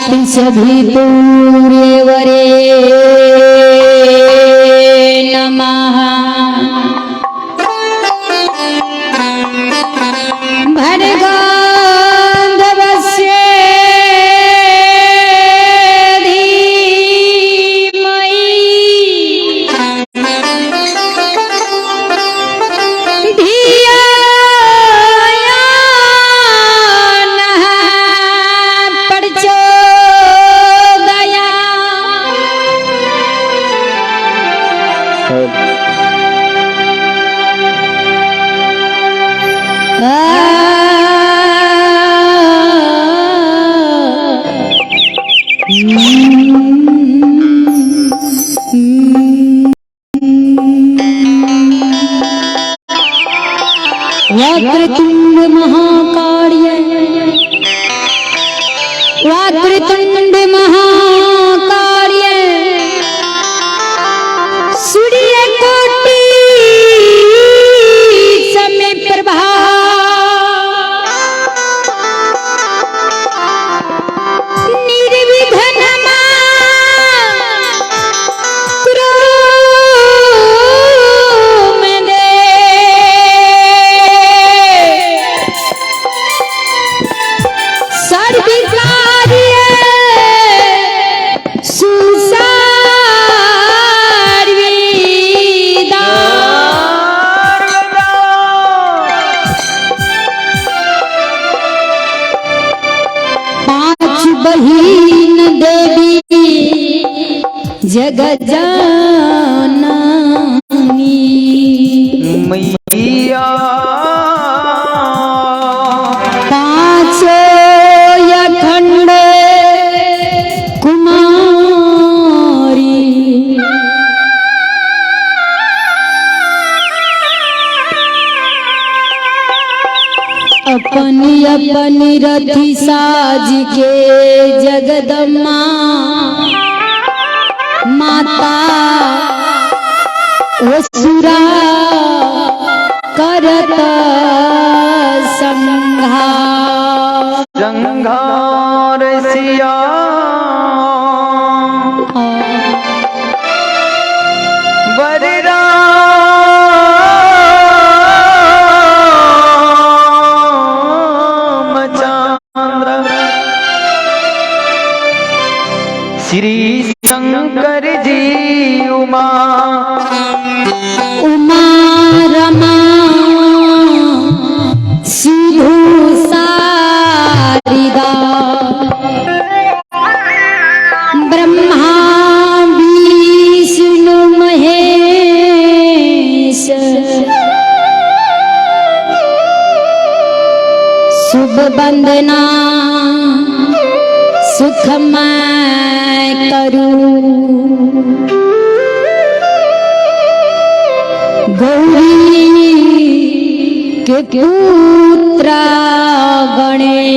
सभी तूर्यवरे नमः। भर्गोऽन्धस्य धीमहि धियो यो नः प्रचोदयात्। वक्रतुंड महाकाय वक्रतुंड महाकाय सूर्यकोटि समप्रभा निर्विघ्नं कुरु मे देव। सर्वकार्येषु सर्वदा। पांच बहिन देवी जगत जननी मैया पांचों अखंड कुमारी अपनी अपनी रथी साज के जगदम्मा माता असुरा करत संघार। संघार सिया बलराम चंद्र श्री शंकर जी उमा उमा रमा सिंधु सारिदा ब्रह्मा विष्णु महेश शुभ वंदना सुखमय करू। गौरी के पुत्र गणेश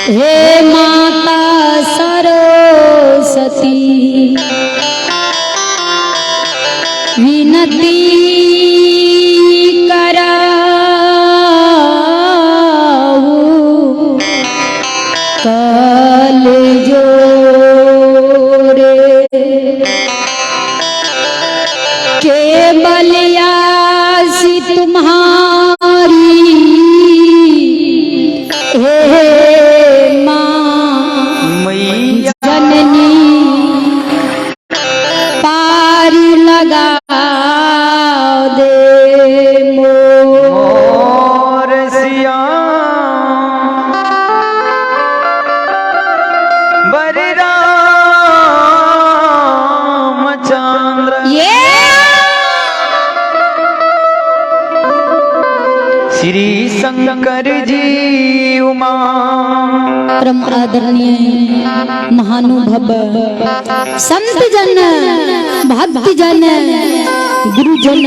हे माता सरस्वती विनती कराऊ कल जोरे केवल आसी तुम्हारी हे माँ मैया जननी पारी लगा दे मोर सिया बलराम चंद्र श्री शंकर जी उमा। परम आदरणीय महानुभव संत जन भक्त जन गुरुजन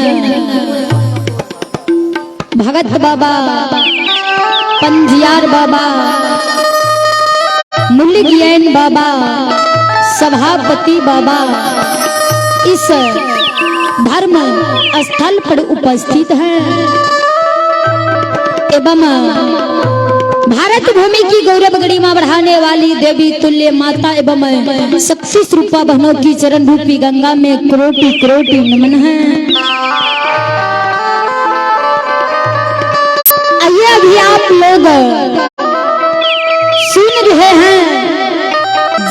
भगत बाबा पंजियार बाबा मुल्लिज्ञान बाबा सभापति बाबा इस धर्म स्थल पर उपस्थित हैं एवं भारत भूमि की गौरव गरिमा बढ़ाने वाली देवी तुल्य माता एवं शक्ति स्वरूपा बहनों की चरण रूपी गंगा में कोटि कोटि नमन है। आइए अभी आप लोग सुन रहे हैं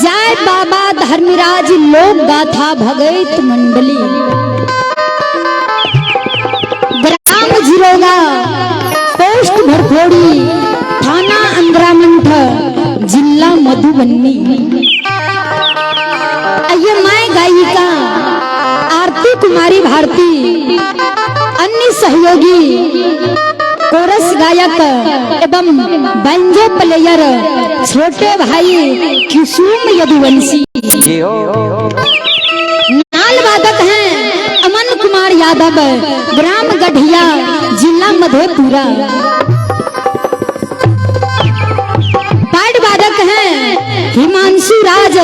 जय बाबा धर्मराज लोक गाथा भगत मंडली, ग्राम झिरोगा, पोस्ट भरथोड़ी, थाना अंद्रामंठ, जिला मधुबनी। आइए मैं गायिका आरती कुमारी भारती, अन्य सहयोगी कोरस गायक एवं बैंजो प्लेयर छोटे भाई कुसुम यदुवंशी, नाल वादक हैं अमन कुमार यादव, ग्राम गढ़िया, जिला मधेपुरा। पैड वादक हैं हिमांशु राज,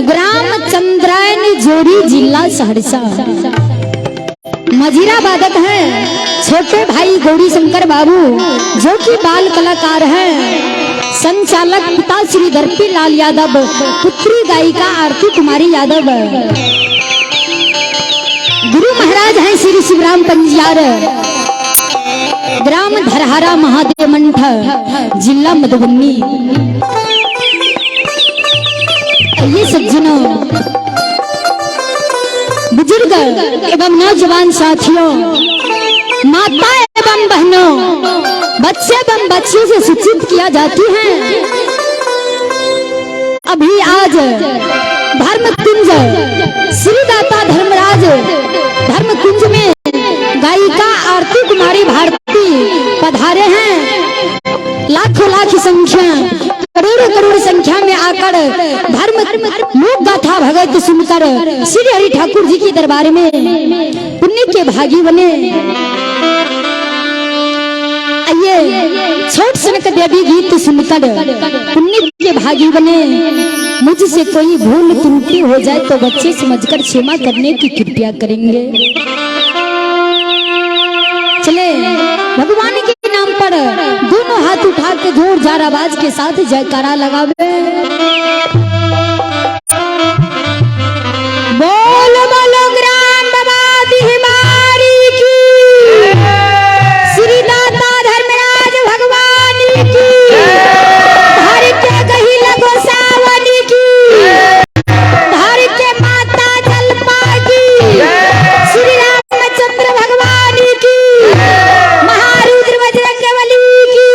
ग्राम चंद्रायन जोड़ी, जिला सहरसा। मजीरा वादक हैं छोटे भाई गौरी शंकर बाबू, जो कि बाल कलाकार हैं। संचालक पिता श्री दर्पी लाल यादव, पुत्री गायिका आरती कुमारी यादव। गुरु महाराज हैं श्री शिवराम पंजियार, ग्राम धरहरा महादेव मंठ, जिला मधुबनी। ये सज्जनों, बुजुर्ग एवं नौजवान साथियों, माता एवं बहनों, बच्चे एवं बच्चियों से सूचित किया जाती हैं। अभी आज धर्मकुंज श्रीदाता धर्मराज धर्मकुंज में गायिका आरती कुमारी भारती पधारे हैं। लाखों लाख संख्या, करोड़ों करोड़ संख्या में आकर धर्म लोक गाथा भगत सुनकर श्री हरि ठाकुर जी के दरबार में पुण्य के भागी बने। आइए छोट सनक देवी गीत सुनकर पुण्य के भागी बने। मुझसे कोई भूल त्रुटि हो जाए तो बच्चे समझकर क्षमा करने की कृपया करेंगे। चले भगवान के नाम पर दोनों हाथ उठा के जोरदार आवाज के साथ जयकारा लगावे। बोलो बोलो ग्राम बाबा बिहारी की, श्री दाता धर्मराज भगवान की, धर के कही लगो सावनी की, धर के माता जलपा की, श्री रामचंद्र भगवान की, महारुद्र बजरंगबली की,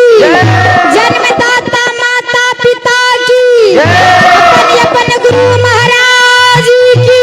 जन्मदाता माता पिता की, अपन अपन गुरु महाराज की।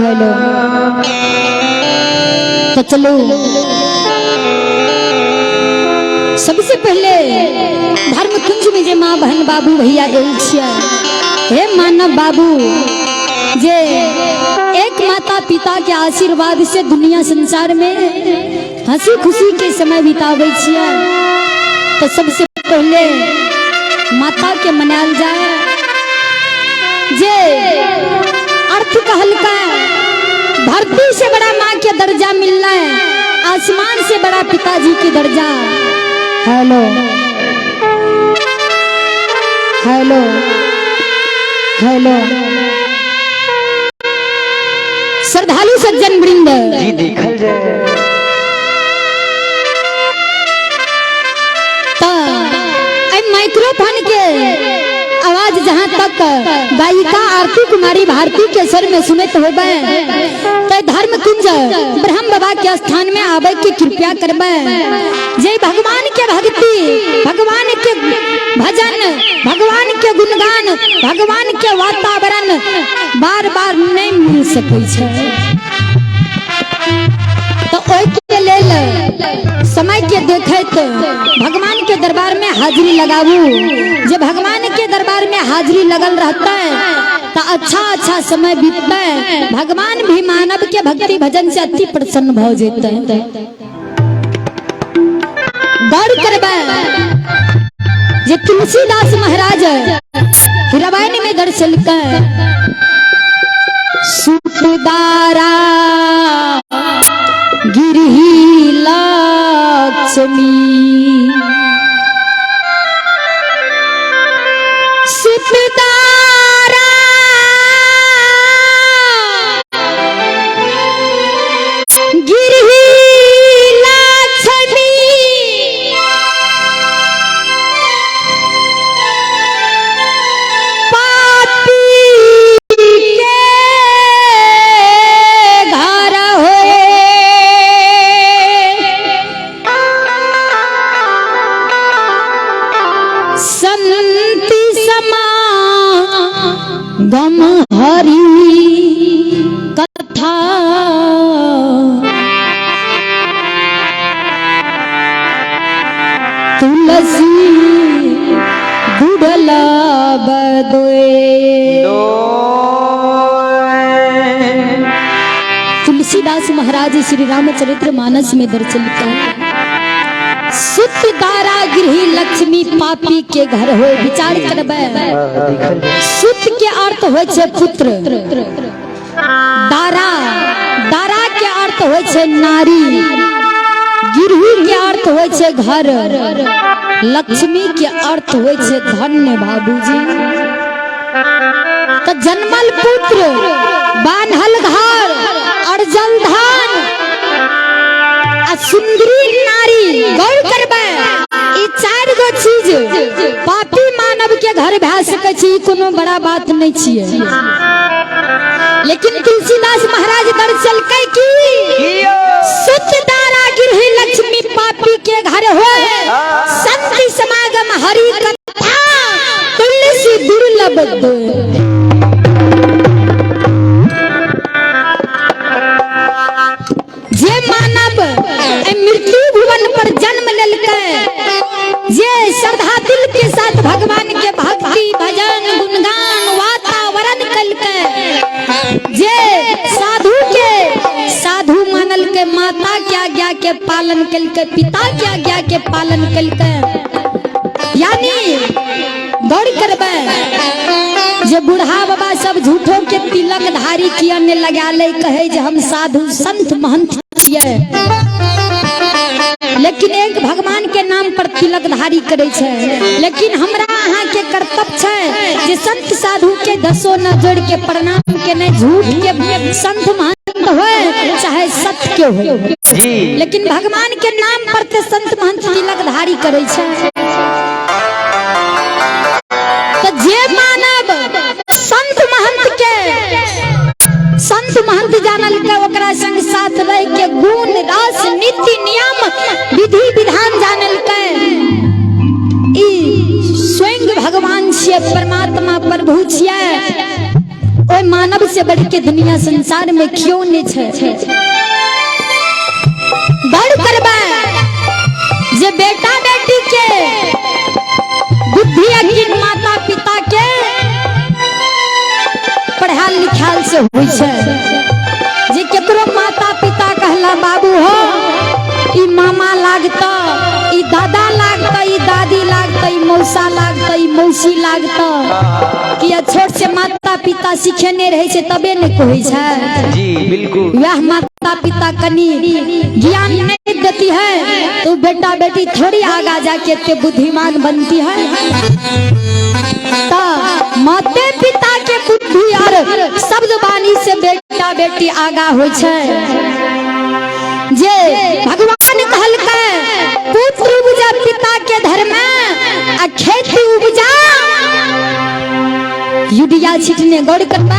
हेलो, तो चलो सबसे पहले धर्मकुंज में जे माँ बहन बाबू भैया हे मानव बाबू, जे एक माता पिता के आशीर्वाद से दुनिया संसार में हंसी खुशी के समय बितावे छियै, तो सबसे पहले माता के मनाल जाए। जे अर्थ कहलका धरती से बड़ा माँ के दर्जा मिलना है, आसमान से बड़ा पिताजी की दर्जा। हेलो हेलो हेलो, श्रद्धालु सज्जन वृंद जी देखल जाए माइक्रोफोन के आवाज जहाँ तक गायिका आरती कुमारी भारती के स्वर में सुनत होबे ते धर्म कुंज ब्रह्म बाबा के स्थान में आवे की कृपया करबे। जय भगवान के भक्ति, भगवान के भजन, भगवान के गुणगान, भगवान के वातावरण बार बार नहीं मिल सकै छै। तो ओइ के लेल समय के देखत भगवान के दरबार में हाजिरी लगाबू। जब भगवान के दरबार में हाजिरी लगल रहता है तो अच्छा अच्छा समय बीतता है। भगवान भी मानव के भक्ति भजन से अति प्रसन्न भ जेते। गौर करबे जे तुलसीदास महाराज रामायण में दर्शन कर सुतदारा गिरही लक्ष्मी सुतदारा गिरही लक्ष्मी पापी के घर होए संति समा गम हरि कथा तुलसी दुबला बदोए। तुलसीदास महाराज श्री रामचरित्र मानस में दर्शन का सुतदारा गृही लक्ष्मी पापी के घर हो। विचार करबे सुत के अर्थ होय छै पुत्र, दारा दारा के अर्थ होय छै नारी, गृही के अर्थ होय छै घर, लक्ष्मी के अर्थ होय छै धन्य। बाबूजी तो जन्मल पुत्र, बान्हल घर, अर्जल धन आ सुंदरी नारी। गौर करबे ई चार गो चीज पापी मानव के घर भए सकै छै, कोनो बड़ा बात नहीं छियै। लेकिन तुलसीदास महाराज दर्शलकै की सुतदारा गिरही लक्ष्मी पापी के घर होए संति समागम हरि कथा तुलसी दुर्लभ दोए। जे मानव मृत्यु भुवन पर जन्म लेलकै, जे श्रद्धा दिल के साथ भगवान के भक्ति भजन गुणगान वातावरण कलकै, जे साधु के साधु मानल के, माता के आज्ञा के पालन कलकै, पिता के आज्ञा के पालन कलकै। यानी गौर करबे जे बूढ़ा बाबा सब झूठों के तिलक धारी किया ने लगा ले, कहे जे हम साधु संत महंत छियै, लेकिन एक भगवान के नाम पर तिलक धारी करे छै। लेकिन हमरा अहाँ के कर्तव्य छै जे संत साधु के दसो न जोड़ के प्रणाम के नहीं, झूठ के संत महंत होए चाहे सत्य के होए, लेकिन भगवान के नाम पर ते संत महंत तिलक धारी करे छै। तो जे मानव संत महंत के संत महंत जानल के ओकरा संग साथ रह के गुण रस नीति नियम विधि विधान जानल के, ई स्वयं भगवान छियै, परमात्मा प्रभु छियै। ओय मानव से बढ़ के दुनिया संसार में क्यों नहीं छै। गौर करबे जे बेटा बेटी के बुद्धि अकिन माता पिता के पढ़ाल लिखाल से हुई छै। जे केकरो माता पिता कहला बाबू हो ई मामा लागता, ई दादा लागता, ई दादी लागता, ई मौसा लागता, ई मौसी लागता, कि छोट से माता पिता सिखेने रहे छै तबे ने कहै छै। जी बिल्कुल। वह माता पिता कनी ज्ञान नहीं देती है तो बेटा बेटी थोड़ी आगा जाके ते बुद्धिमान बनती है। तो माते पिता के बुद्धि और शब्द वाणी से बेटा बेटी आगा हो छै। जे भगवान कहलकै पुत्र उपजा पिता के धर्म आ खेती उपजा युद्ध बिरिया छिटने गौर करबा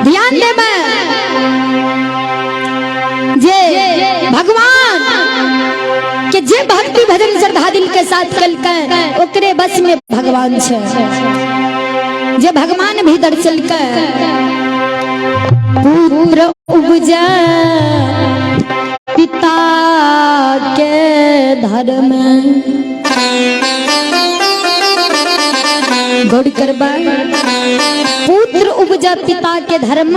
ध्यान देबा जे भगवान के जे भक्ति भजन श्रद्धा दिल के साथ कलकै ओकरे बस में भगवान छै जे भगवान भी दर्शलकै पुत्र उपजा पिता के धर्म गौर करबा पुत्र उपजा पिता के धर्म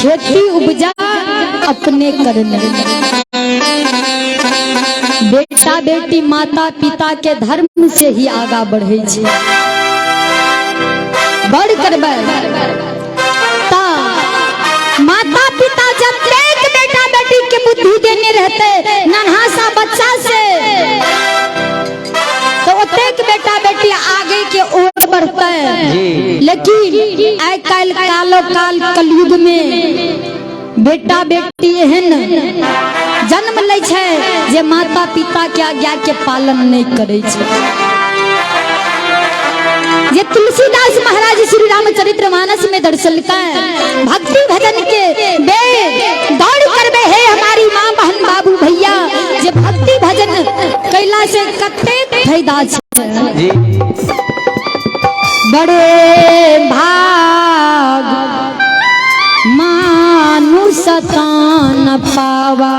खेती उपजा अपने करने बेटा बेटी माता पिता के धर्म से ही आगा बढ़े छै गौर करबा ता माता पिता जब तक बेटा बेटी के बुद्धि देने रहते नन्हा सा बच्चा से तो ओतेक बेटा बेटी आगे के ओर बढ़ता है लेकिन आइ काल कालो काल कलयुग में बेटा बेटी एहन जन्म ले छै जे माता पिता के आज्ञा के पालन नहीं करे छै ये तुलसीदास महाराज श्री रामचरित्र मानस में दर्शलता है भक्ति भजन के बे दौड़ करबे है हमारी माँ बहन बाबू भैया जे भक्ति भजन कैला से कते फायदा छै बड़े भाग मानुष तान पावा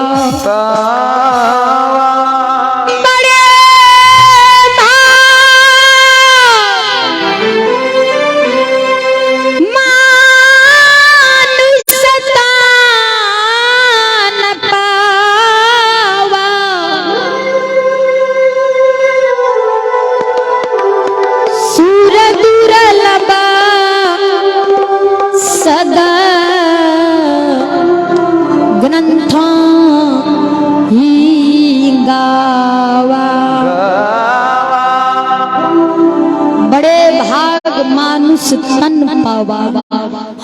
तन पावा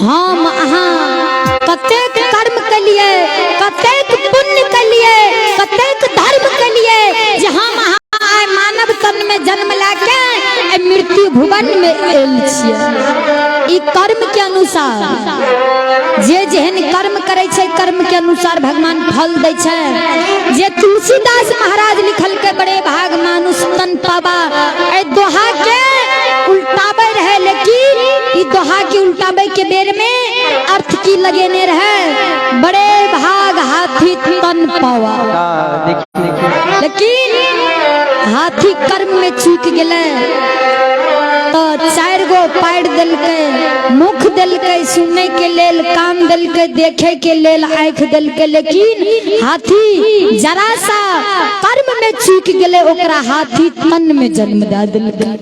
हम अहाँ कतेक कर्म के लिए कतेक पुण्य के लिए कतेक धर्म के लिए जे हम अहाँ मानव तन में जन्म लाके मृत्यु भुवन में आयल छियै ई कर्म के अनुसार जे जेहन कर्म करे छै कर्म के अनुसार भगवान फल दै छै जे तुलसीदास महाराज लिखल के बड़े भाग मानुष तन पावा ए दोहा के उल्टावे रहे लेकिन ई दोहा के उल्टावे के बेर में अर्थ की लगेने रहे बड़े भाग हाथी तन पावा लेकिन हाथी कर्म में चूक गेले तो 4 गो पैर देलकै मुख देलकै सुनने के लेल कान देलकै देखे के लेल आँख देलकै लेकिन हाथी जरा सा कर्म में चूक गेले ओकरा हाथी तन में जन्म दे देलकै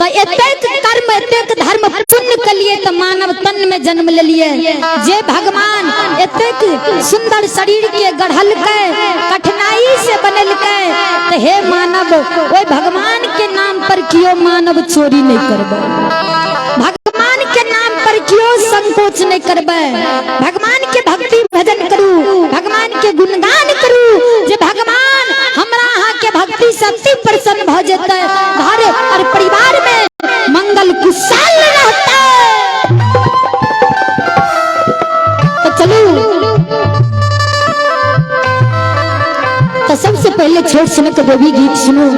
तो एतेक कर्म एतेक धर्म पुण्य के लिए तो मानव तन में जन्म ले लिए जे भगवान एतेक सुंदर शरीर के गढ़ल के कठिनाई से बनल के तो हे मानव ओए भगवान के नाम पर क्यों मानव चोरी नहीं करबे भगवान के नाम पर क्यों संकोच नहीं करबे भगवान के भक्ति भजन करू भगवान के गुणगान करू जे भगवान हमरा अहाँ के भक्ति शक्ति प्रसन्न भ जेतै घर और परिवार में मंगल कुशल रहता तो चलू तो सबसे पहले छोट सनक देवी गीत सुनो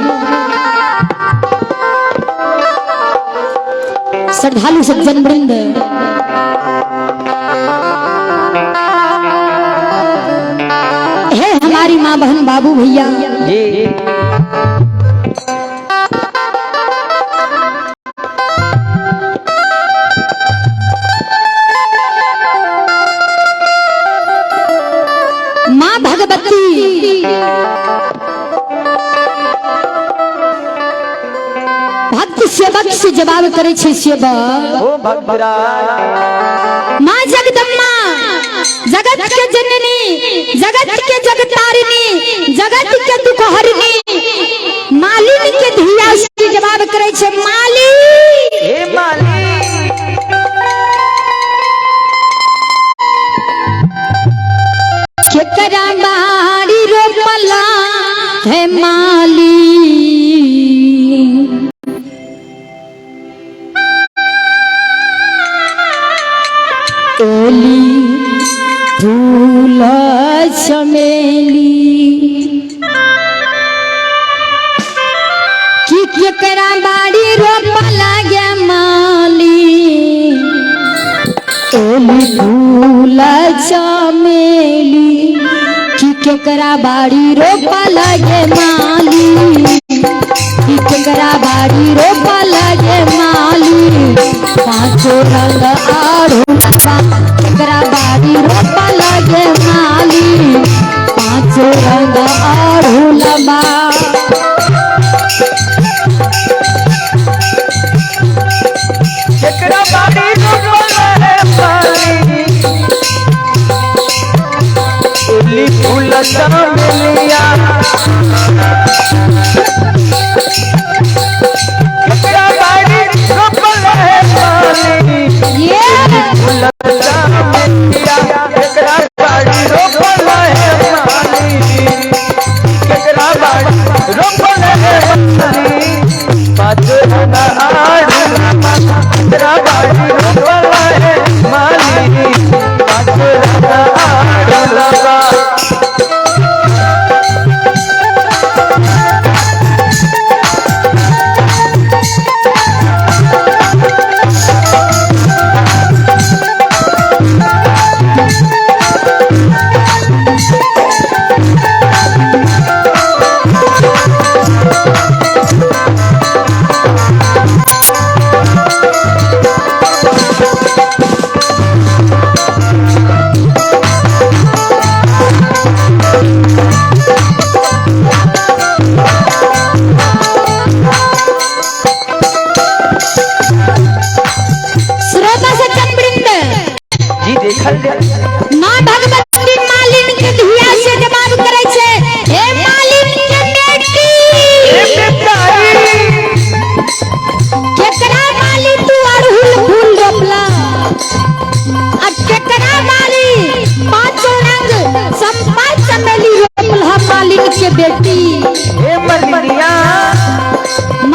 श्रद्धालु सज्जन वृंद है हमारी माँ बहन बाबू भैया माँ भगवती भक्त सेवक से जवाब करे छे सेवक माँ जगदम्बा जगत के जननी जगत के जगतारिणी जगत के दुखहरिणी मालिनी के धिया से जवाब करे छे माली हे माली केकरा बाड़ी रोपला है माली ओली फूल चमेली कि केकरा बाड़ी रोप लागे माली ओली फूल चमेली कि केकरा बाड़ी रोप लागे माली कि केकरा बाड़ी रोप लागे माली पांचों रंग आड़ूलबा केकरा बाड़ी रोप लागे माली पांचों रंग आड़ूलबा केकरा बाड़ी रोपल है माली ओली फूल चमेलिया केकरा बाड़ी रोपल है माली ये फूल चमेलिया केकरा बाड़ी रोपल है माली केकरा बाड़ी रोपल है माली पाँचों रंग आड़ूलबा केकरा बाड़ी रोपल है माली पाँचों रंग आड़ूलबा श्रोता सज्जन वृंद जी देखल जाए माँ भगवती मालिन के धिया से जवाब करे छे हे मालिन के बेटी केकरा माली तू अड़हुल फूल रोपला आ केकरा माली पांचों रंग संपा चमेली रोपला मालिन के बेटी हे मलिनिया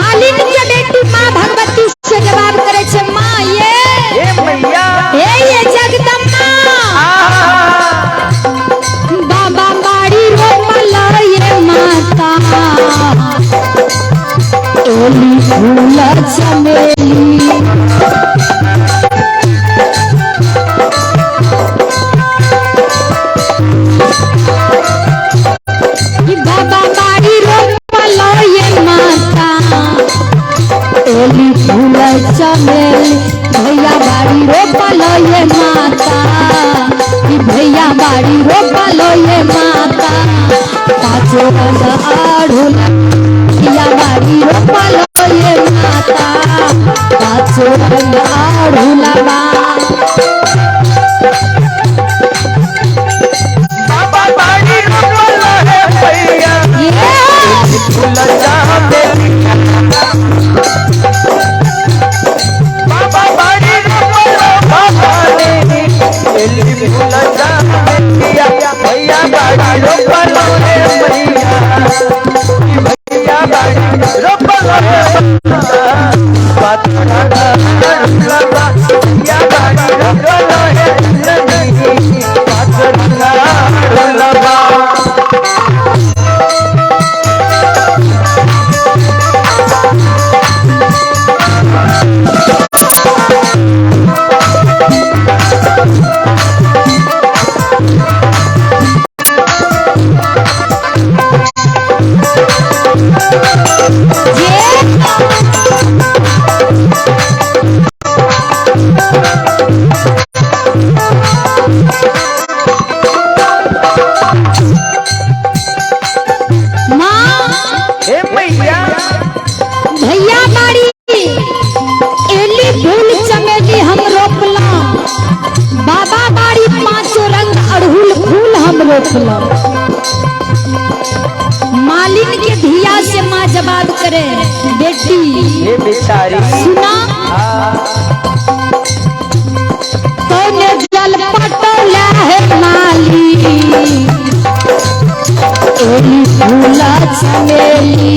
मालिन के बेटी माँ भगवती से जवाब करे छे माँ ये हे मैया ये जगदम्बा बाबा बाड़ी रोपला ये माता ओली फूल चमेली कि बाबा बाड़ी रोपला ये माता ओली फूल चमेली भैया बाड़ी रोपला ये माता कि भैया बाड़ी रोपला ये माता पाँचों रंग आड़ूला भैया बाड़ी रोपला ये माता पाँचों रंग आड़ूलबा बाबा बाड़ी रोपल है भैया ये फूल चमेलिया बाबा बाड़ी रोपल बाबा ने ओली फूल चमेलिया भैया बाड़ी रोपल है मैया भैया बाड़ी रोपल है पाँचों रंग आड़ूलबा भैया बाड़ी रोपल है पाँचों रंग आड़ूलबा हे मैया भैया बाड़ी एली फूल चमेली हम रोपला बाबा बाड़ी पांचों रंग अड़हुल फूल हम रोपला मालिन के धिया से माँ जवाब करे बेटी हे बेचारी सुना तोने जल पटौला है माली ओली फूल चमेली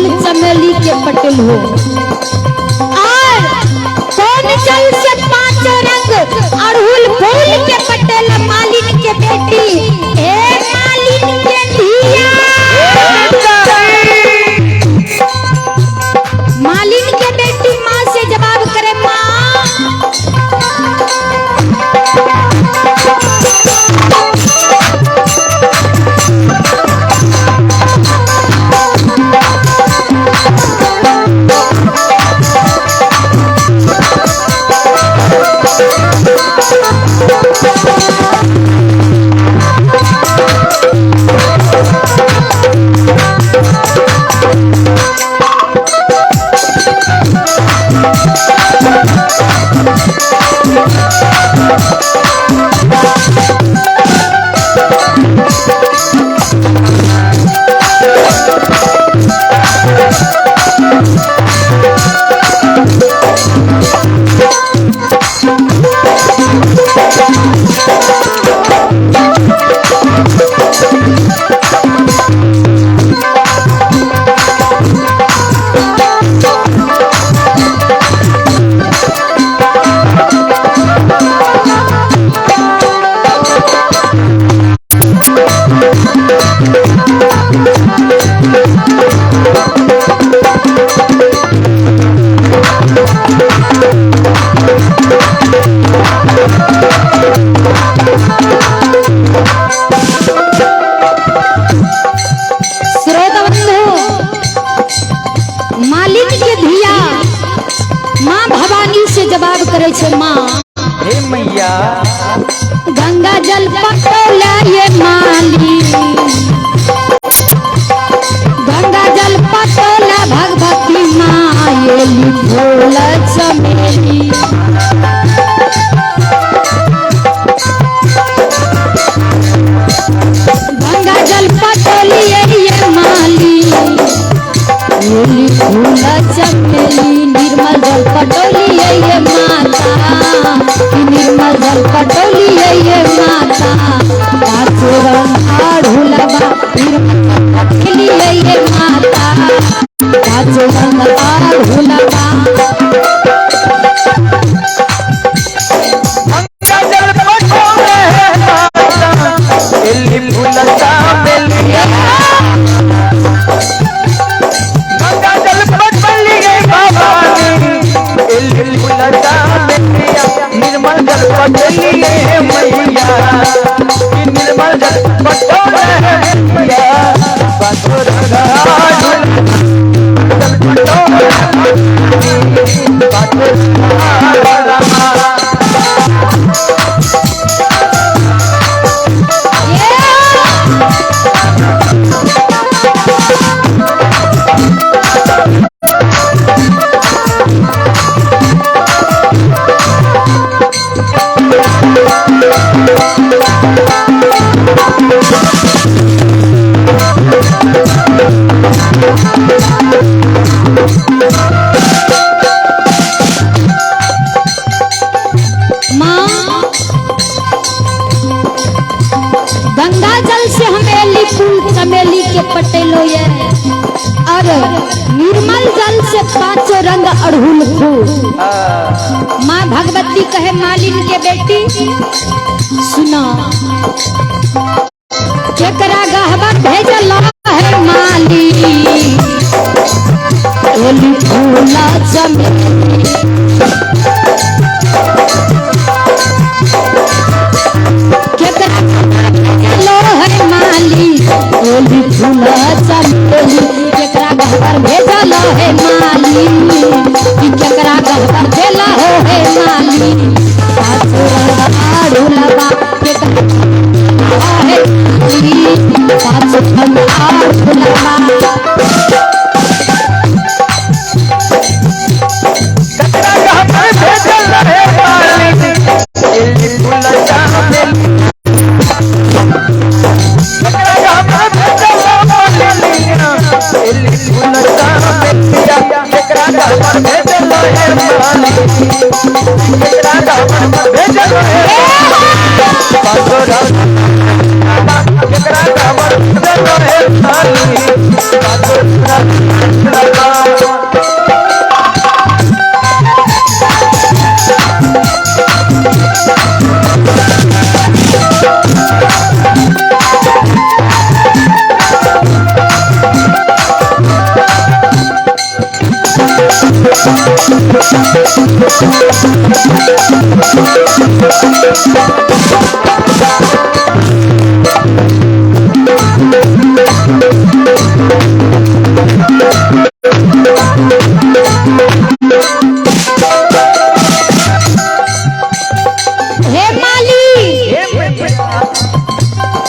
पटेल हो और कौन जल से 5 रंग अड़हुल फूल के पटेल मालिन के बेटी ए मालिन के धिया मालिन के बेटी माँ से जवाब करे माँ जवाब करे छे माँ हे मैया गंगा जल पटोला ये माली गंगा जल पटोला भगवती माँ ये लिखोला चमेली गंगा जल पटोली ये माली ये लिखोला चमेली निर्मल जल पटोली ये माता निर्मल जल पटोली ये माता पाँचों रंग अड़हुलबा निर्मल ये माता पाँचों रंग अड़हुलबा निर्मल जल पटोली है मैया निर्मल जल पटोली है मैया पाँचों रंग गंगा जल से हमेली फूल चमेली के पटेलो ये और निर्मल जल से 5 रंग अड़हुल फूल माँ भगवती कहे मालिन के बेटी सुनो केकरा गहवा भेजल है माली ओली फूला चमेली ओली फूला चमेली केकरा गहवर भेजल है माली केकरा गहवर भेला हो है माली पाँचों रंग अड़हुल केकरा खबर रहे खाली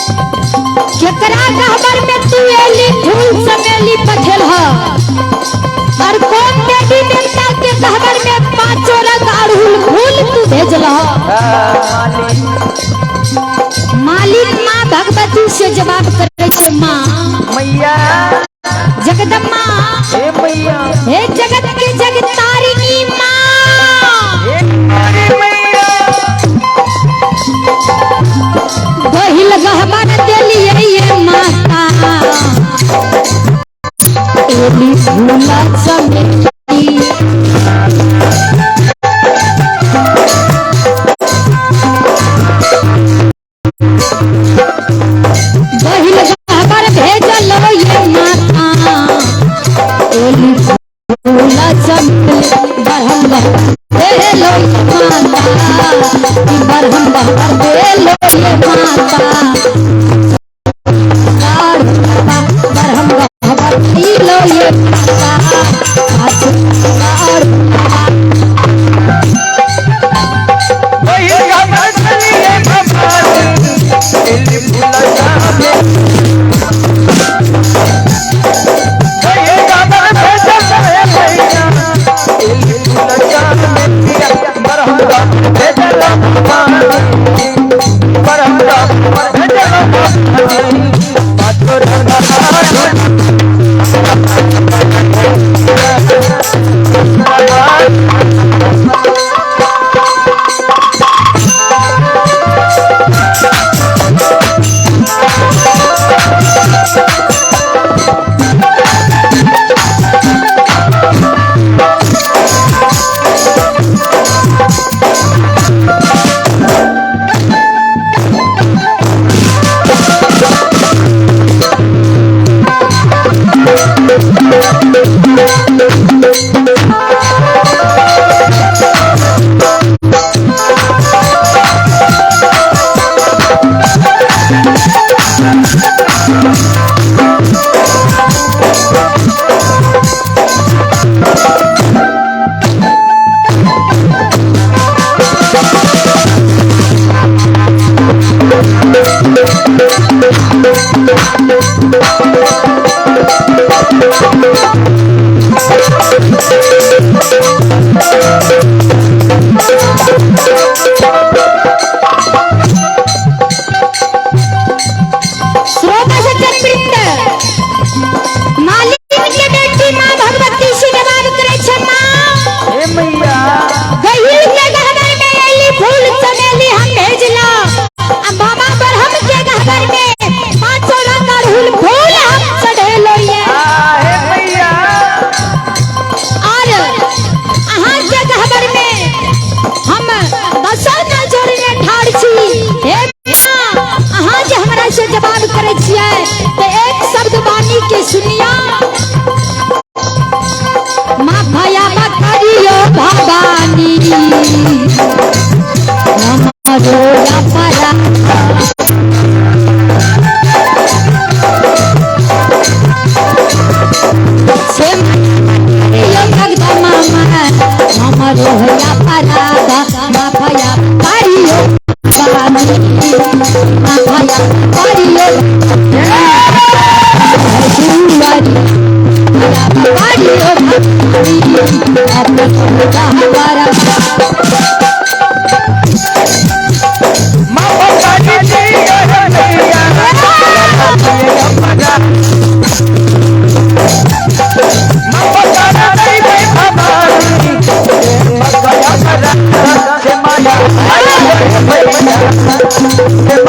केकरा कहबर में तू एली फूल समेली पठेल ह और कौन देवी देवता के कहबर में पांचों रंग अड़हुल फूल तू भेजल ह मालिक माँ भगवती से जवाब करे छे माँ मैया जगदम्मा हे मैया हे जगत की जगतारिणी माँ हे मैया गहिल गहबर देलिए ये माता एली फूला समेली गहिल गहबर भेजल ये माता एली फूला समेली बरहम देलो माता बरहम देलो ये माता बरहम लो ये माया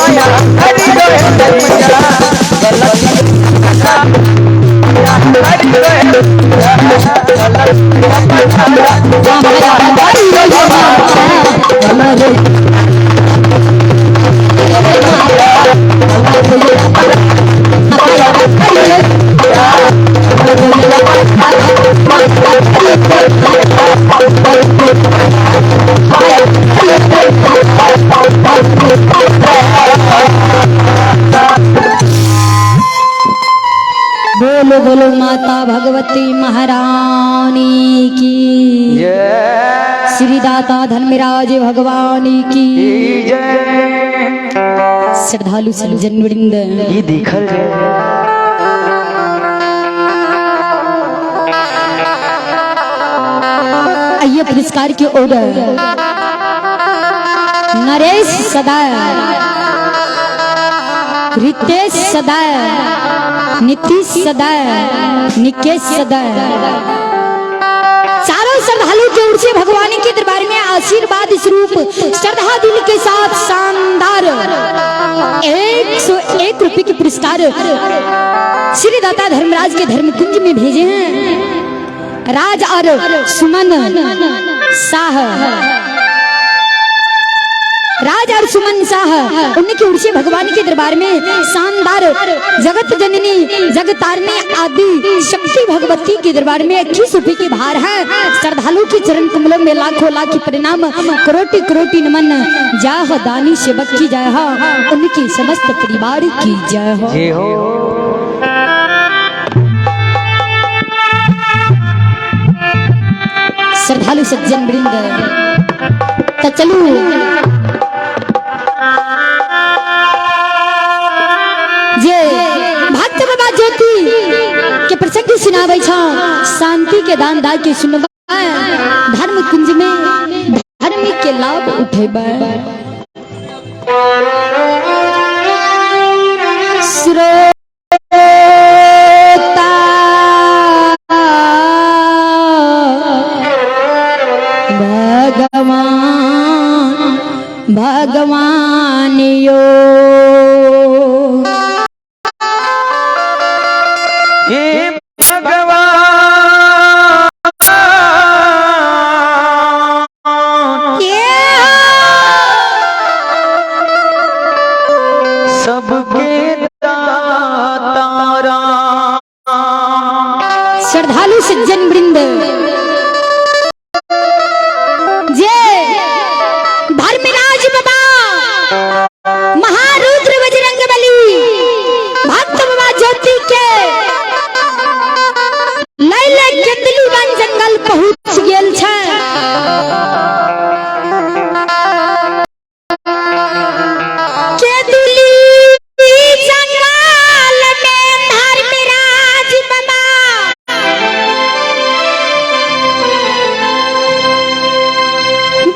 माया हरी रोए मैया गलत हरी रोए बोलो बोलो माता भगवती महारानी की जय श्री दाता धर्मराज भगवान की जय श्रद्धालु सज्जन वृंद ये दिखल आइए पुरस्कार के ऑर्डर नरेश सदाय, रितेश सदाय, नीतीश सदाय, निकेश सदाय, चारों श्रद्धालु की ओर से भगवान के दरबार में आशीर्वाद स्वरूप श्रद्धा दिल के साथ शानदार 101 रुपए के पुरस्कार श्री दाता धर्मराज के धर्म कुंज में भेजे हैं। राज और सुमन शाह, राज और सुमन शाह उनकी ओर से भगवान के दरबार में शानदार जगत जननी जगतारणी आदि शक्ति भगवती के दरबार में 21 रुपए के भार है। श्रद्धालु के चरण कमलों में लाखों लाख प्रणाम, करोटी करोटी नमन। जय हो दानी सेवक की जय हो, उनकी समस्त परिवार की जय हो। जय हो श्रद्धालु सज्जन वृंद तो चलू जे भक्त बाबा ज्योति के प्रसंग सुनावे छ, शांति के दान दा के सुनबा, धर्म कुंज में धर्म के लाभ उठेबा। श्रोता भगवान भगवान यो हे भगवान सबके दातारा। श्रद्धालु सज्जन वृंद जे धर्मराज बाबा महारुद्र बजरंग बली भक्त बाबा ज्योति के लैले केतली वन जंगल पहुंच गेल छै। केतली जंगल में धर्मराज बाबा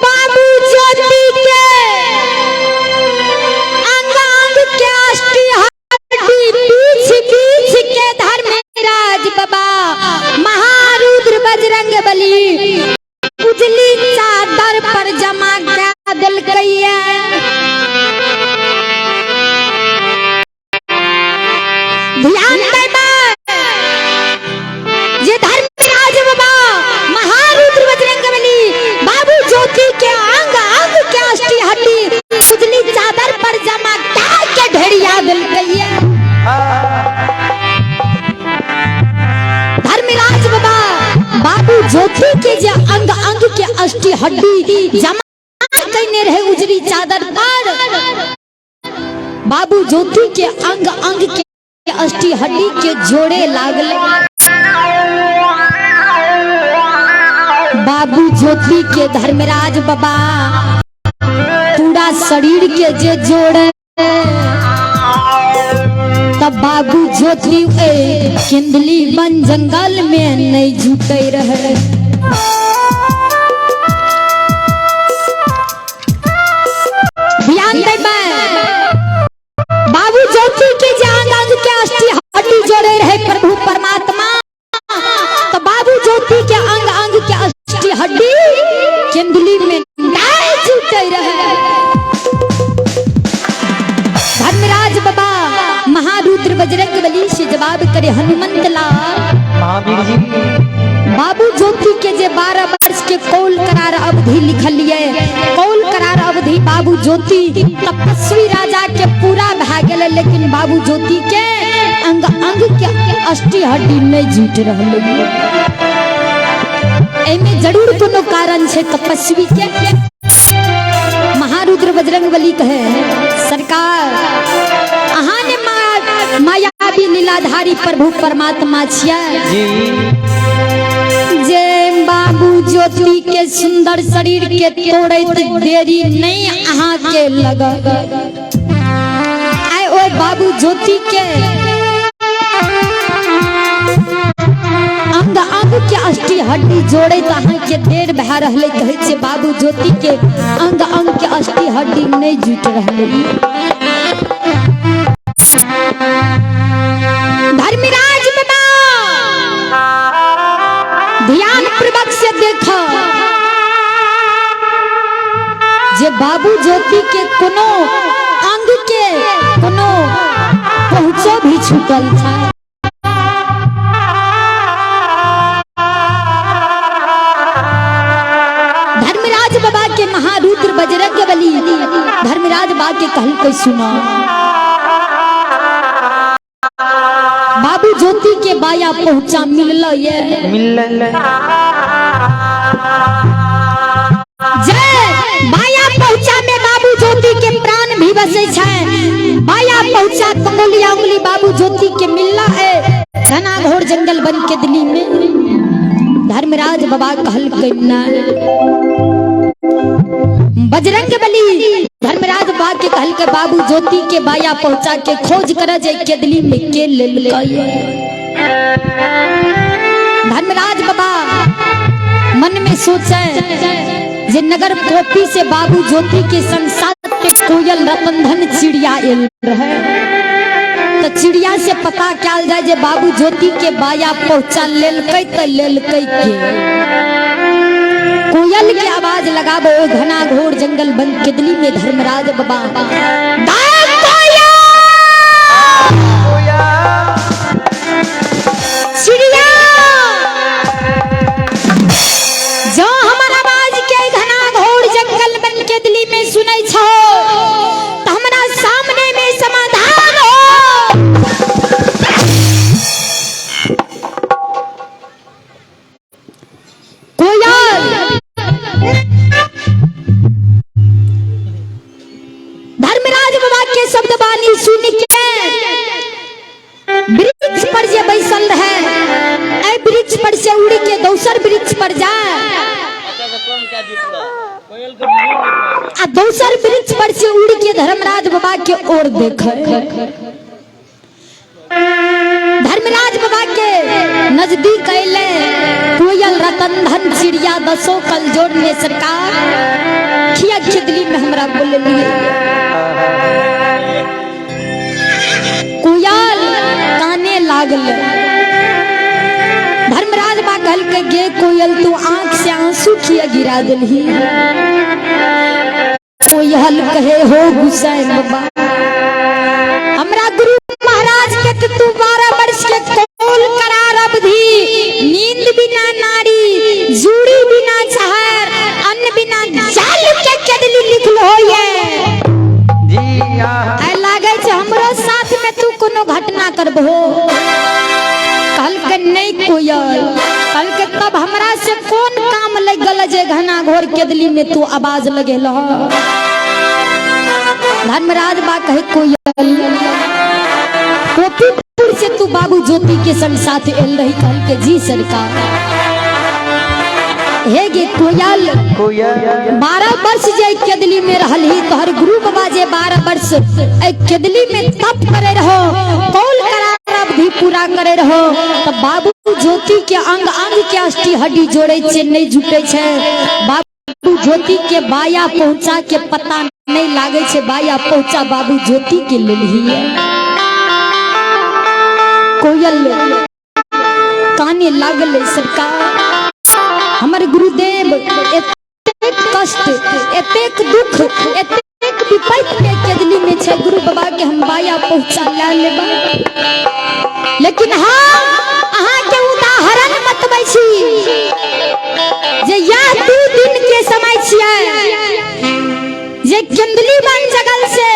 बाबू ज्योति के अंग अंग के अष्टी हड्डी पीछ पीछ के धर्मराज बाबा महारुद्र बजरंग बली उजली चादर पर जमा कर दिलकैया। ध्यान देबा जे धर्मराज बाबा महारुद्र बजरंग बली बाबू ज्योति के अंग अंग के अष्टी हड्डी उजली चादर पर जमा के ढेरिया दिलकैया। धर्मराज बाबा बाबू ज्योति के जे अंग अंग के अष्टी हड्डी जमा करने रहे उजली चादर पर, बाबू ज्योति के अंग अंग के अष्टी हड्डी के जोड़े लागले। बाबू ज्योति के धर्मराज बाबा पूरा शरीर के जे जोड़े, तब बाबू ज्योति केंदली वन जंगल में नहीं जुटे रहे। ध्यान देबा बाबू ज्योति के जे अंग अंग के अष्टी हड्डी जोड़े रहे प्रभु परमात्मा, तो बाबू ज्योति के अंग अंग के अष्टी हड्डी केंदली में नहीं जुटे रहे। महारुद्र बजरंग बली से जवाब करे हनुमंत लाल महावीर जी बाबू ज्योति के जे 12 वर्ष के कौल करार अवधि लिखलिए कौल करार अवधि बाबू ज्योति तपस्वी राजा के पूरा भा गेले, लेकिन बाबू ज्योति के अंग अंग के अष्टि हड्डी नहीं जुट रहले। एमे जरूर कोनो कारण छे तपस्वी के। महारुद्र बजरंग बली कहे सरकार अहाँ ने मायावी लीलाधारी प्रभु परमात्मा छिया जे बाबू ज्योति के सुंदर शरीर के तोड़ैत देरी नहीं अहाँ के लगल। आय ओ बाबू ज्योति के अंग अंग के अष्टि हड्डी जोड़े अहाँ के देर भा रहले, कहे छे बाबू ज्योति के अंग अंग के अष्टि हड्डी नहीं जुट रहले। धर्मराज बाबा ध्यान पूर्वक से देखो जे बाबू ज्योति के कोनो अंग के कोनो पहुंचो भी छूटल था। धर्मराज बाबा के महारुद्र बजरंग बली धर्मराज बाबा के कहल कोई सुना बाबू ज्योति के बाया पहुंचा मिलल ये जय बाया पहुंचा में बाबू ज्योति के प्राण भी बसे छे। बाया पहुंचा कंगोलिया उंगली बाबू ज्योति के मिलला है घना घोर जंगल बन के दिल्ली में। धर्मराज बाबा कहल कन्ना बजरंग बली धर्मराज बाबा के कहल के बाबू ज्योति के बाया पहुंचा के खोज कर जे केदली में के लेल। धर्मराज बाबा मन में सोचे जे नगर कोपी से बाबू ज्योति के संसार पे कोयल रतनधन चिड़िया एल रहे, तो चिड़िया से पता कैल जाए जे बाबू ज्योति के बाया पहुंचा लेलकै त लेलकै के। कोयल की आवाज लगाबो घना घोर जंगल बन केदली में धर्मराज बाबा चिड़िया जो हमारा आवाज के घना घोर जंगल बन केदली में सुनै छो त हमरा सामने में समाधान हो। कोयल धर्मराज बाबा के शब्द बानी सुन के वृक्ष पर जे बैसल रहे ए वृक्ष पर से उड़ के दूसर वृक्ष पर जाए आ दूसर वृक्ष पर से उड़ के धर्मराज बाबा के ओर देखे। धर्मराज बाबा के नजदीक अले कोयल रतनधन चिड़िया दसों कल जोड़ में सरकार खिया खिदली में हमरा बोलली कोयल काने लागल। धर्मराज बा कहल के गे कोयल तू आंख से आंसू खिया गिरा देलही। कोयल कहे हो गुस्सा बाबा हमरा गुरु महाराज के तू 12 वर्ष के कौल करार अवधि नींद बिना नारी जूड़ी बिना जहर अन्न बिना जल के केदली लिखल हो ये जी आ लागे छ हमरो साथ में तू कोनो घटना करबो। कहल के नहीं कोयल कहल के तब हमरा से कौन काम लग गल जे घना घोर केदली में तू आवाज लगेल। धर्मराज बा कहे कोयल कोपीपुर से तू बाबू ज्योति के संग साथ एल रही। कहल के जी सरकार हे गे कोयल 12 वर्ष जे केदली में रहली तोहर गुरु बाबा जे 12 वर्ष ए केदली में तप करे रहो कौल करार अवधि पूरा करे रहो तो बाबू ज्योति के अंग अंग के अष्टि हड्डी जोड़े छे नहीं जुटे छे। बाबू ज्योति के बाया पहुंचा के पता नहीं लागे छे बाया पहुंचा बाबू ज्योति के लेलही। कोयल काने लागल सरकार हमारे गुरुदेव एतेक कष्ट एतेक दुख एतेक विपत्ति के केदली में छे गुरु बाबा के हम बाया पहुंचा लेबा। लेकिन हाँ अहाँ के उदाहरण मत बैसी जे यह 2 दिन के समय छियै जे केंदली बन जगल से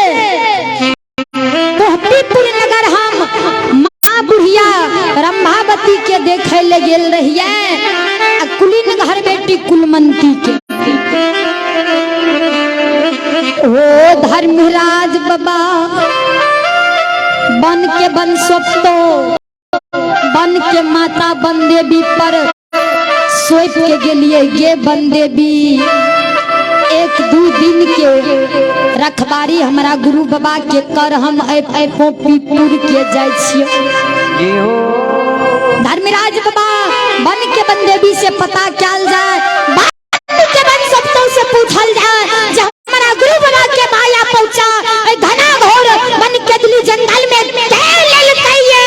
पोहतीपुर नगर हम माँ बुढ़िया रंभावती के देखे ले गेल रहिए कुलीन घर बेटी कुलमंती के। ओ धर्मराज बाबा बन के बन सोपतो बन के माता बन देवी पर सोप के गेलिए गे बन देवी 1-2 दिन के रखबारी हमारा गुरु बाबा के कर हम पोपीपुर के जाय छियै। धर्मराज बाबा बन के बन देवी से पता कैल जाए बन के बन सोपतो से पूछल जाए जे हमारा गुरु बाबा के माया पहुंचा घना घोर बन के दिल्ली जंगल में के लेल कहिए।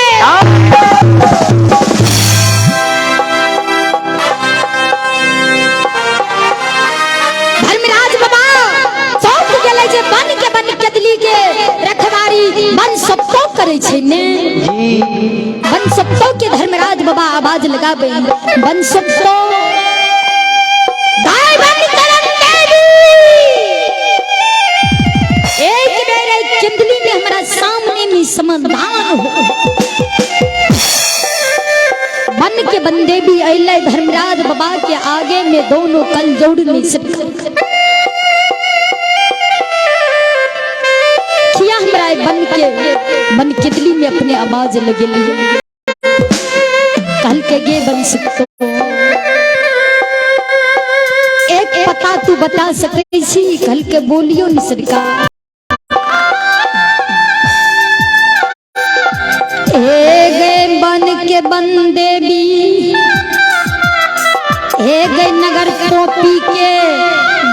धर्मराज बाबा सौंप गेले जे बन के दिल्ली के रखवारी बन सबको करे छै ने बन सबको के धर्मराज बाबा आवाज लगाबे बन सबको गाय बन करम एक बेर केंदली में हमारा सामने में समाधान हो। बन के बन देवी अइले धर्मराज बाबा के आगे में दोनों कल जोड़ नहीं सकते किया हमारा बन केंदली में अपने आवाज लगे लिए कल के गे बन सकते एक पता तू बता सके छी कल के बोलियो नि सरकार बन के बन देवी गए नगर टोपी के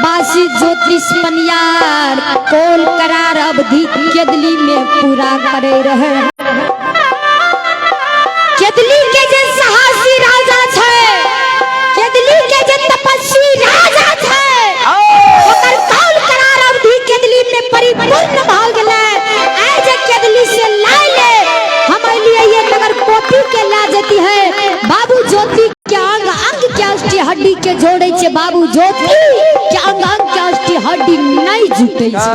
बासी ज्योतिष पनियार कोल करार अवधि केदली में पूरा करे रहे। केदली के जे साहसी राजा छे केदली के जे तपस्वी राजा छे ओकर कोल करार अवधि केदली में परिपूर्ण भ गेलै। आइ जे केदली से लाय ले हम लिए ये नगर पोती के ला जाती है बाबू ज्योति के अंग अंग के अष्टी हड्डी के जोड़े छे बाबू ज्योति के अंग अंग के अष्टी हड्डी नहीं जुटे छे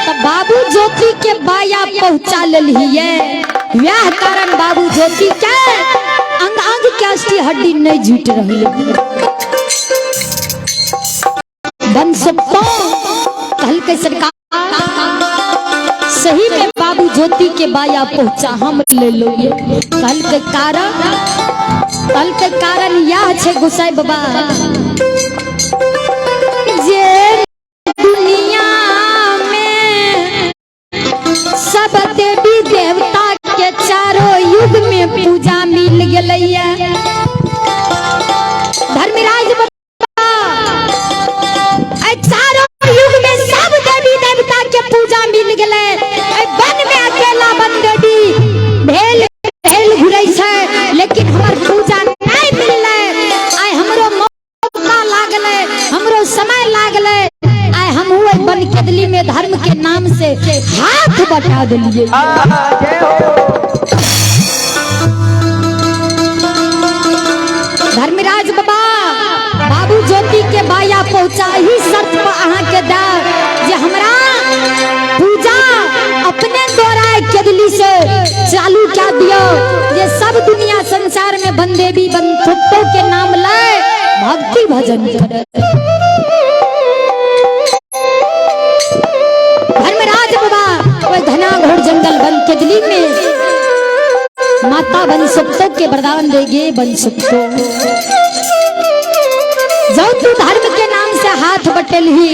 तो बाबू ज्योति के बाया पहुंचा लेलिए व्याह कारण बाबू ज्योति के अंग अंग के अष्टी हड्डी नहीं जुट रही बन सबको कल के सरकार सही में बाबू ज्योति के बाया पहुंचा हम ले लो ये कल के कारण यह छे गोसाई बाबा जे दुनिया में सब देवी देवता के चारों युग में पूजा मिल गलैया। धर्मराज बाबा चारों युग में सब देवी देवता के पूजा मिल गले बन में अकेला बन देवी भेल भेल घुरै छै लेकिन हमर पूजा नहीं मिलले। आइ हमरो मौका लागले हमरो समय लागले आइ हम हुए बन केदली में धर्म के नाम से हाथ बटा देलिए। धर्मराज बाबा बाबू ज्योति के बाया पहुंचा ही शर्त पर अहाँ के दा जे हमरा पूजा अपने द्वारा केदली से चालू क्या दियो ये सब दुनिया संसार में बन देवी बन थुट्टो के नाम ले भक्ति भजन करे। धर्मराज बाबा वह घना घोर जंगल बन केदली में माता बन सबको के वरदान देगे बन सबको जब तू धर्म के नाम से हाथ बटल ही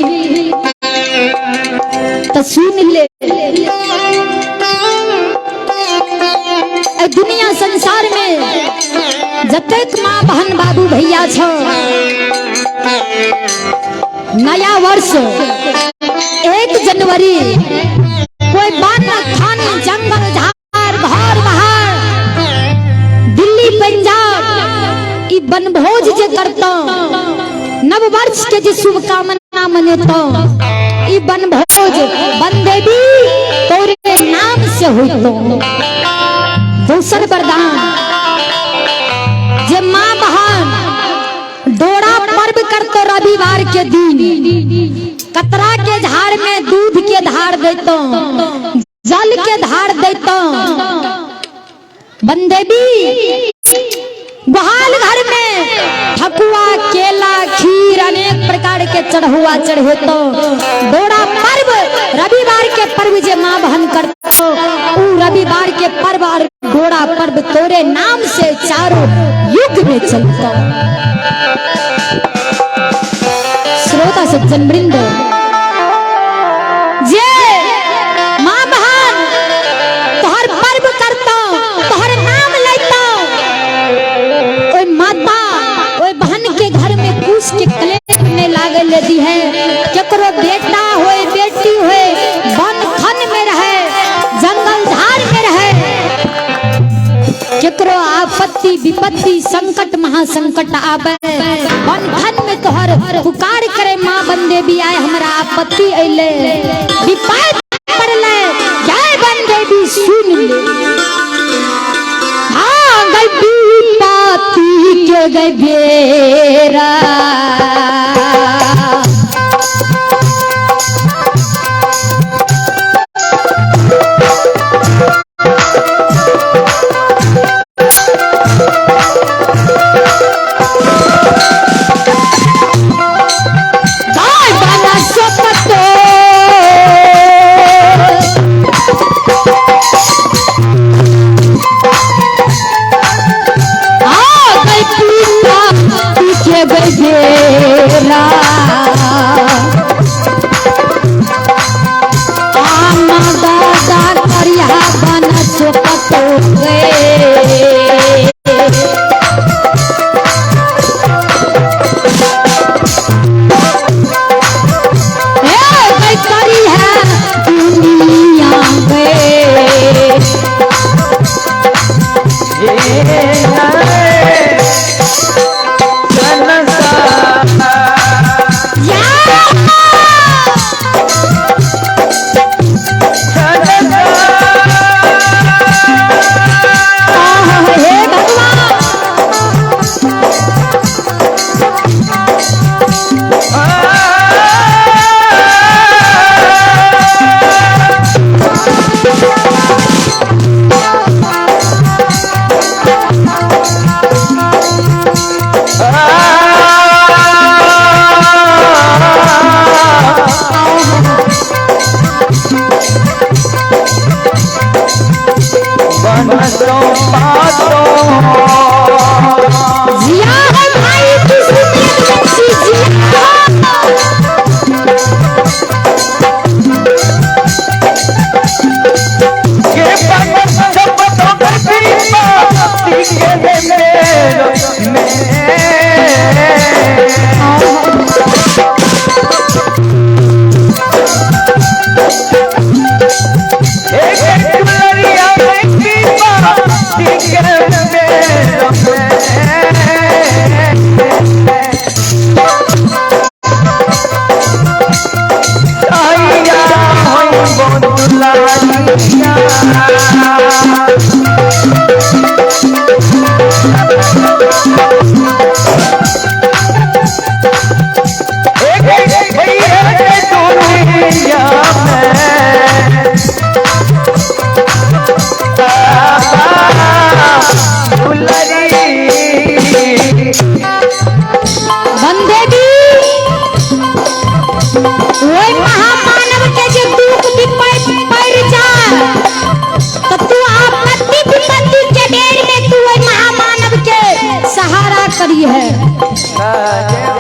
तो सुन ले दुनिया संसार में जतेक माँ बहन बाबू भैया छो नया वर्ष 1 जनवरी कोई बान खान जंगल झाड़ घर बहार दिल्ली पंजाब ई बनभोज जे करता नव वर्ष के जे शुभकामना मनेता ई बनभोज भोज बंदे भी तोरे नाम से हुई तो दूसर वरदान जे माँ बहन डोरा पर्व करतो रविवार के दिन कतरा के झाड़ में दूध के धार देतो जल के धार देतो बंदे भी बहाल घर में ठकुआ केला खीर अनेक प्रकार के चढ़ुआ चढ़े तो डोरा पर्व रविवार के पर्व जे माँ बहन करतो उ रविवार के पर्व और डोरा पर्व तोरे नाम से चारों युग में चलता। श्रोता सज्जन वृंद जे माँ बहन तोहर पर्व करता तोहर नाम लेता ओए माता ओए बहन के घर में कुछ के कलेट में लागल दी है केकरो बेटा होए बेटी होए वन खन में रहे जंगल झाड़ में रहे केकरो आपत्ति विपत्ति संकट महासंकट आवे वन खन में तोहर पुकार करे माँ बंदे भी आए हमरा आपत्ति अइले विपद पड़ले जय बंदे भी सुन ले हाँ गई पाती के गए बेरा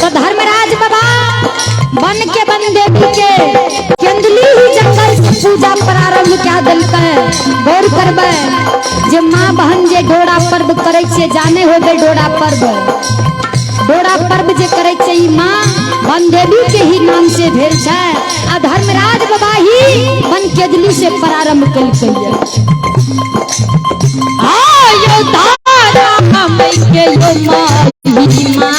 तो धर्मराज बाबा बन के बंदे के केंदली ही जंगल से पूजा प्रारंभ क्या दल गौर करबे जे माँ बहन जे डोरा पर्व करे छे जाने होबे डोरा पर्व जे करे छे ई माँ बंदेवी के ही नाम से भेल छे आ धर्मराज बाबा ही बन केंदली से प्रारंभ कइले आयो दादा मैं के यो माँ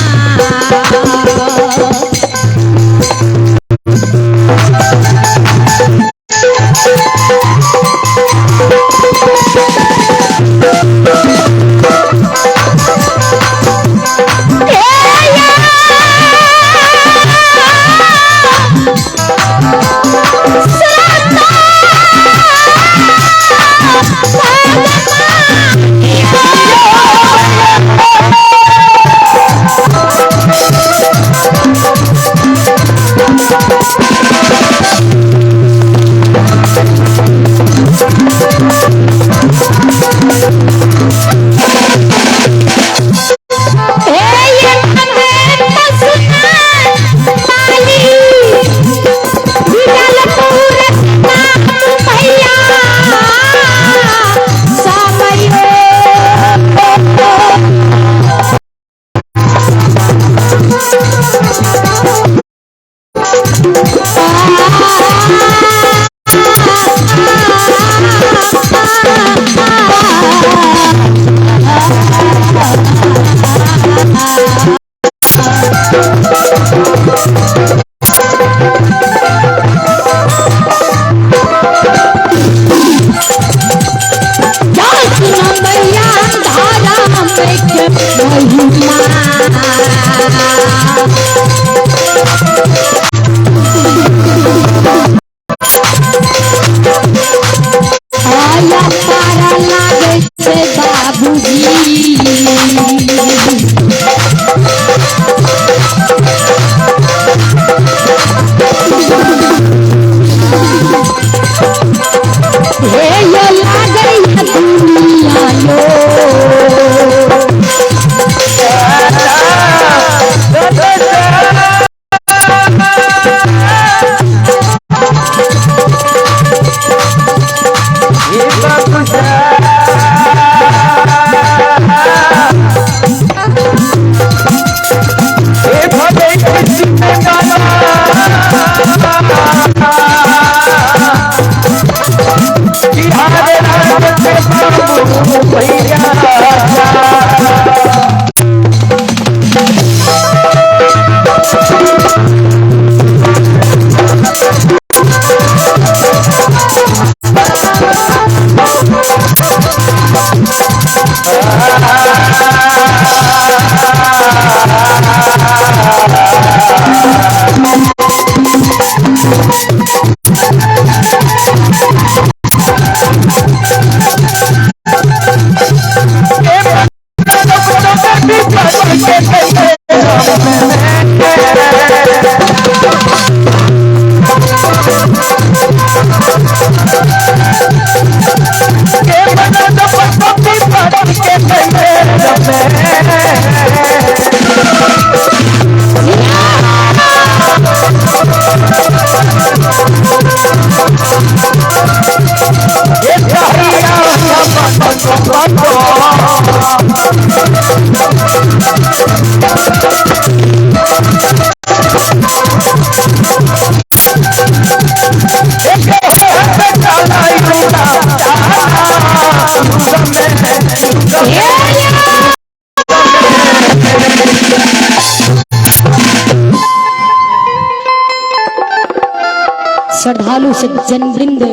श्रद्धालु सज्जन वृंद,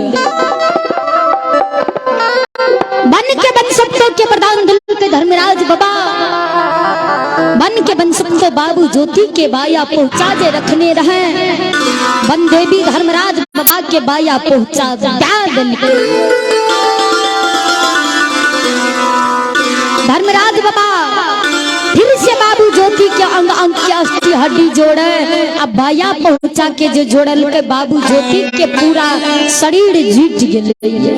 बन के बन सबको के प्रधान दिल के धर्मराज बाबा, बन के बन सबको बाबू ज्योति के बाया पहुंचा दे रखने रहे, बन देवी धर्मराज बाबा के बाया पहुंचा दे धर्मराज बाबा फिर से बाबू ज्योति के अंग अंग की अस्थि हड्डी जोड़े, अब बाया पहुंचा के जो जोड़ल के बाबू ज्योति के पूरा शरीर जीत गए।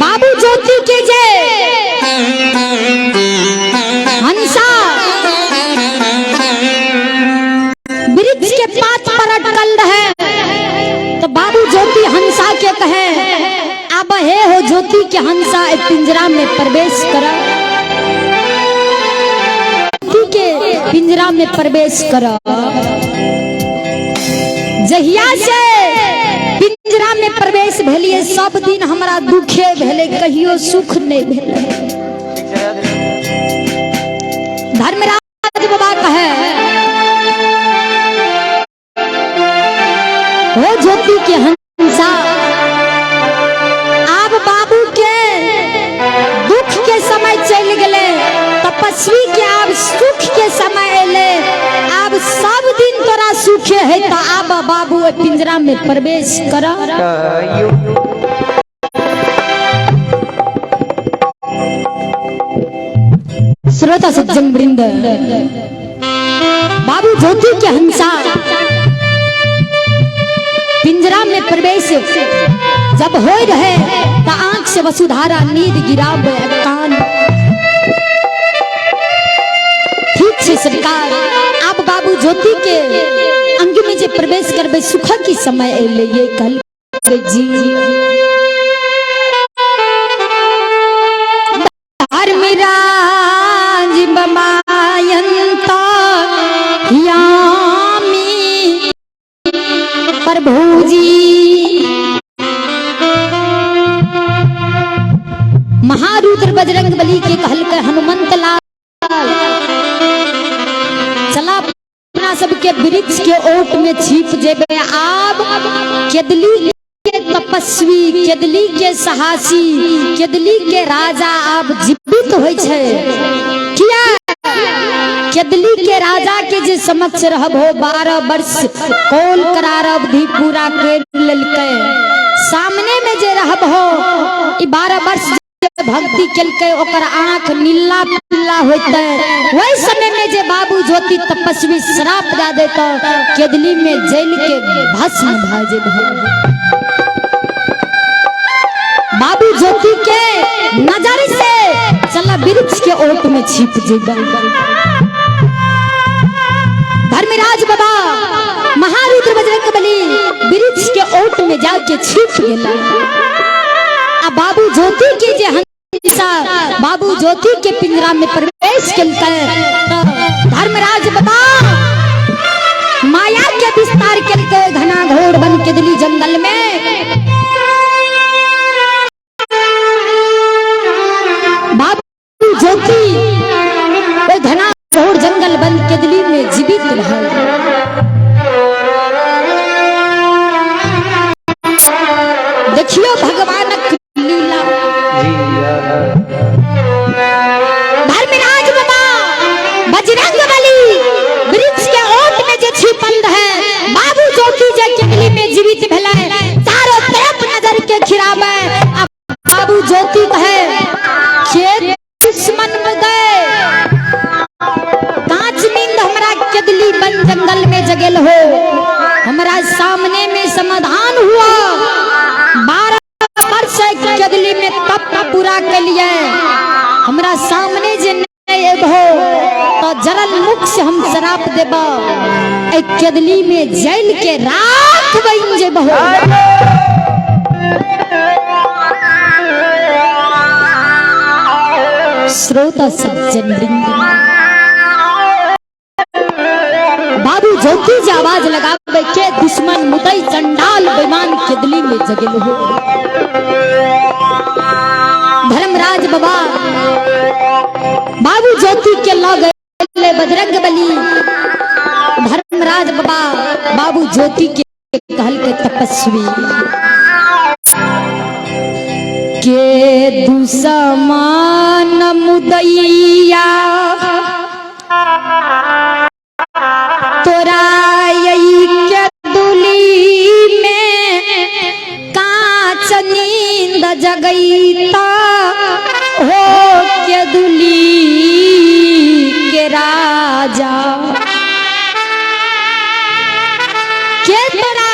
बाबू ज्योति के जे हंसा वृक्ष के पात पर अटकल रहे, तो बाबू ज्योति हंसा के कहे अब हे हो ज्योति के हंसा एक पिंजरा में प्रवेश करा, के पिंजरा में प्रवेश करा। जहिया से पिंजरा में प्रवेश भेलिए सब दिन हमरा दुखे भेले, कहियो सुख नहीं भेले। धर्मराज बाबा कहे हो ज्योति के हंसा, अब बाबू के दुख के समय चल गए, तपस्वी के अब सुख के समय एले, अब सब दिन तोरा सुख दुखे है तो आब बाबू ए पिंजरा में प्रवेश करा। श्रोता सज्जन वृंद, बाबू ज्योति के हंसा पिंजरा में प्रवेश जब हो रहे तो आंख से वसुधारा नींद गिरा कान। ठीक से सरकार अब बाबू ज्योति के अंग में जे प्रवेश करबे सुख की समय अले ये कल जी धर्मराज बमायंत यामी प्रभुजी महारुद्र बजरंग बली के कहल के हनुमंत लाल चला अपना सबके वृक्ष के ओट में छिप जेबे। आब केदली के तपस्वी, केदली के साहसी, केदली के राजा आब जीवित होय छे। किया केदली के राजा के जे समक्ष रहब हो 12 वर्ष कोल करार अवधि पूरा कर लेलकै। सामने में जे रहब हो ई 12 वर्ष भक्ति केलकै ओकर आंख नीला पीला होते। वही समय में जे बाबू ज्योति तपस्वी श्राप दे देता केदली में जल के भस्म भ जेबे। बाबू ज्योति के नजर से चला वृक्ष के ओट में छिप जेबे। धर्मराज बाबा महारुद्र बजरंग बली वृक्ष के ओट में जाके छिप गेला। अब बाबू ज्योति के जे हंसा बाबू ज्योति के पिंजरा में प्रवेश केलकै। धर्मराज बाबा माया के विस्तार केलकै घना घोर बन के दिल्ली जंगल में। बाबू ज्योति वो घना घोर जंगल बन के दिल्ली में जीवित रहल। देखियो भगवानक लीला। धर्मराज बाबा बजरंग बली वृक्ष के ओट में जे छिपल है बाबू ज्योति जे केदली में जीवित भेलै चारों तरफ नजर के खिराबे। अब बाबू ज्योति कहे के दुश्मन में गए कांच नींद हमरा केदली बन जंगल में जगेल हो। हमरा सामने में समाधान हुआ 12 वर्ष केदली में तप पूरा कर लिए। हमरा सामने जे नहीं हो तो जरल मुख से हम शराप देबा ए केदली में जल के राख बन जेबो। श्रोता सज्जन वृंद, बाबू ज्योति जी आवाज लगावे के दुश्मन मुदई चंडाल बेमान केदली में जगल हो। धर्मराज बाबा बाबू ज्योति के लग गए बजरंग बली। धर्मराज बाबा बाबू ज्योति के कहल के तपस्वी के दुश्मन मुदैया तोरा के दुली में कांच नींद जगैता हो के दुली के राजा के तोरा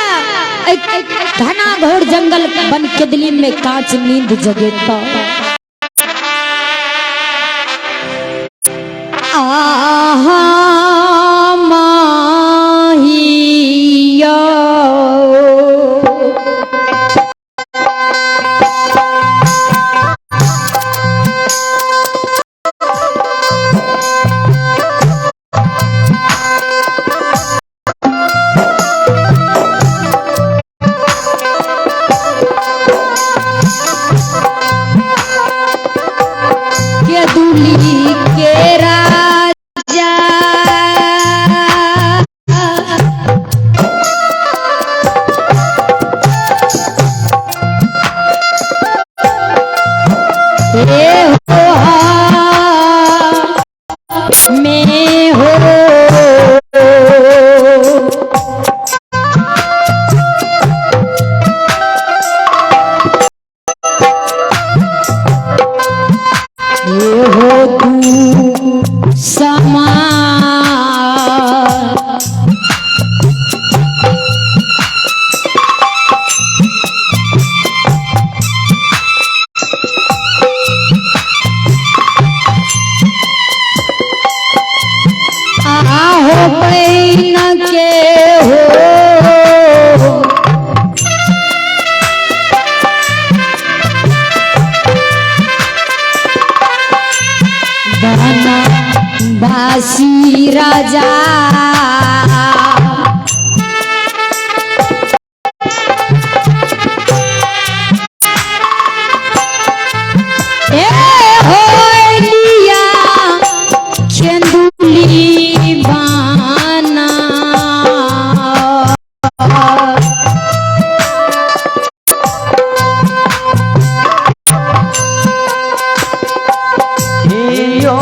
घना घोर जंगल बन के दिल्ली में कांच नींद जगेता। आहा के दुली के राजा काशी राजा ए होलिया चंदुली बाना हियो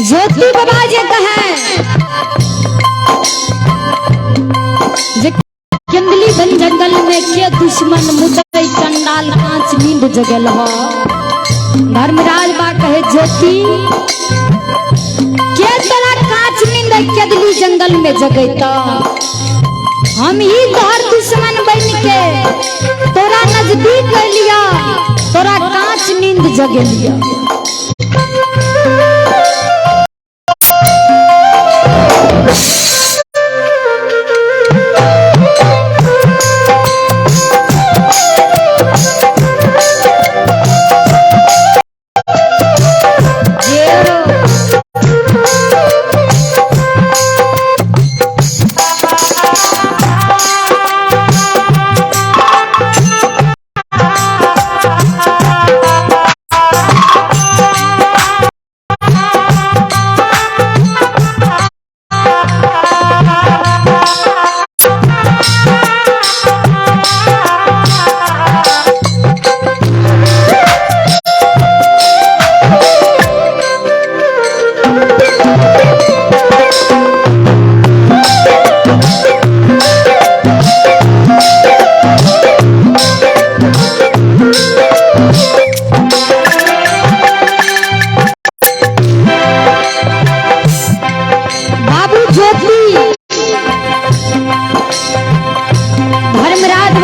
ज्योति बाबा जे कहे जे केंदली बन जंगल में के दुश्मन मुदई चंडाल कांच नींद जगल हो। धर्मराज बा कहे ज्योति के तोरा कांच नींद केंदली जंगल में जगैता हम ही तोहर दुश्मन बन के तोरा नजदीक ले लिया तोरा कांच नींद जगलिया।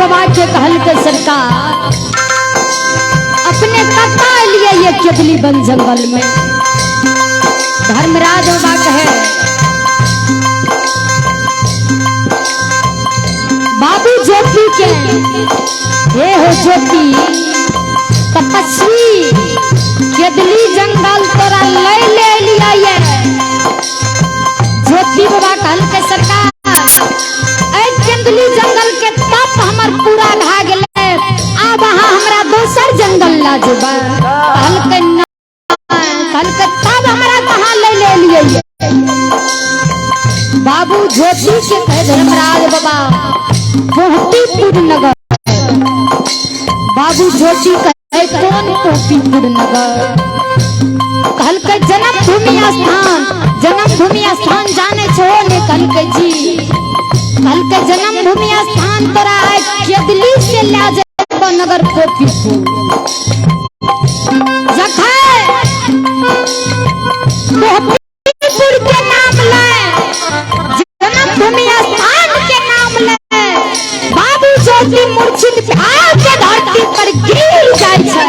बाबा के कहल के सरकार अपने कक्का लिए ये केदली बन जंगल में। धर्मराज बाबा कहे बाबू ज्योति के हे हो ज्योति तपस्वी केदली जंगल तोरा ले लिया ये। ज्योति बाबा कहल के सरकार केदली जंगल के तप हमर पूरा भा गेले, अब वहां हमरा दोसर जंगल ला जेबा। कहल के तब हमरा कहां ले लिए। बाबू ज्योति के कहे धर्मराज बाबा पोहतीपुर नगर। बाबू ज्योति कहे कौन पोहतीपुर नगर? कहल के जन्मभूमि स्थान जाने छो ने? कहल के जी कहल के जन्मभूमि स्थान तोरा केदली से ला जाबो नगर पोहतीपुर। पोहतीपुर के नाम ले, जन्मभूमि स्थान के नाम ले, बाबू ज्योति मूर्छित भाव के धरती पर गिर जाय छै।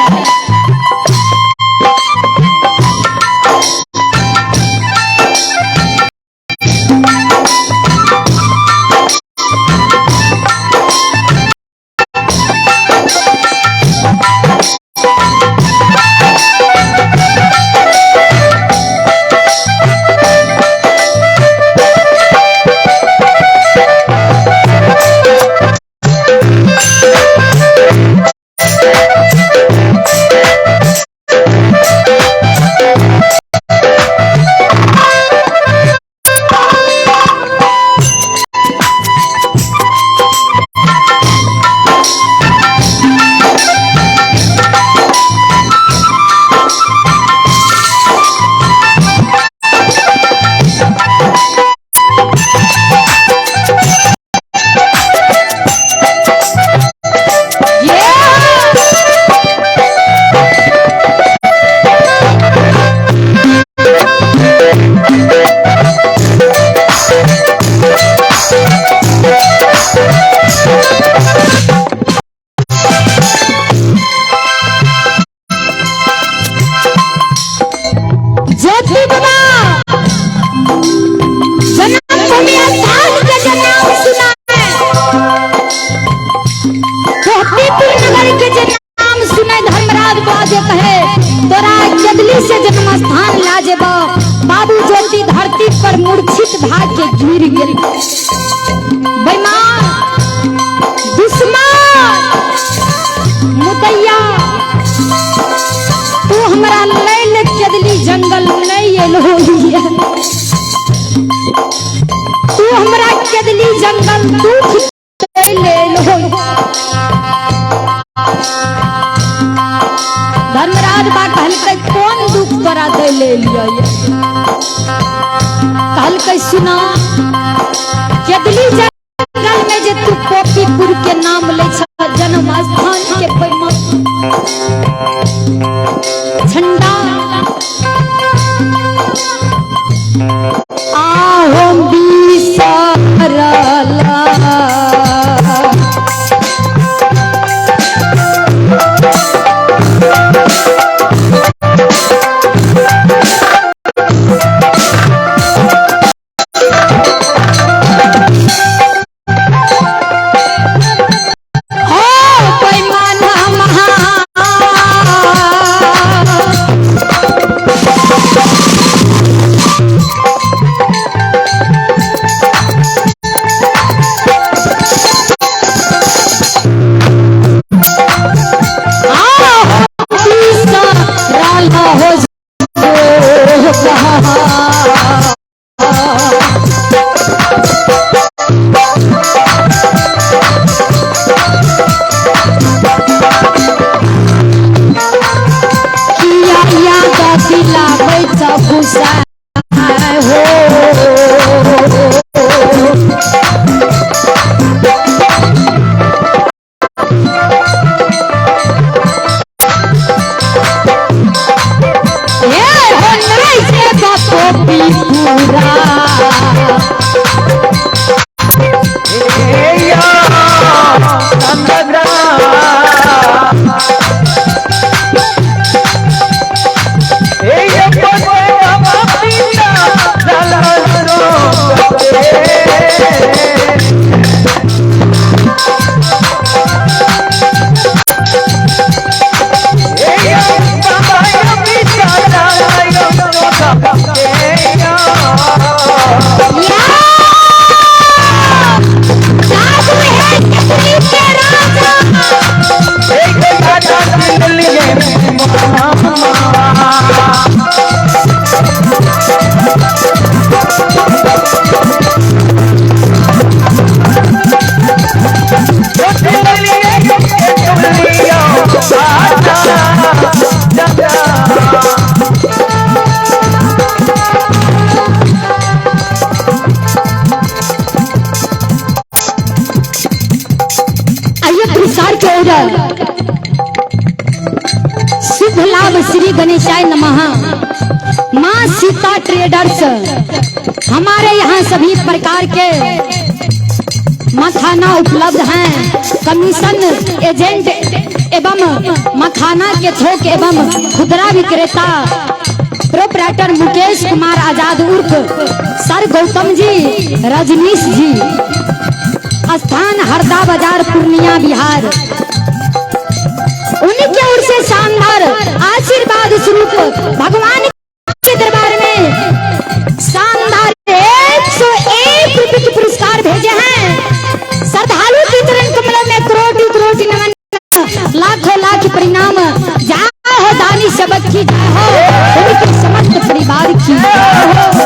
बाबू ज्योति धरती पर मूर्छित भाग के गिर गेल। बेईमान दुश्मन मुदैया तू हमरा ले केदली जंगल नहीं एलो, तू हमरा केदली जंगल दुख ले लो। धर्मराज बा कहल के कौन दुख तोरा दे ले लिया? कहल के सुना केदली जंगल में जे तू पोपीपुर के नाम ले छ, जन्म स्थान के पैमा झंडा आहो बिसरला। के ओर शुभ लाभ श्री गणेशाय नमः। माँ सीता ट्रेडर्स, हमारे यहाँ सभी प्रकार के मखाना उपलब्ध हैं। कमीशन एजेंट एवं मखाना के थोक एवं खुदरा विक्रेता प्रोपराइटर मुकेश कुमार आजाद उर्फ सर गौतम जी, रजनीश जी, स्थान हरदा बाजार पूर्णिया बिहार। उन्हीं की ओर से शानदार आशीर्वाद स्वरूप भगवान के दरबार में शानदार 101 रुपए के पुरस्कार भेजे हैं। श्रद्धालु के चरण कमलों में करोड़ों करोड़ नमन, लाखों लाख परिणाम। जय हो दानी सबक की, जय हो उनके समस्त परिवार की जय हो।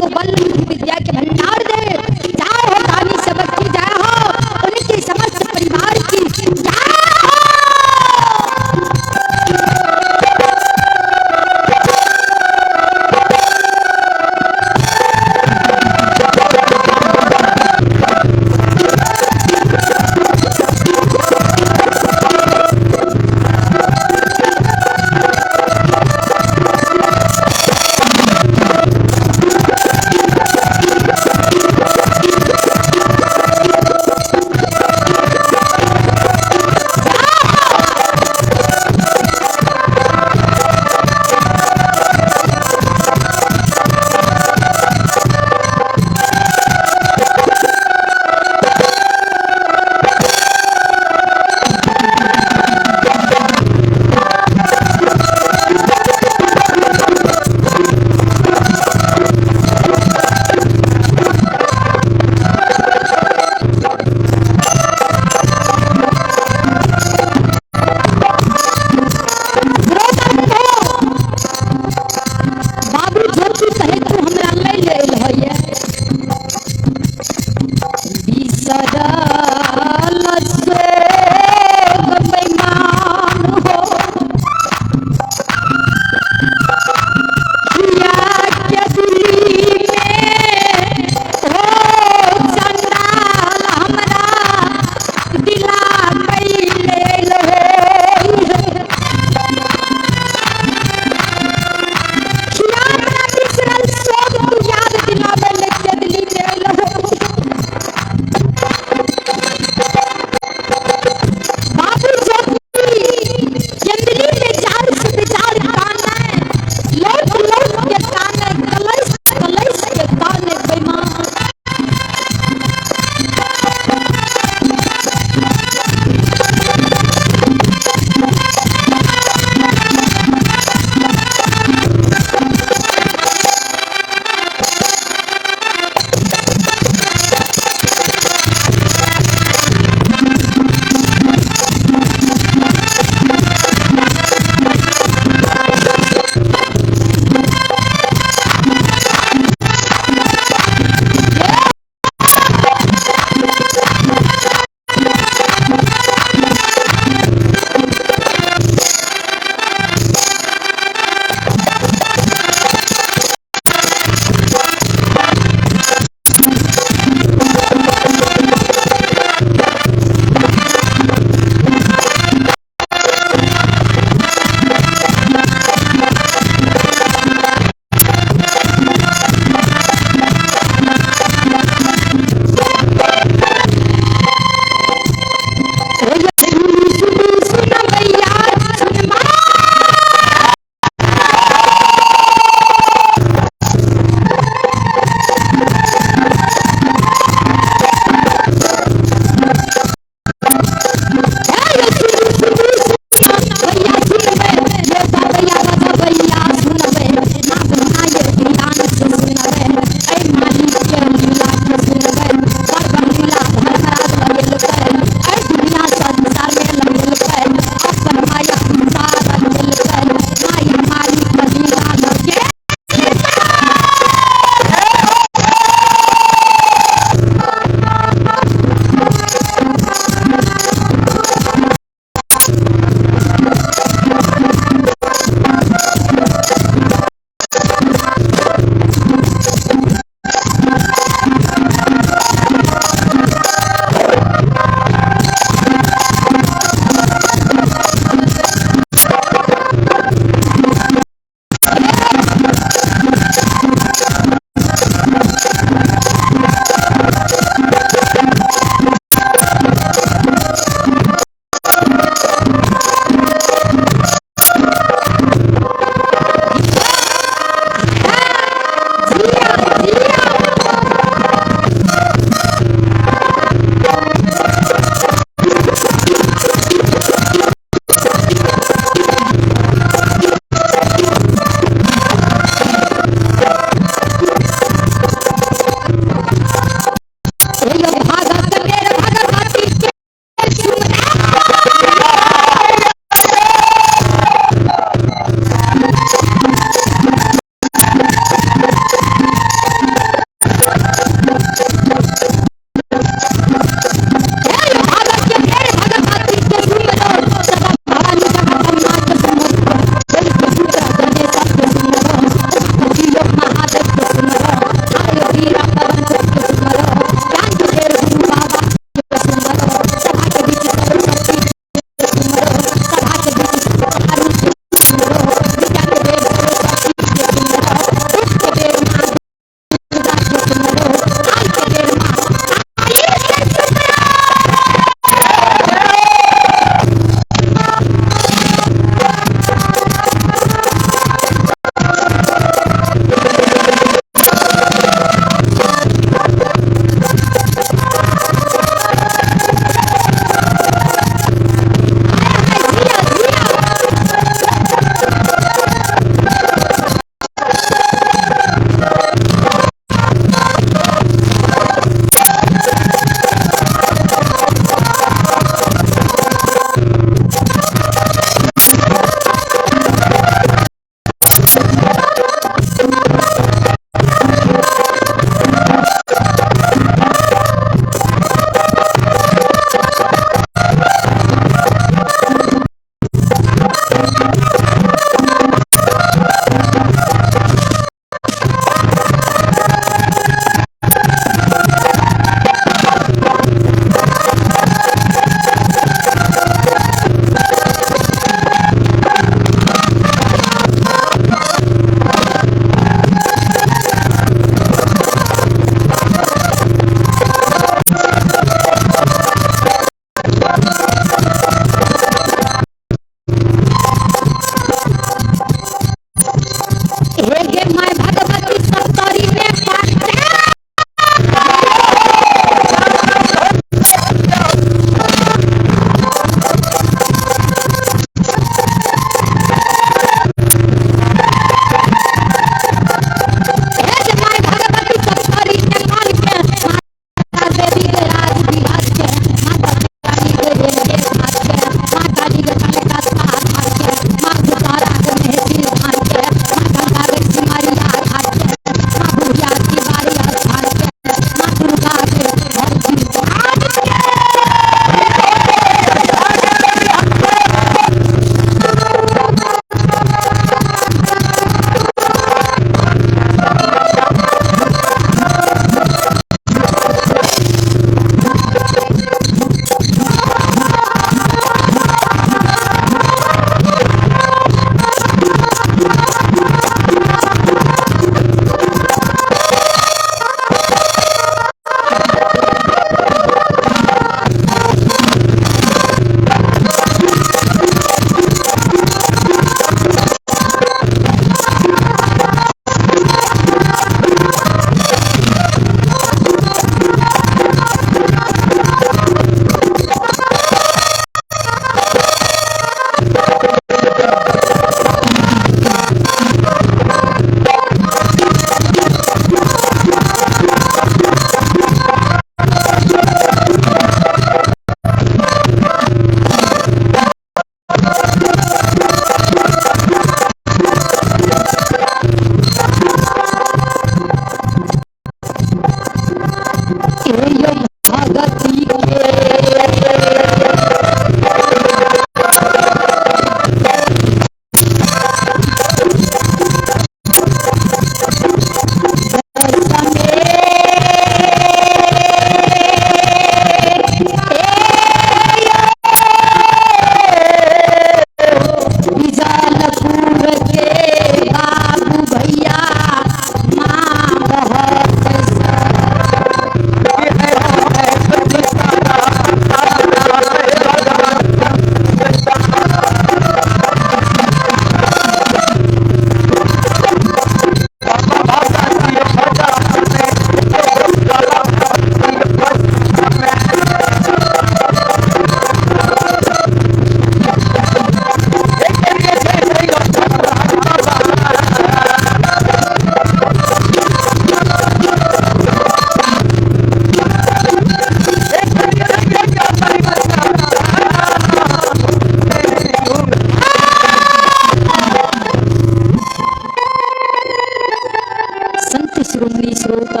श्रोमणी श्रोता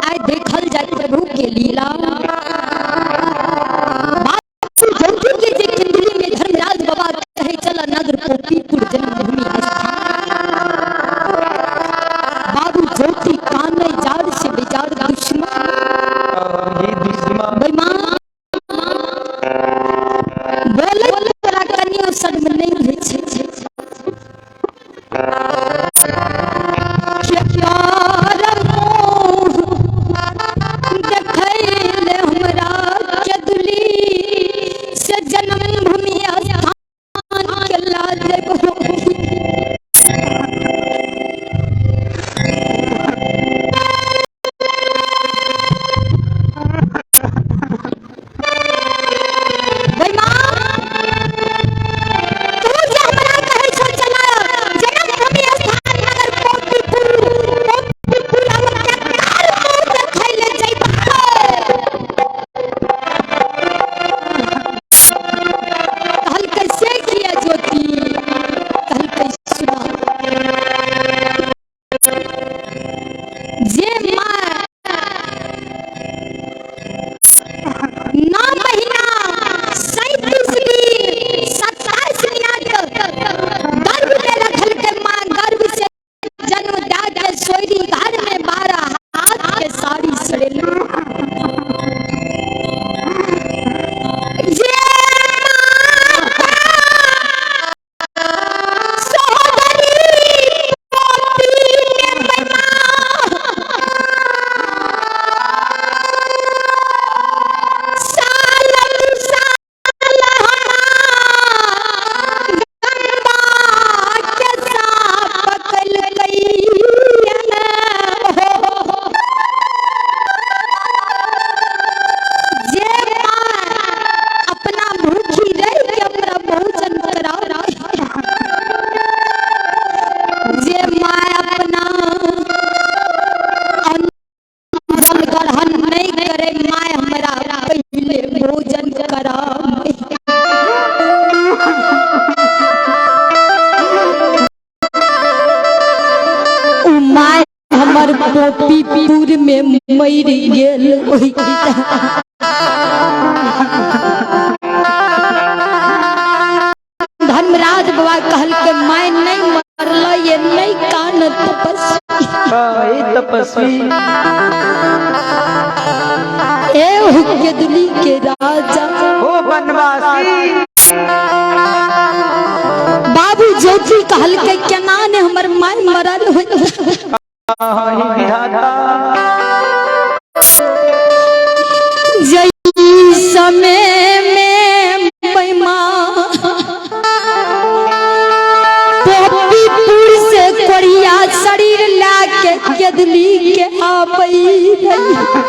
आय देखल जाय प्रभु के लीला। ज्योति के जे केंद्री में धर्मराज बाबा कहे चला नगर पोपीपुर जन्मभूमि बाबू ज्योति कान जार से बेजार दुश्मन बेईमान बोले तोरा कनियो सद में नहीं है छे पोपीपुर में मर गेल धर्मराज बाबा कहल के मैं नहीं मरल ये नहीं कान तपस्वी ए हुक्केदुली के राजा ओ बनवासी बाबू ज्योति कहल के केना ने हमर माय मरल हो जई समय में बेईमान पोपीपुर से कोरिया शरीर लाके केदली के आबई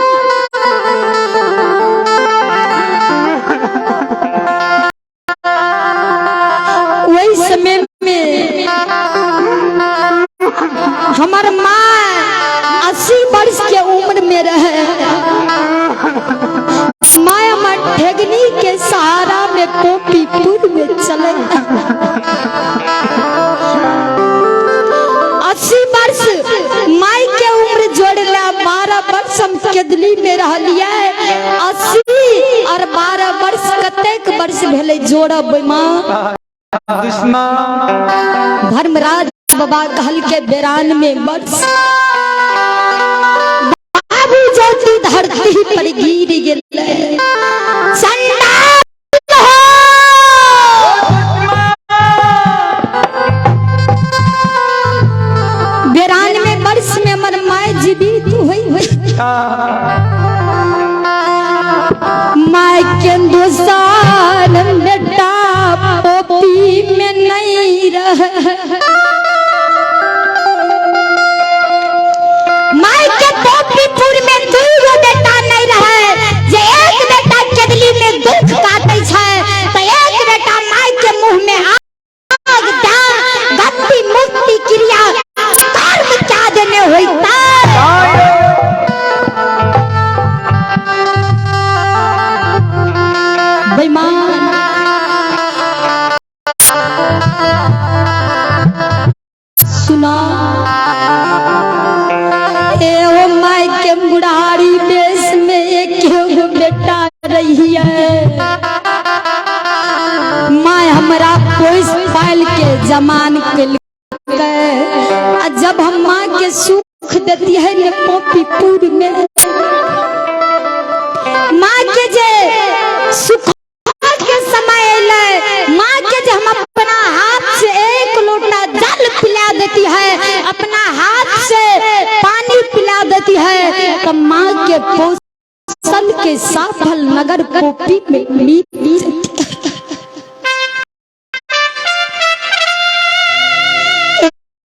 वही समय में हमार माँ 80 वर्ष के उम्र में रहे माया माँ ठेगनी के सहारा में पोपीपुर में चले 80 वर्ष माई के उम्र जोड़ला 12 वर्ष हम केदली में रह लिया 80 और 12 वर्ष कतेक वर्ष भेले जोड़ब माँ धर्मराज बाबा कहल के 92 वर्ष बाबू ज्योति धरती पर गिर गेल संडाल हो 92 वर्ष में हमर माय जीवित हुई माय के दोसार बेटा पोपी में नहीं रह माय के पोपीपुर में 2 बेटा नहीं रहे जे एक बेटा केदली में दुख काटे छै त एक बेटा माय के मुंह में आग दान गति मुक्ति क्रिया कर्म क्या देने होइता बेईमान सुना जमान के जब हम माँ के सुख देती है ने पोपीपुर में माँ के जे सुख के समय ले माँ के जे हम अपना हाथ से एक लोटा जल पिला देती है, अपना हाथ से पानी पिला देती है, तो माँ के पोषण के सफल नगर पोपी में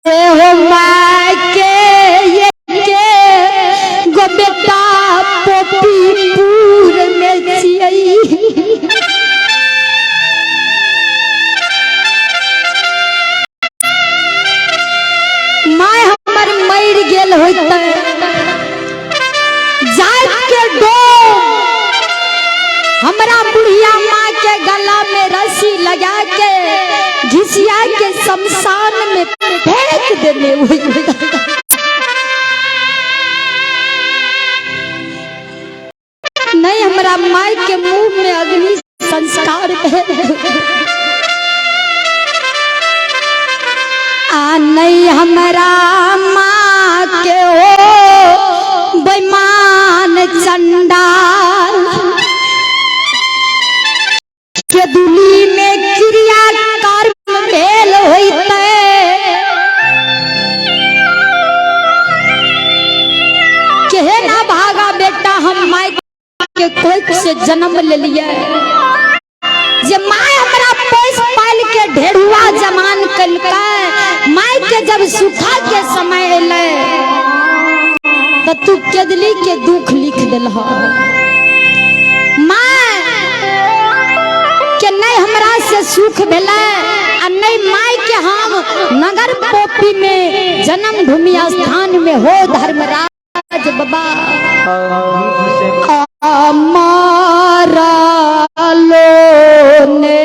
हो माँ के ये के गो बेटा पोपीपुर में छियै। माँ हमर मर गेल होते जात के डोम हमरा बुढ़िया माँ के गला में रस्सी लगा के घिसिया के शमशान में फेंक देने हुई। नहीं हमरा माँ के मुंह में अग्नि संस्कार है आ नहीं हमरा माँ के हो बेईमान चंडाल के दुली में क्रिया कर्म भेल होइते केहे ना भागा बेटा हम माय के कोख से जन्म ले लिए जे माय हमरा पोस पाल के ढेरुआ जमान कलकै माय के जब सुखा के समय ले तो तू केदली के दुख लिख देलह। नहीं हमरा से सुख भेला आ नहीं माय के हम नगर पोपी में जन्म भूमि स्थान में हो धर्मराज बाबा हमारा लोने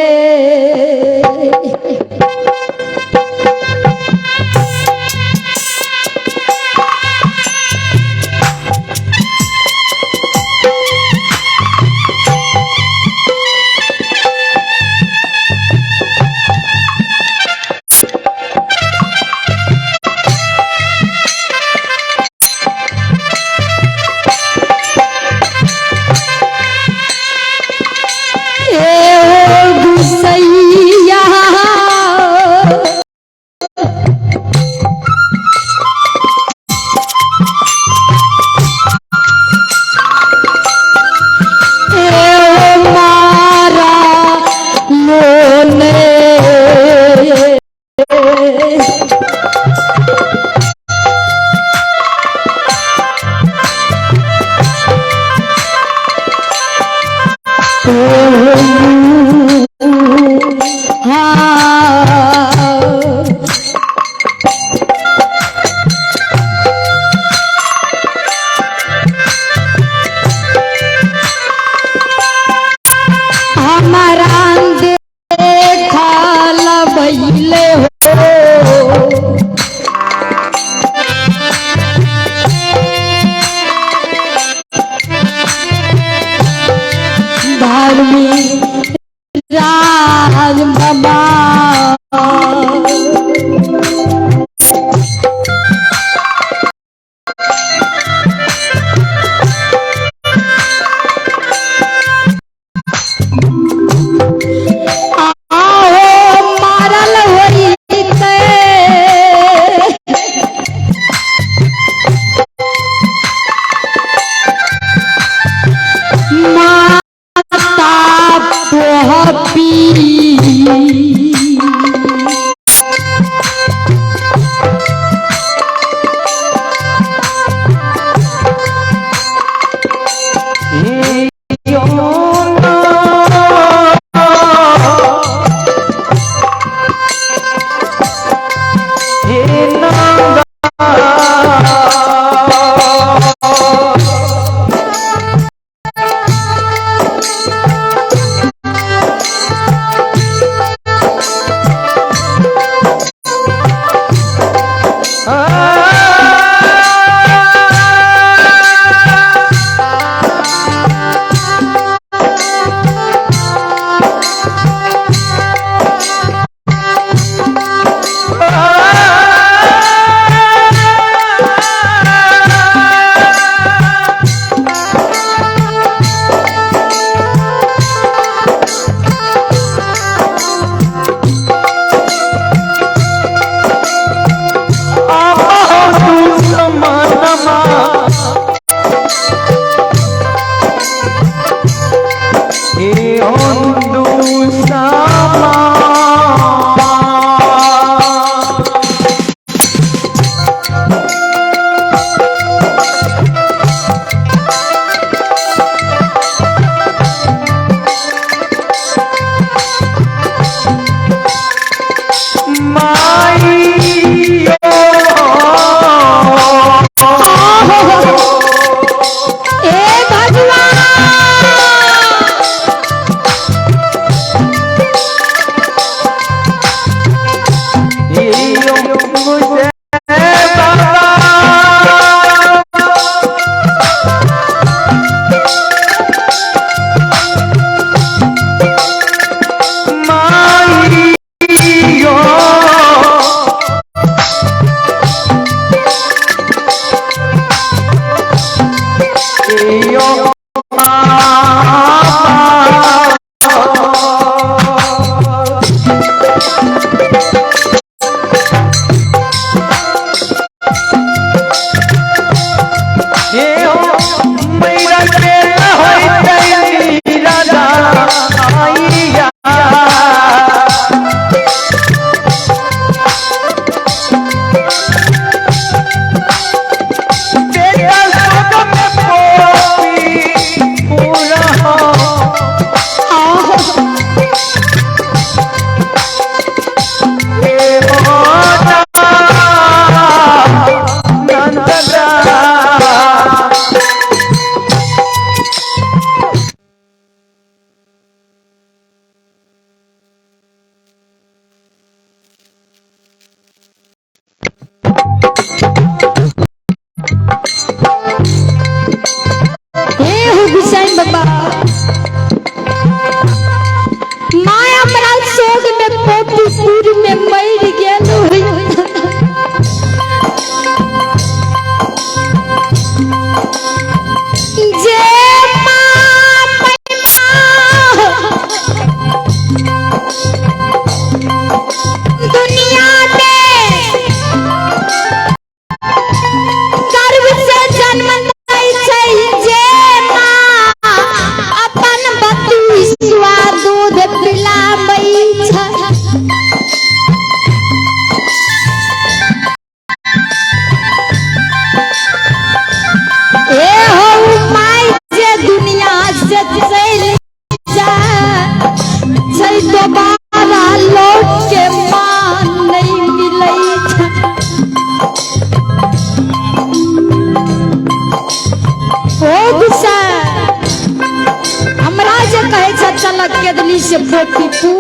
केदली से पोपी पू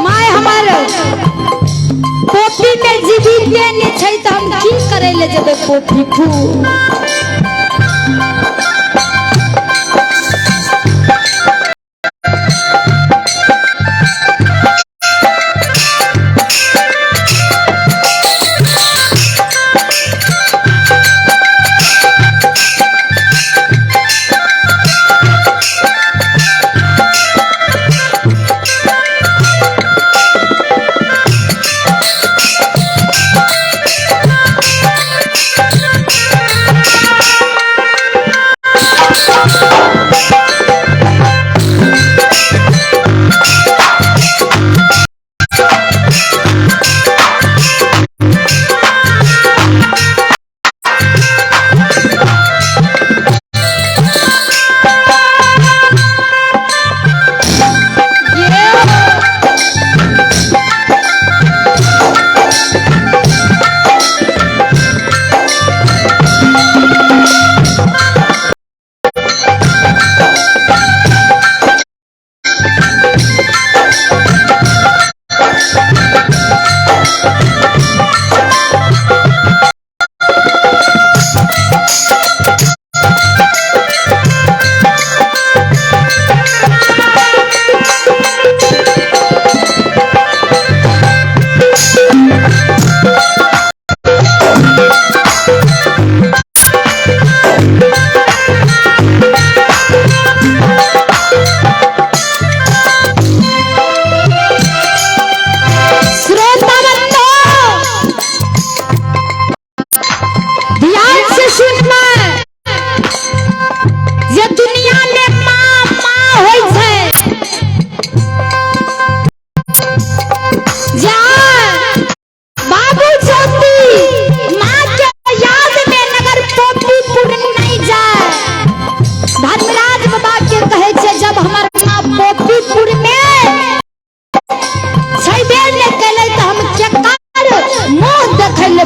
माय हमार पोपी में जीवित नहीं छै त हम की करे ले जेबे पोपी पू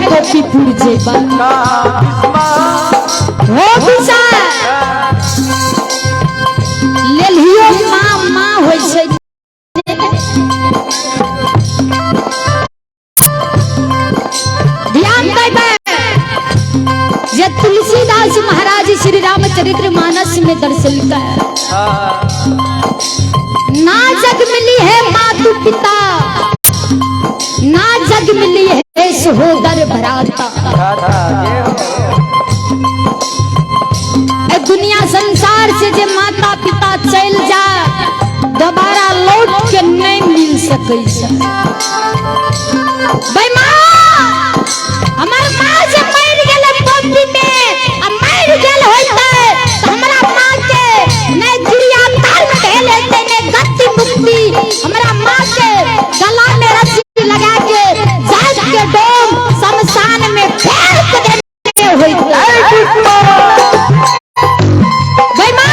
पोपीपुर जेबा हो बिसा लेलियो माँ होय छै ध्यान देबे जे तुलसीदास महाराज श्री रामचरित्र मानस में दर्शलता ना जग मिली है मातु पिता ना जग मिली है सहोदर भराता दुनिया संसार से जे माता पिता चल जा दोबारा लौट के नहीं मिल सके भाई माँ हमार माँ जे मर गेले पोपी में अब मर गेल होते तो हमरा माँ के नहीं चिड़िया तार में ढेले ते नहीं गति मुक्ति हमरा माँ के गला में रस्सी लगा के जात के डोम शमशान में फेंक देने होते भाई माँ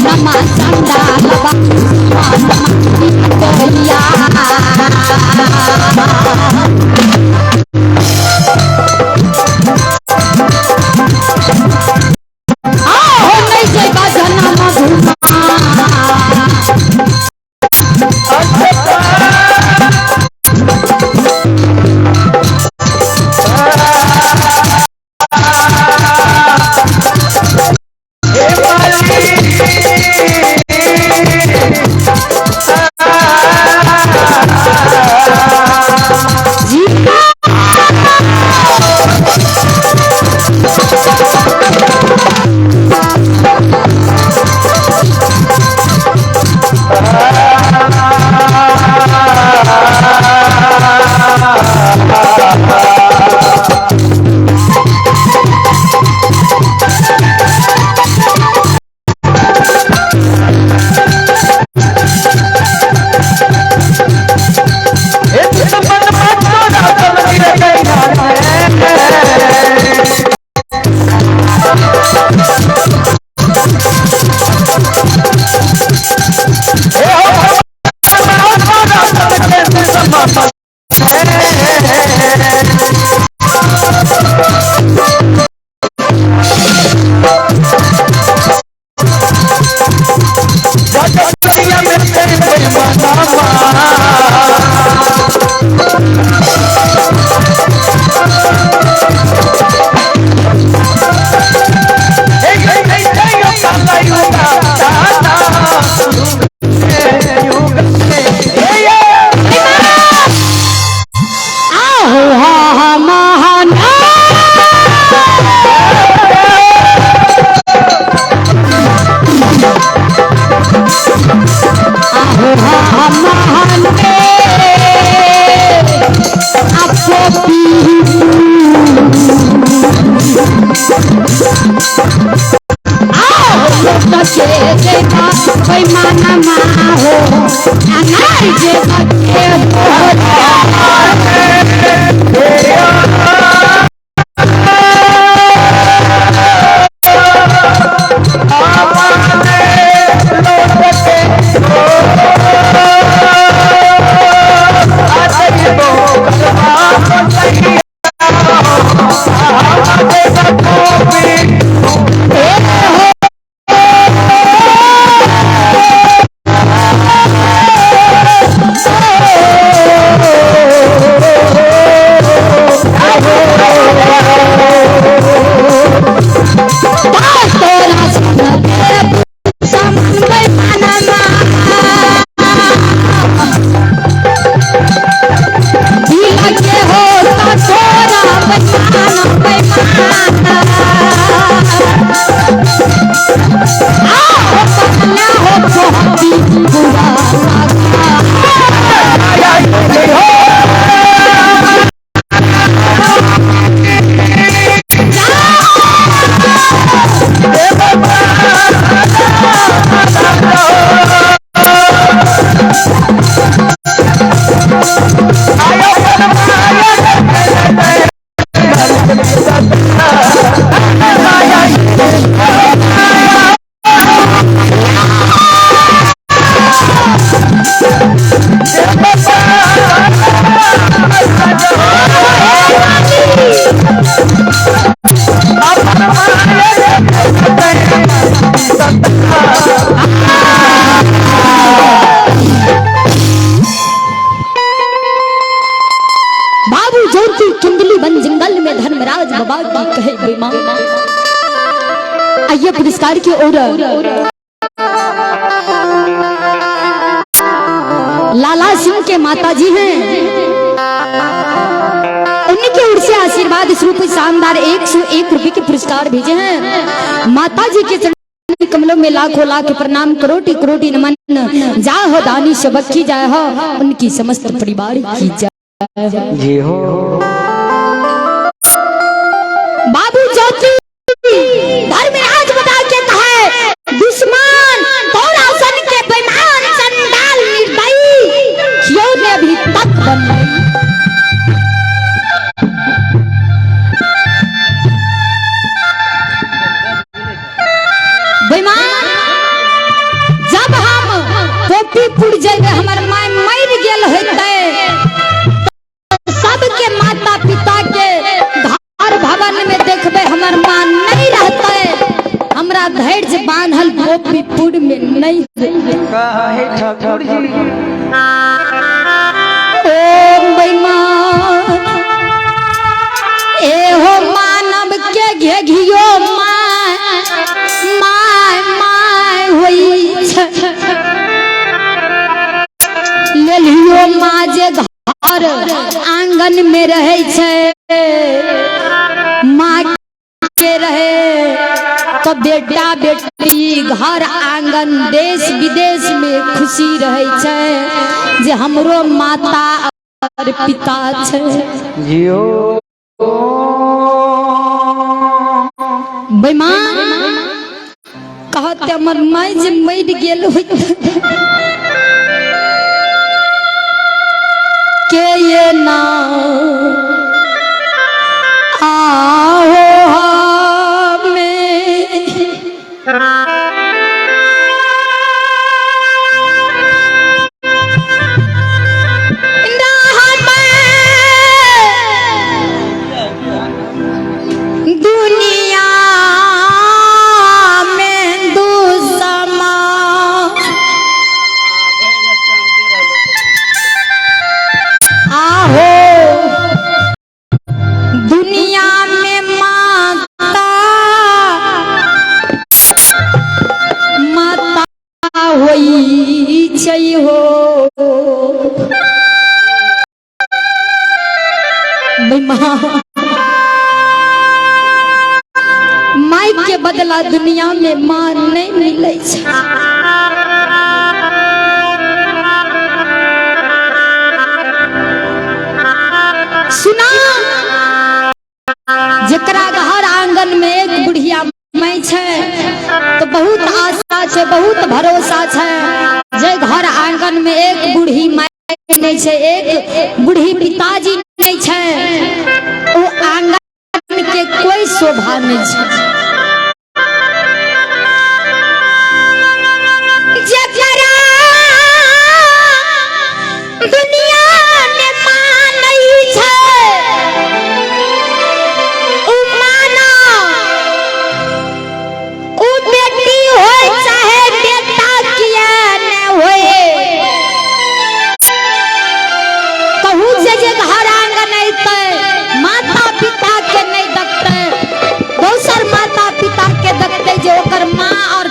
नमा चंडाल बाबू नमा भैया कोई माना हो अनार जे आइए पुरस्कार की ओर लाला सिंह के माता जी हैं, उनकी ओर से आशीर्वाद स्वरूप शानदार 101 रुपए के पुरस्कार भेजे हैं। माता जी के चरण कमलों में लाखों लाख प्रणाम, करोटी करोटी नमन। जा हो दानी सबक की जाए हो, उनकी समस्त परिवार की जाए जी हो। बाबू ज्योति धर्मराज बता के कहे, दुश्मन तोरासन के बेईमान चंडाल निर्दयी क्यों ने अभी तक बन बेईमान पोपीपुर जेबे हमर माय मर गेल होते सबके माता पिता के घर भवन में देखबे हमर मां नहीं रहते हमरा धैर्य बांधल पोपीपुर में नहीं काहे ठाकुर जी ओ बेईमान ए हो मानव के घेघियो माय होई लेलियो माँ जे घर आंगन में रहे छे माँ के रहे तो बेटा बेटी घर आंगन देश विदेश में खुशी रहे छे जे हमरो माता और पिता छे जियो बेईमान कहते हमर माय जे मर गेल होते के ये ना आओ हमें दुनिया में दुसमा आहो दुनिया में माता होई छै हो माई के बदला दुनिया में मां नहीं मिले छै सुना जकरा घर आंगन में एक बुढ़िया माई छे तो बहुत आशा छे बहुत भरोसा छे जे घर आंगन में एक बूढ़ी माई नहीं छे एक बूढ़ी पिताजी नहीं छे वो आंगन के कोई शोभा नहीं छे जकरा दुनिया में मां नहीं छे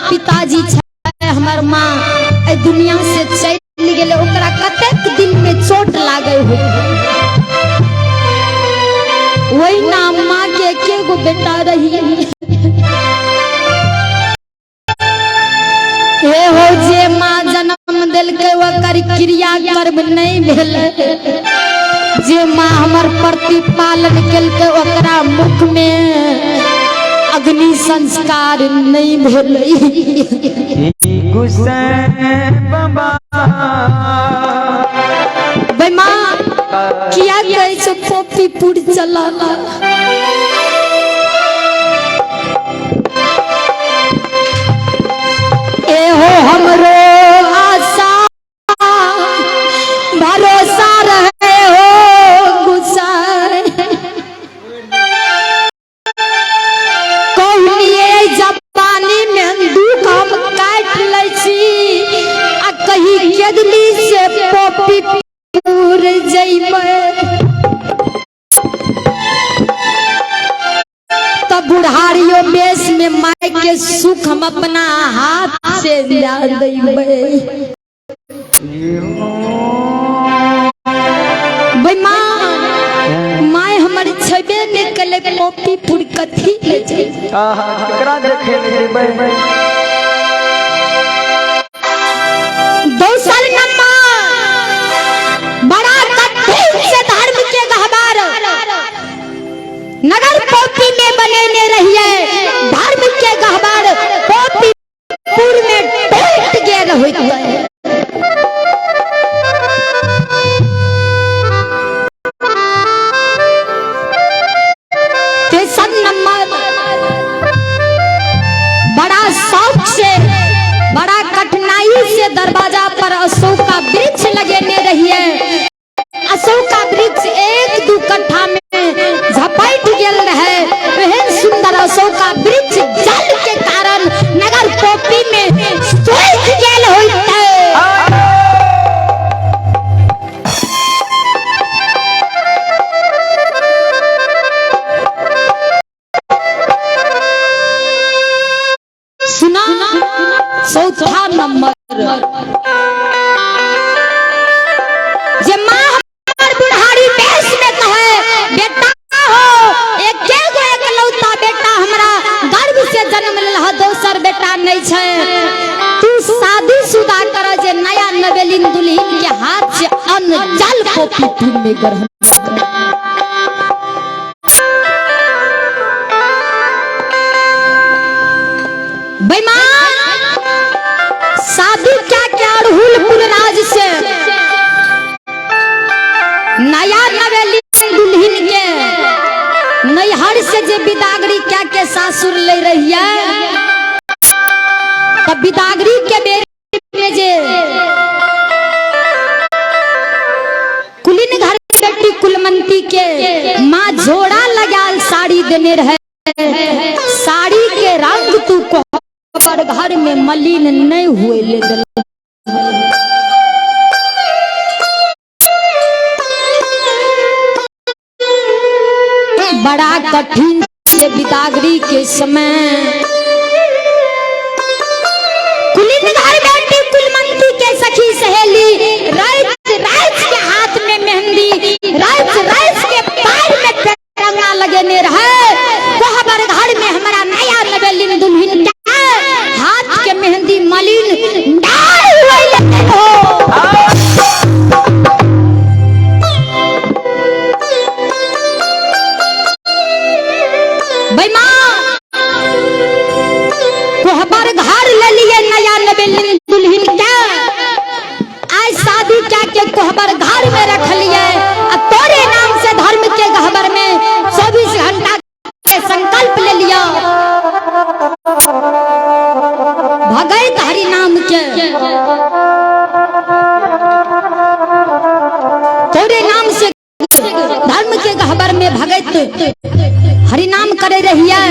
पिताजी हमर माँ दुनिया से चल गए ओकरा कतेक दिन में चोट लागे हो वही नाम माँ के एकेगो बेटा रही हे हो जे माँ जन्म दिलके ओकर क्रिया कर्म नहीं भेल जे माँ हमर प्रतिपालन केलके ओकरा मुख में अग्नि संस्कार नहीं भेलै बेईमान किया कहै छो पोपीपुर चलाला ए हो हमरो आशा भरोसा रहे हो गुसार जापानी में दुख हम काट ले छी आ कहीं केदली से पोपीपुर जइबै तब बुढ़ारियों बेस में माई के सुख हम अपना हाथ से ला देबै बेईमान माय हमर छबे ने कले पोपीपुर कथी ले जाय केकरा देखे जेबै दोसर नंबर बड़ा कठिन से धर्म के गहवार नगर पोपी में बनेने रहिए धर्म के गहवार पोपीपुर में टूट गेल होइते बड़ा शौक से बड़ा कठिनाई से दरवाजा पर रही है। अशोक का वृक्ष 1-2 कट्ठा में झपट गेल रहे। एहन सुंदर अशोक का वृक्ष जल के कारण नगर कोपी में सूख गेल होइत है। सुना चौथा नंबर जे माँ हमार बुढ़ारी बेस में कहे बेटा हो एक लौता बेटा हमरा गर्भ से जन्म लेला, दोसर बेटा नहीं छे। तू शादी शुदा कर जे नया नवेलिन दुल्हन के हाथ से अन्न जल को पीठ में ग्रहण कर। बेईमान शादी क्या अड़हुलपुर राज से नया नवेली दुल्हन के नैहर से जे बिदागरी क्या के सासुर ले रही है, तब बिदागरी के बेरी में जे कुलीन घर बेटी कुलमंती के माँ झोड़ा लगाल साड़ी देने रहे। साड़ी के रंग तू पर घर में मलिन नहीं हुए ले दल। बड़ा कठिन से बिदागरी के समय कुलीन घर बेटी कुलमंती के सखी सहेली रात के हाथ में मेहंदी, रात के पैर में कंगना लगेने रहे। कोहबर घर में हमारा नया नवेलिन दुल्हन हाथ के मेहंदी मलिन डाल हुए हो। कोहबर घर ले लिए नया नवेलिन दुल्हन के, आज शादी क्या के कोहबर घर में रख लिए। तोरे नाम से धर्म के गहबर में 24 घंटा के संकल्प ले लिया। भगत हरि नाम के तोरे नाम से धर्म के गहबर में भगत हरि नाम करे रहिए।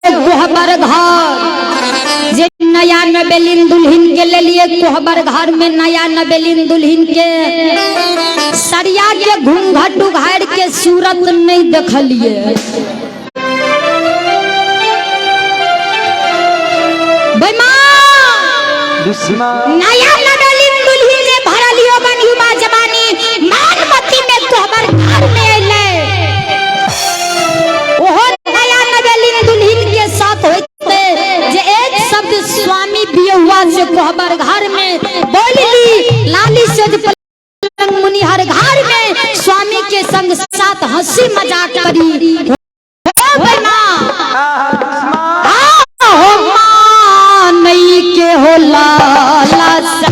कोहबर घर जे नया नवेलिन दुल्हन के ले लिए, कोहबर घर में नया नवेलिन दुल्हन के सरिया के घूंघट उघाड़ के सूरत नहीं देखलिए। नया नवेलिन दुल्हन ने भरलियो बनियुमा जवानी मानमती में कोहबर घर में अइले। ओहो नया नवेलिन दुल्हन के साथ होते जे एक शब्द स्वामी बियहुआ से कोहबर घर में बोलली। लाली से मुनिहर घर में स्वामी के संग साथ हंसी मजाक करी। नहीं के हो लाला सा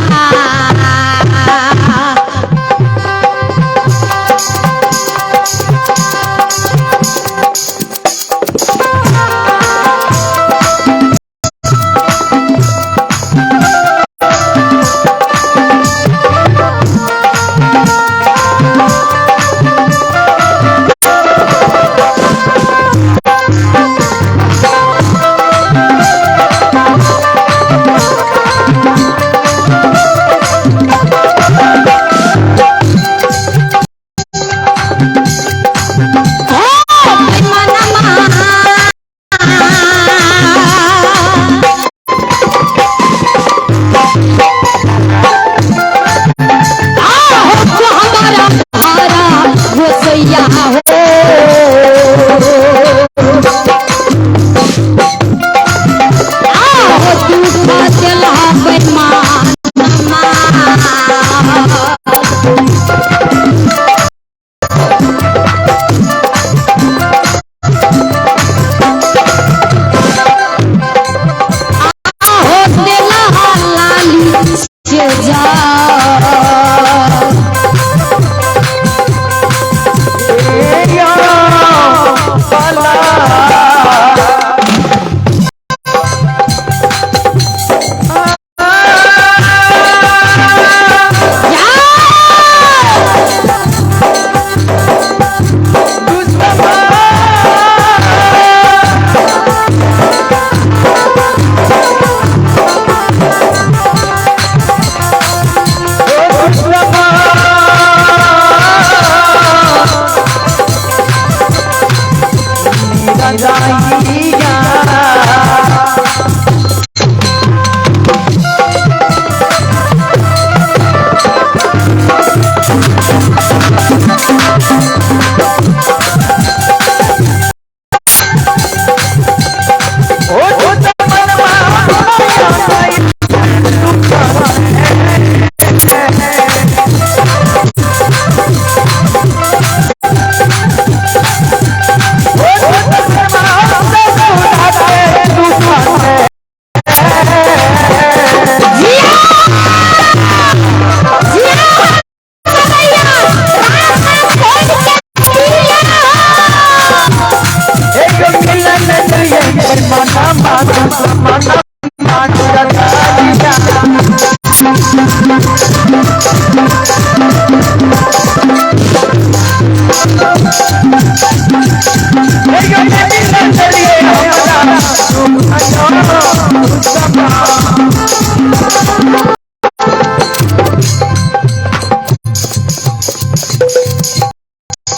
रजाइया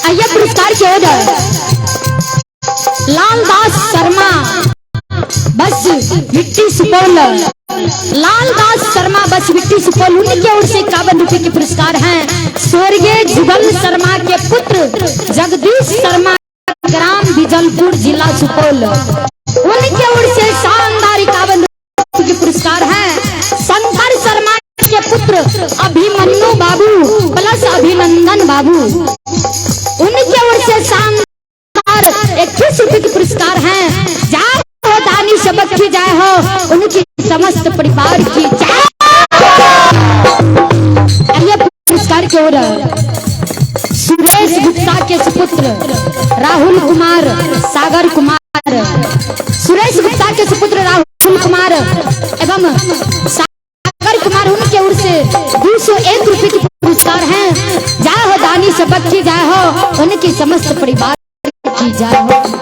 आइए पुरस्कार की ओर लालदास शर्मा बस विट्टी सुपौल, लालदास शर्मा बस विट्टी सुपौल, उनकी ओर से 51 रुपए के पुरस्कार हैं। स्वर्गीय जुगल शर्मा के पुत्र जगदीश शर्मा, ग्राम बिजलपुर, जिला सुपौल, उनकी ओर से शानदार 51 रुपए के पुरस्कार हैं। शंकर शर्मा के पुत्र अभिमन्यु बाबू प्लस अभिनंदन बाबू, उनकी ओर से शानदार 21 रुपए के पुरस्कार हैं। जय हो दानी सबक की जय हो, उनकी समस्त परिवार की जय। आइए पुरस्कार की ओर सुरेश गुप्ता के सुपुत्र राहुल कुमार, सागर कुमार, सुरेश गुप्ता के सुपुत्र राहुल कुमार एवं सागर कुमार, उनके ओर से 201 रुपए के पुरस्कार हैं। जय हो दानी सबक की जय हो, उनकी समस्त परिवार की जय हो।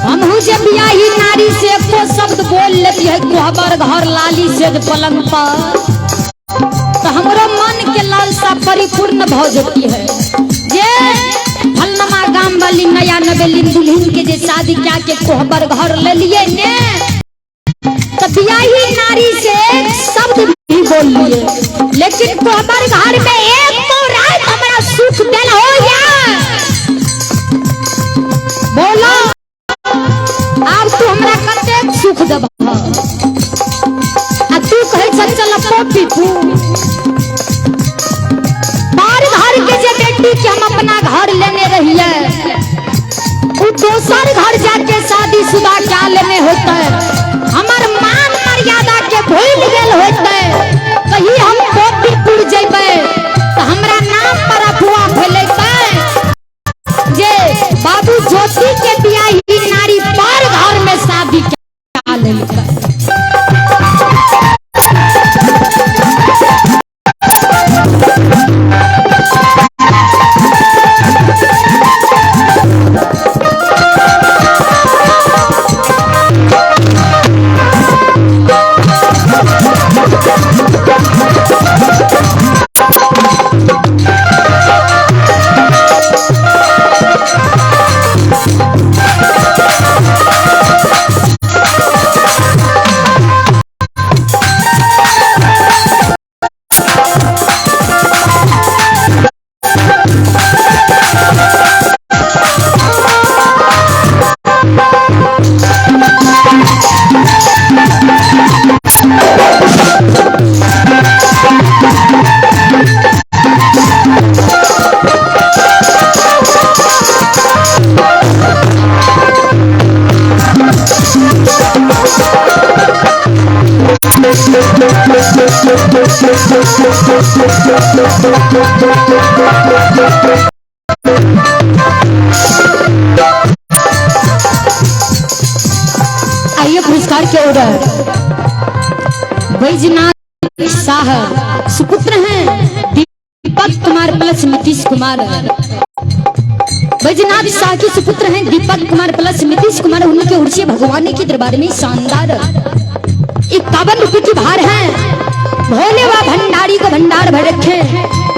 हमहू जब बियाही नारी से एको शब्द बोल लेती है कोहबर घर लाली से पलंग पर, तो हमारा मन के लालसा परिपूर्ण हो जाती है। ये फलनमा गांव वाली 99 दुल्हन के जे शादी क्या के कोहबर घर ले लिए ने, तो बियाही नारी से शब्द भी बोल लिए, लेकिन कोहबर घर में एक तो रात हमारा सुख दिल हो या बोलो अब तू हमरा कते सुख देबा, आ तू कहे चल पोपी तू बार घर के जे बेटी के हम अपना घर लेने रहिए, वो दोसर घर जाके शादी शुदा क्या लेने होता है, हमार मान मर्यादा के भूल गेल होते, कहीं हम पोपीपुर जेबे तो हमरा नाम पर अफवाह फैलेते जे बाबू ज्योति के बियाही नारी पर घर में शादी क्या लेलकै। आइए पुरस्कार के ऑर्डर बैजनाथ शाह सुपुत्र हैं दीपक कुमार प्लस नीतीश कुमार। बैजनाथ शाह के सुपुत्र हैं दीपक कुमार प्लस नीतीश कुमार। उनके उर्सी भगवान के दरबार में शानदार 51 रुपए की भार है। भोले व भंडारी को भंडार भर रखे।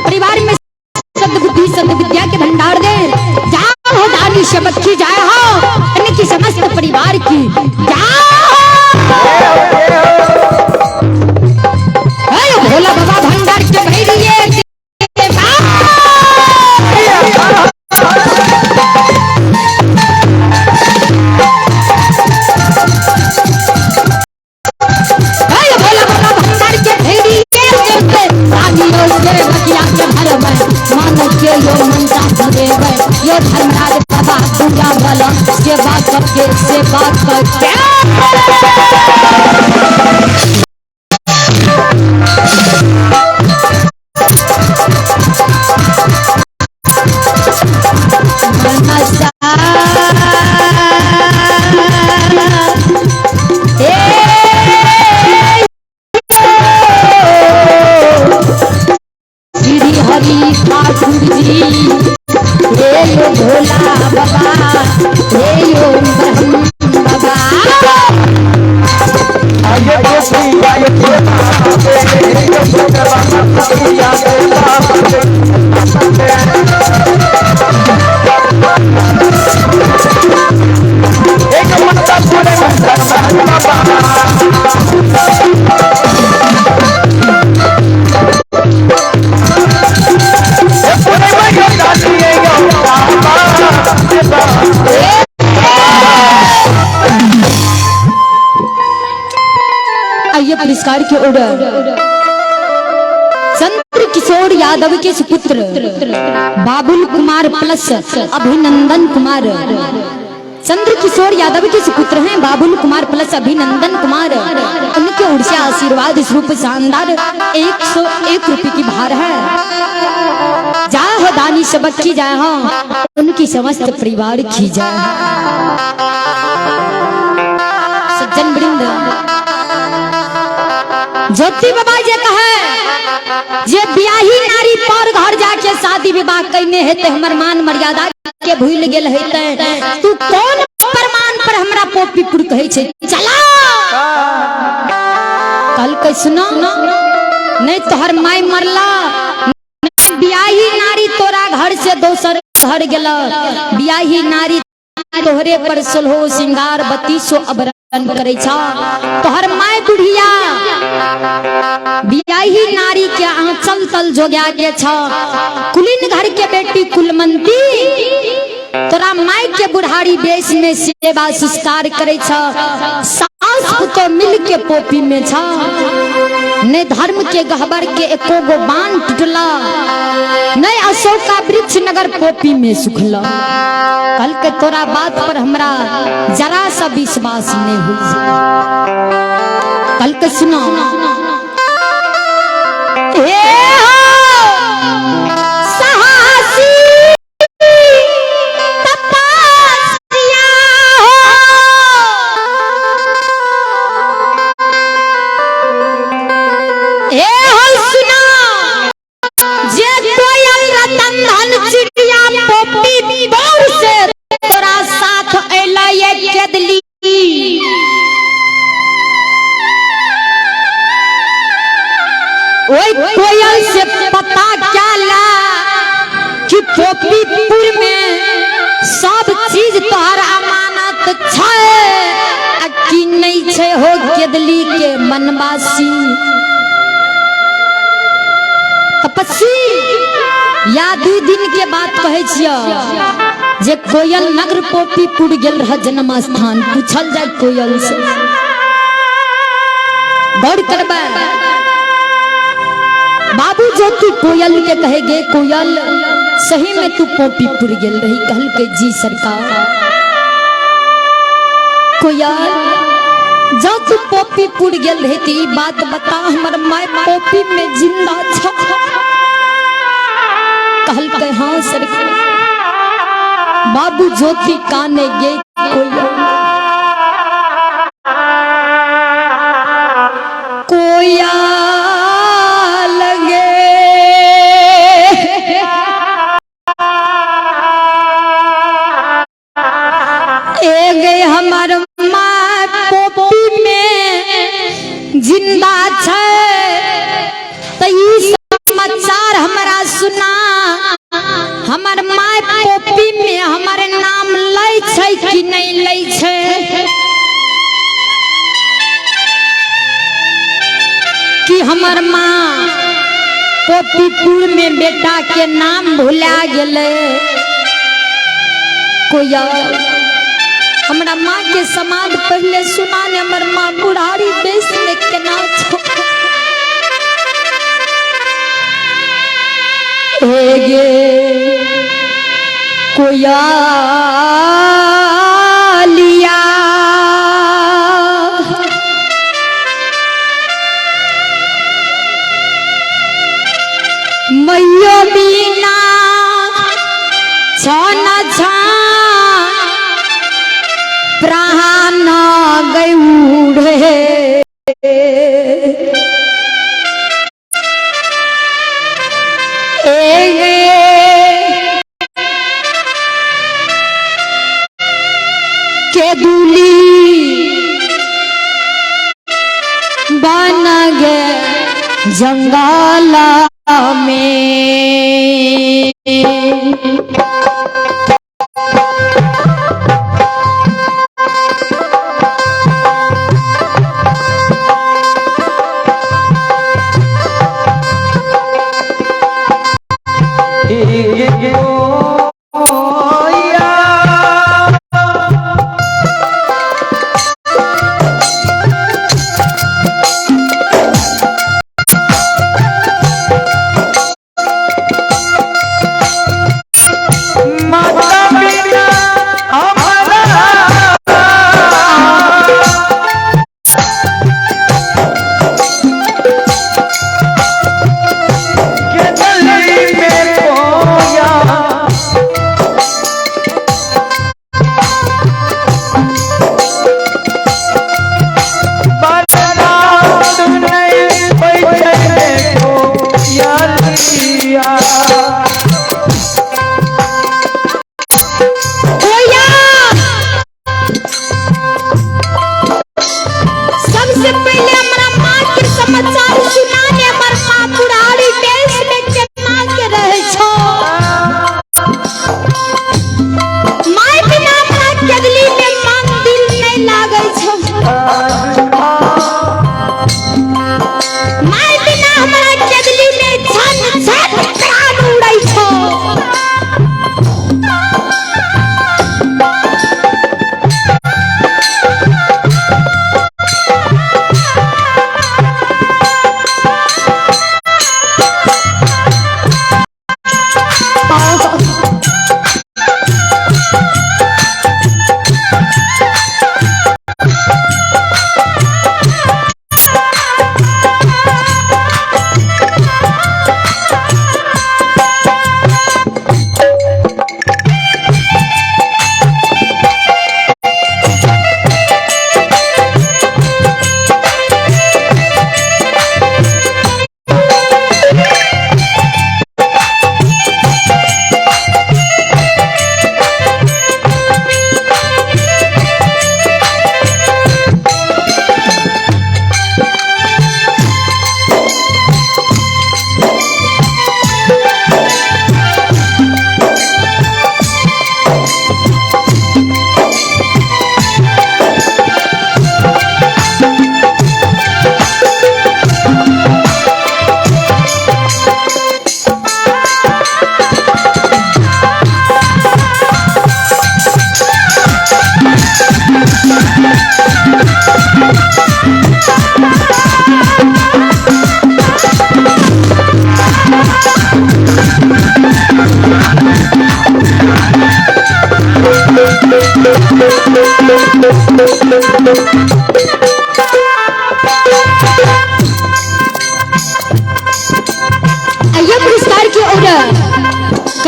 परिवार में सद बुद्धि सद विद्या के भंडार दे। जाओ हो दानी शबद की जाए हो इनकी समस्त परिवार की भोला बाबा भंडार के भैरिए ये भंडार बाबा पूजा वाला सेवा करके श्री हरि ठाकुर जी हे यो भोला बाबा हे यो ब्रह्म बाबा आइए पुरस्कार के ऑर्डर चंद्र किशोर यादव के सुपुत्र बाबुल कुमार प्लस अभिनंदन कुमार। चंद्र किशोर यादव के सुपुत्र हैं बाबुल कुमार प्लस अभिनंदन कुमार। उनके ऊर्जा आशीर्वाद स्वरूप शानदार 101 रुपए की भार है। जाए हो दानी सबक की जाए हो उनकी समस्त परिवार की जाए। सज्जन वृंद ज्योति बाबा जे कहे जे ब्याही नारी पर घर जाके शादी विवाह करने हेते हमर मान मर्यादा के भूल गेल हेते तू कौन प्रमाण पर हमरा पोपी पुर कहे छे चला कल के सुनो नहीं तोहर माय मरला ब्याही नारी तोरा घर से दोसर घर गेला ब्याही नारी तोहरे पर सोलहो सिंगार 3200 अबरन करे छा। तोहर माय बुढ़िया बियाही नारी के आंचल तल जोग्या के छा। कुलीन घर के बेटी कुलमंती तोरा माय के बुढ़ारी बेस में सेवा संस्कार करे छा। सास तो मिल के पोपी में छा। ने धर्म के गहबर के एको गो बाण टूटला नहीं अशोका वृक्ष नगर पोपी में सुखला। कल के तोरा बात पर हमरा जरा सा विश्वास नहीं हुई। कल के सुनो कोयल से पता क्या ला कि पोपीपुर में सब चीज तोहर अमानत छे कि नहीं छे हो केदली के मनवासी तपस्वी या 2 दिन के बाद कहे छिया जे कोयल नगर पोपीपुर गेल रह जन्म स्थान पूछल जाए कोयल से गौर करबा। बाबू ज्योति कोयल के कहेगे कोयल सही में तू पोपीपुर गेल रही कहल के जी सरकार। कोयल जो तू पोपी पुड़ गेल रहती ई बात बता हमर माय पोपी में जिंदा छ कहल के हाँ सरकार बाबू ज्योति काने गे कोया लगे ए गए हमार माँ पोपी में जिंदा छे तो ई समाचार हमरा सुना हमार माँ पोपी में हमारे नाम लै छै कि नहीं लै छै कि हमर माँ पोपीपुर में बेटा के नाम भुला गेले कोई हमरा माँ के समाज पहले सुना ने हमर माँ बुढ़ारी देश में केना छो गे कोया लिया मैयो बिना छन छन प्राण गौड़े के दूली बन गे जंगल में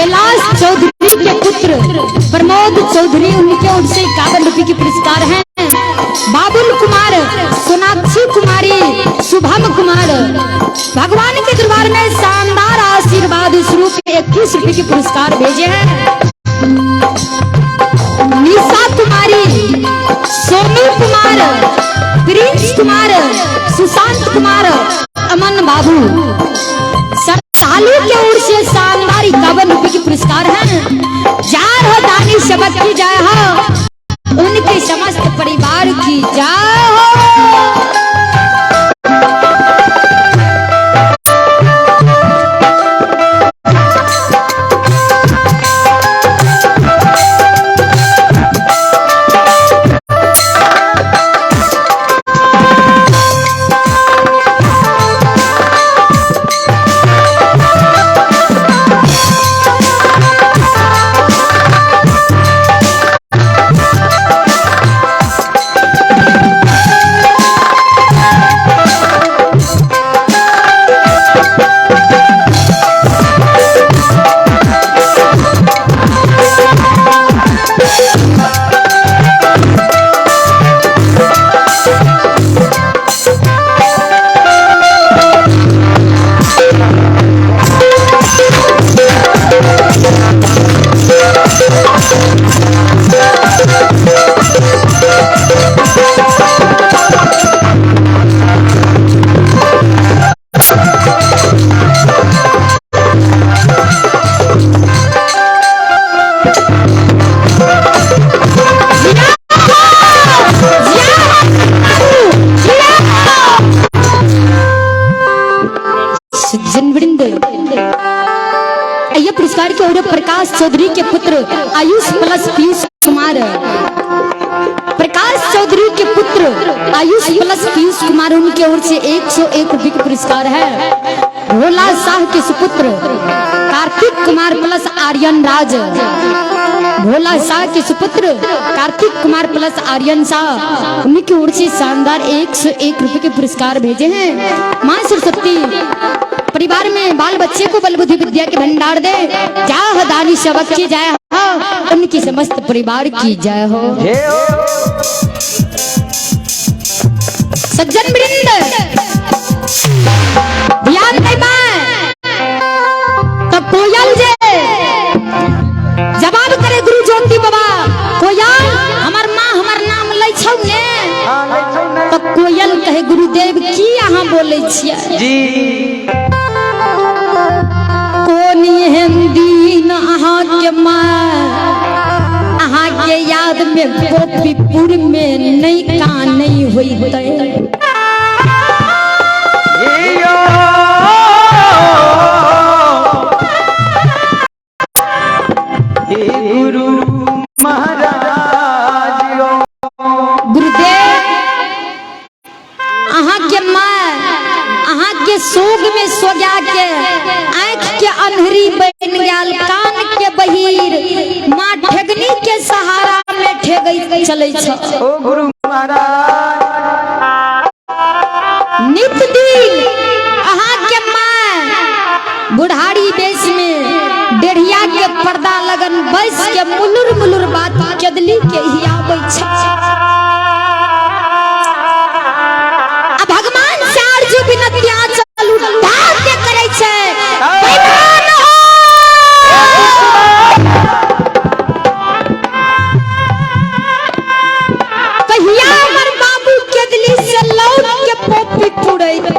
कैलाश चौधरी के पुत्र प्रमोद चौधरी, उनके ओर से 51 रुपए के पुरस्कार हैं। बाबुल कुमार, सोनाक्षी कुमारी, शुभम कुमार भगवान के दरबार में शानदार आशीर्वाद स्वरूप 21 रुपए के पुरस्कार भेजे हैं। निशा कुमारी, सोनू कुमार, प्रिंस कुमार, सुशांत कुमार, अमन बाबू श्रद्धालु के ओर से शानदार 51 रुपए के पुरस्कार हैं। जार हो दानी सबक की जय हो, उनके समस्त परिवार की जय हो। यह पुरस्कार के ओर प्रकाश चौधरी के पुत्र आयुष प्लस पीयूष कुमार, प्रकाश चौधरी के पुत्र आयुष प्लस पीयूष कुमार, उनके ओर से 101 रुपए का पुरस्कार है। भोला शाह के सुपुत्र कार्तिक कुमार प्लस आर्यन राज, भोला शाह के सुपुत्र कार्तिक कुमार प्लस आर्यन शाह, उनकी ओर से शानदार 101 रुपए के पुरस्कार भेजे हैं। माँ सरस्वती परिवार में बाल बच्चे को बल बुद्धि विद्या के भंडार दे, जाह दानी सबक की जय हो, उनकी समस्त परिवार की जय हो। सज्जन वृंद ध्यान दे तो कोयल जे जवाब करे गुरु ज्योति बाबा, कोयल हमार माँ हमार नाम लै छौ ने, तो कोयल कहे गुरुदेव की अहाँ बोले छियै जी, कोन एहन दिन अहाँ के माँ अहाँ के याद में गोपीपुर में नहीं का नहीं होइतै। गुरु महाराज गुरुदेव अहाँ के माँ अहाँ के सोग में सोगा के आँख के अन्हरी बन गयाल, कान के बहिर, माँ ठगनी के सहारा में ठगई चले छ। ओ गुरु महाराज नित दिन अहाँ के माँ बुढ़ारी बेस में डेढ़िया के पर्दा लगन बैस के मुलुर मुलुर बात केदली के ही आबै छ। भगवान से अर्जी विनतिया चलू ढाल के करे छै, कहिया हमर बाबू केदली से लौट के पोपी पुड़ैत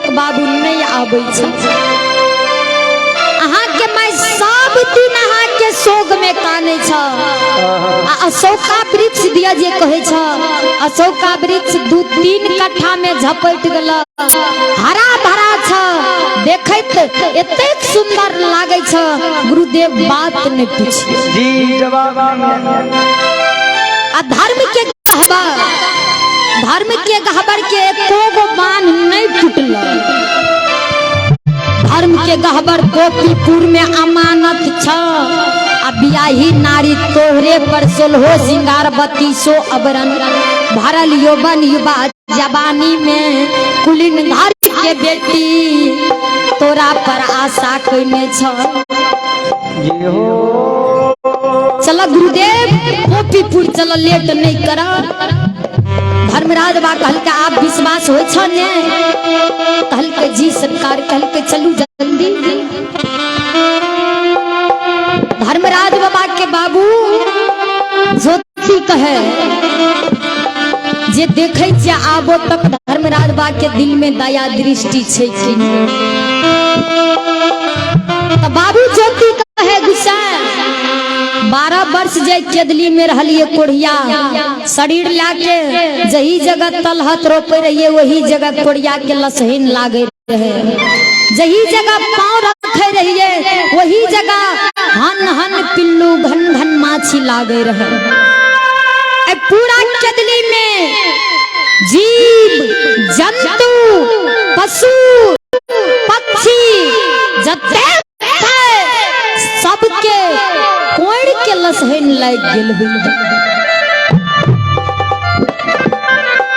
बाबू नहीं आबै छै। अहाँ के मैं सब दिन नहा के सोग में काने छ अशोका वृक्ष दिया जे कहे छ अशोका वृक्ष 2-3 कट्ठा में झपट गेल हरा भरा छ देखैत एतेक सुंदर लागे छ गुरुदेव बात नहीं पूछी जी जवाब धर्म के गहबर के एको गो बांध नहीं टूटल धर्म के गहबर गोपीपुर में अमानत छ आ बियाही नारी तोहरे पर सोलहो सिंगार बत्तीसो अबरन भरल यौवन युवा जवानी में कुलीन घर के बेटी तोरा पर आशा कइने छ जी हो चल गुरुदेव गोपीपुर चल लेट नहीं कर धर्मराज बा कहल के आप विश्वास हो छ ने कहल के जी सरकार कहल के चलू जल्दी धर्मराज बाबा के बाबू ज्योति कहे जे देखे छे आबो तक धर्मराज बा के दिल में दया दृष्टि छे कि तो बाबू ज्योति कहे गुस्सा 12 वर्ष जे केदली में रहलिए कोढ़िया शरीर लाके जही जगह तलहत रोपे रहिए वही जगह कोढ़िया के लसहीन लागे रहे जही जगह पांव रखे रहिए वही जगह हन हन पिल्लू घन घन माछी लागे रहे पूरा केदली में जीव जंतु पशु पक्षी जते सबके कोड़ के लसहन लग गेल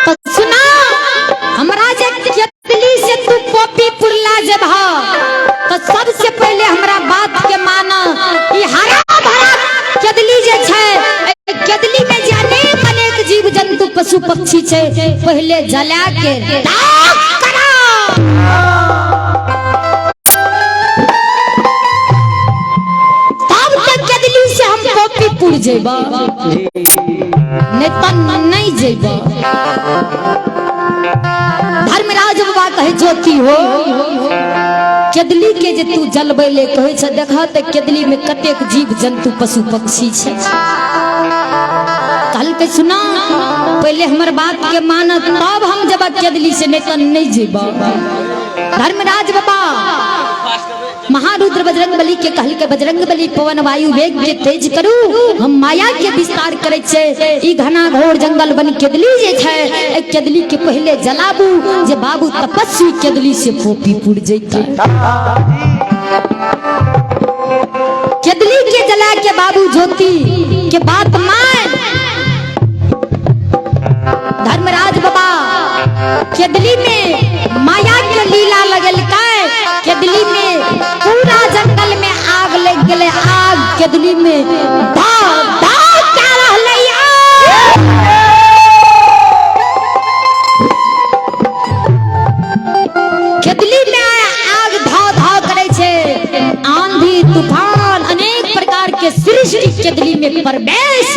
तो सुना हमरा जे केतली से तू गोपीपुर ला जेबह तो सबसे पहले हमरा बात के माना ई हरा भरा केतली जे छै केतली में जे अनेक जीव जंतु पशु पक्षी छै पहले जला के राख करा गोपीपुर जेबा नहीं जेबा धर्मराज बाबा कहे ज्योति हो केदली के जे तू जलबै ले कहे छ देखा त केदली में कतेक जीव जंतु पशु पक्षी छै कहल के सुना पहले हमर बात के माना तब हम जब केदली से नहीं जेबा धर्मराज बाबा महारुद्र बजरंग बली के कहल के बजरंग बली पवन वायु वेग के तेज करू हम माया के विस्तार करे छे ई घना घोर जंगल बन केदली जे छै ए केदली के पहले जलाबू जे बाबू तपस्वी केदली से गोपीपुर जैता केदली के जला के बाबू ज्योति के बात मान धर्मराज बाबा केदली में माया के लीला लगल का केदली में पूरा जंगल में आग लग गेले आग केदली में दाग दाग क्या रहले केदली में आग धाव धाव करे छे आंधी तूफान अनेक प्रकार के सृष्टि केदली में प्रवेश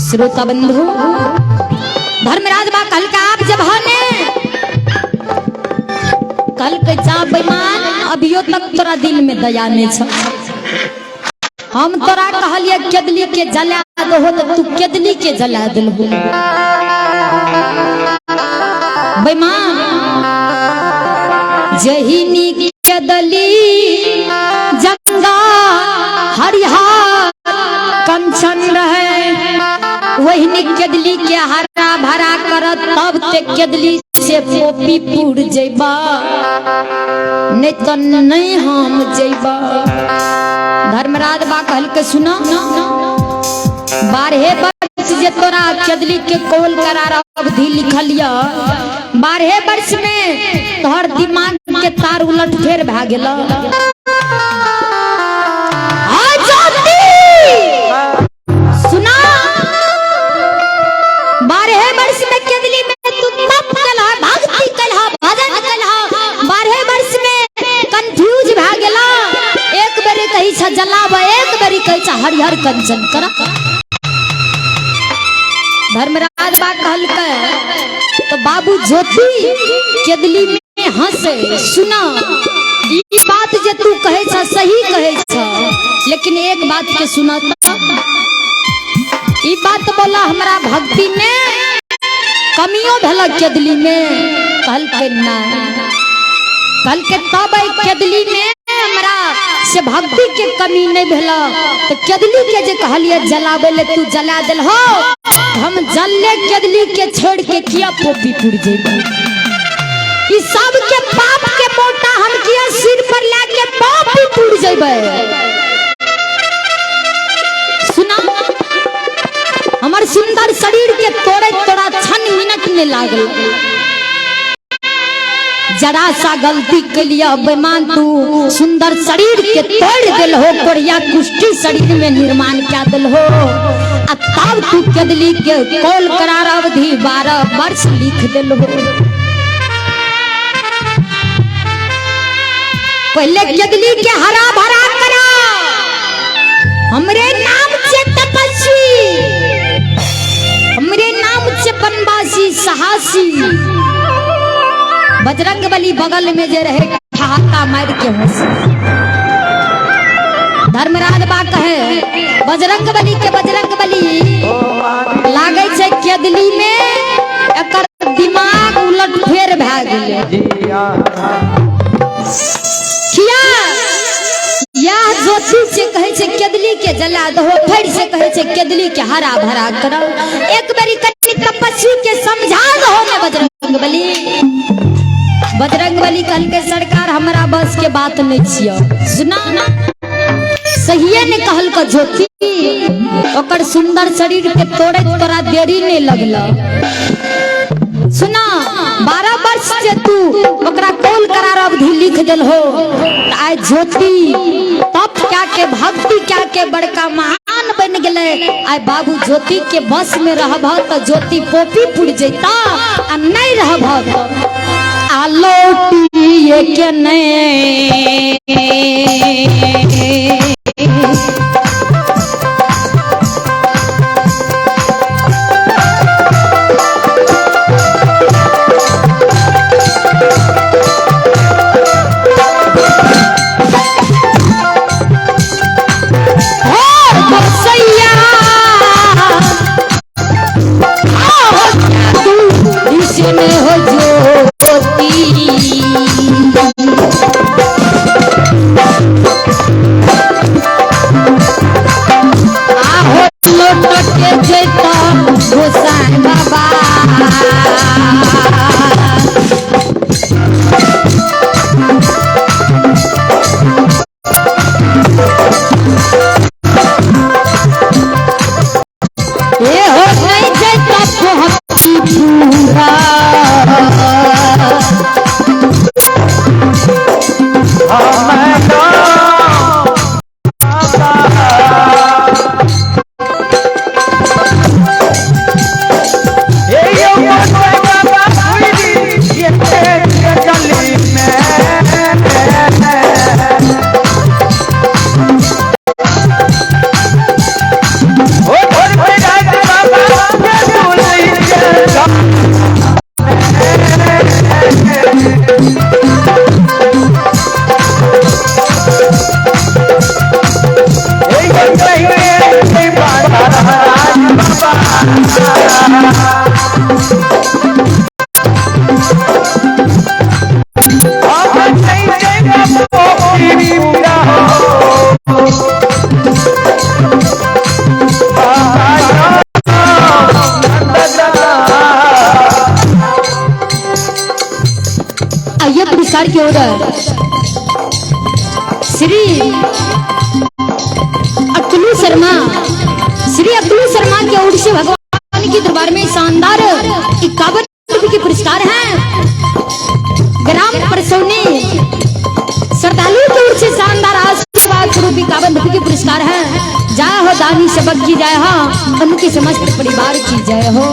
श्रोता बंधु धर्मराज बा कल का आप जब हने कल के जा बेईमान अभियो तक तोरा दिल में दया नहीं छ हम तोरा कहलिए केदली के जला दो तो तू केदली के जला दिलहु बेईमान जहिनी केदली जंगा हरिहर कंचन रहे वही केदली के हरा भरा करत तब ते केदली से गोपीपुर जेबा नहीं तो नहीं हम जेबा धर्मराज बा कहल के सुना 12 वर्ष जे तोरा केदली के कोल करार अवधि लिखलिया 12 वर्ष में तोहर दिमाग के तार उलट फेर भ गेल सुना 12 वर्ष में केदली में तू तप कलहा भक्ति कलहा भजन कलहा 12 वर्ष में कंफ्यूज भ गेला एक बेरी कहि छ जलाब एक बेरी कहि छ हरिहर कंचन करा धर्मराज बा कहल के तो बाबू ज्योति केदली में हंसे सुना ई बात जे तू कहे छ सही कहे छ, लेकिन एक बात के सुना ई बात बोला हमरा भक्ति में कमियों भला केदली में। कहल के ना, कहल के तब केदली में हमरा से भक्ति के कमी नहीं भेला तो केदली के जे कहलिए जलावे ले तू जला दिल हो, हम जलले केदली के छोड़ के किया पोपी पुर जेबे। ई सब के पाप के मोटा हम किया सिर पर लाके पोपी पुर जेबे। सुना हमर सुंदर शरीर के तोड़े तोड़ा क्षण मिनट में लागल। जरा सा गलती के लिए बेमान तू सुंदर शरीर के तोड़ दिल हो, कोरिया कुष्ठी शरीर में निर्माण क्या दिल हो। तब तू केदली के कौल करार अवधि 12 वर्ष लिख दिल हो। पहले केदली के हरा भरा करा हमरे नाम से तपस्वी, हमरे नाम से बनवासी साहसी। बजरंग बली बगल में जे रहे ठहाका मार के हंस। धर्मराज बा कहे बजरंग बली के बजरंग बली लागे छे केदली में एकर दिमाग उलट फेर भए गेले। किया या ज्योति से कहे छे केदली के जला दो, फिर से कहे छे केदली के हरा भरा करो। एक बारी कनी तपस्वी के समझा दो ने बजरंग बली। बजरंग बली कहल के सरकार हमरा बस के बात नहीं छियो। सुना ना सहिए ने कहल का ज्योति ओकर सुंदर शरीर के तोड़े तोरा देरी नहीं लगला। सुना 12 वर्ष से तू ओकरा कौल करार अवधि लिख दिल हो। आय ज्योति तब क्या के भक्ति क्या के बड़का महान बन गेले। आय बाबू ज्योति के बस में रहब तो ज्योति पोपी पुर जैता आ नहीं रहब तो आलोटिए के नहीं। की ओर श्री अक्लू शर्मा के ओर से भगवान के दरबार में शानदार 51 रुपए के पुरस्कार हैं। ग्राम परसौनी श्रद्धालु की ओर से शानदार आशीर्वाद स्वरूप 51 रुपए के पुरस्कार हैं। जय हो दानी सबक की जय हो, उनके समस्त परिवार की जय हो।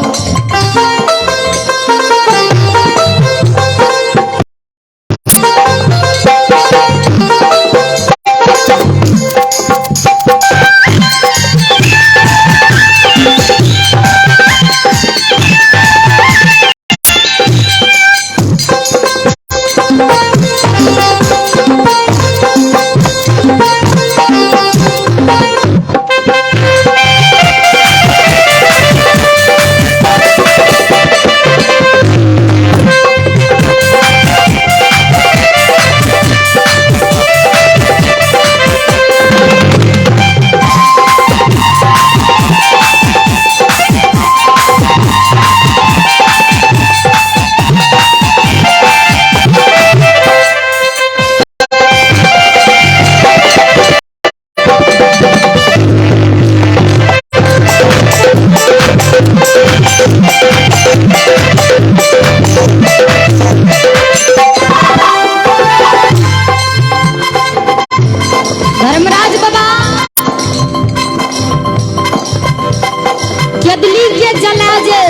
के जला जे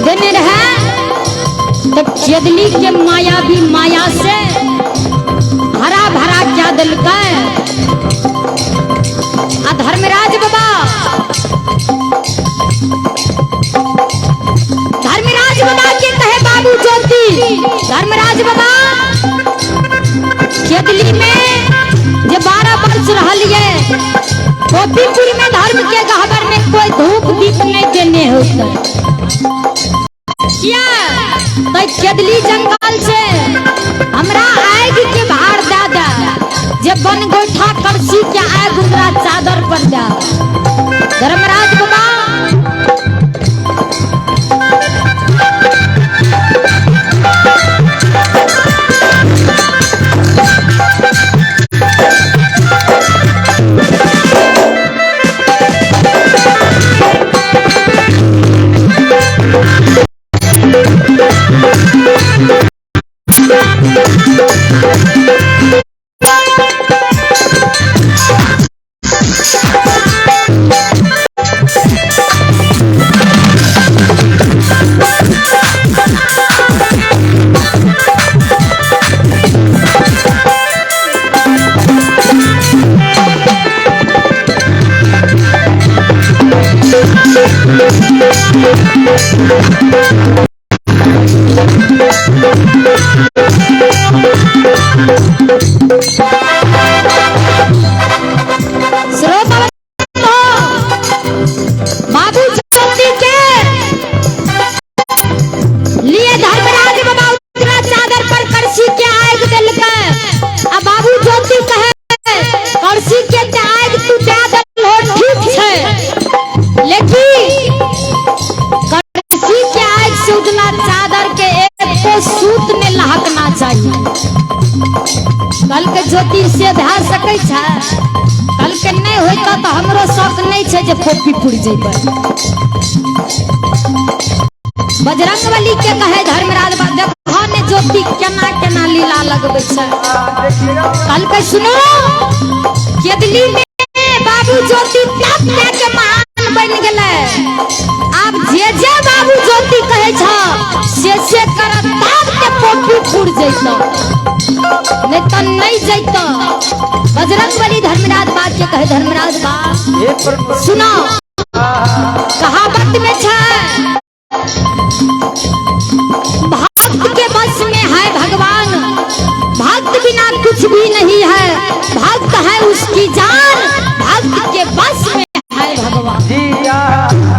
देने रहे तो केदली के माया भी माया से हरा भरा क्या दिल का धर्मराज बाबा के कहे बाबू ज्योति धर्मराज बाबा केदली में जे 12 वर्ष रहलिए गोपीपुर में धर्म के गहबर में कोई धूप दीप नहीं देने होता क्या तो केदली जंगल से हमरा आग के भार दादा जब बन गोठा करसी के आग उमरा चादर पर दा धर्मराज बाबा कल के ज्योति से धा सकै छै कल के नहीं होता तो हमरो शौक नहीं छै जे फोपी फुर जेबै बजरंगबली के कहे धर्मराज बा देखो ने ज्योति केना केना लीला लगबै छै कल के सुनो केदली में बाबू ज्योति तप के महान बन गेलै अब जे बाबू ज्योति कहे छ से करत तब के फोपी फुर जैतो नहीं तो नहीं जैतो बजरंगबली धर्मराज बात के कहे धर्मराज बात सुनो कहावत में है भक्त के बस में है भगवान भक्त बिना कुछ भी नहीं है भक्त है उसकी जान भक्त के बस में है भगवान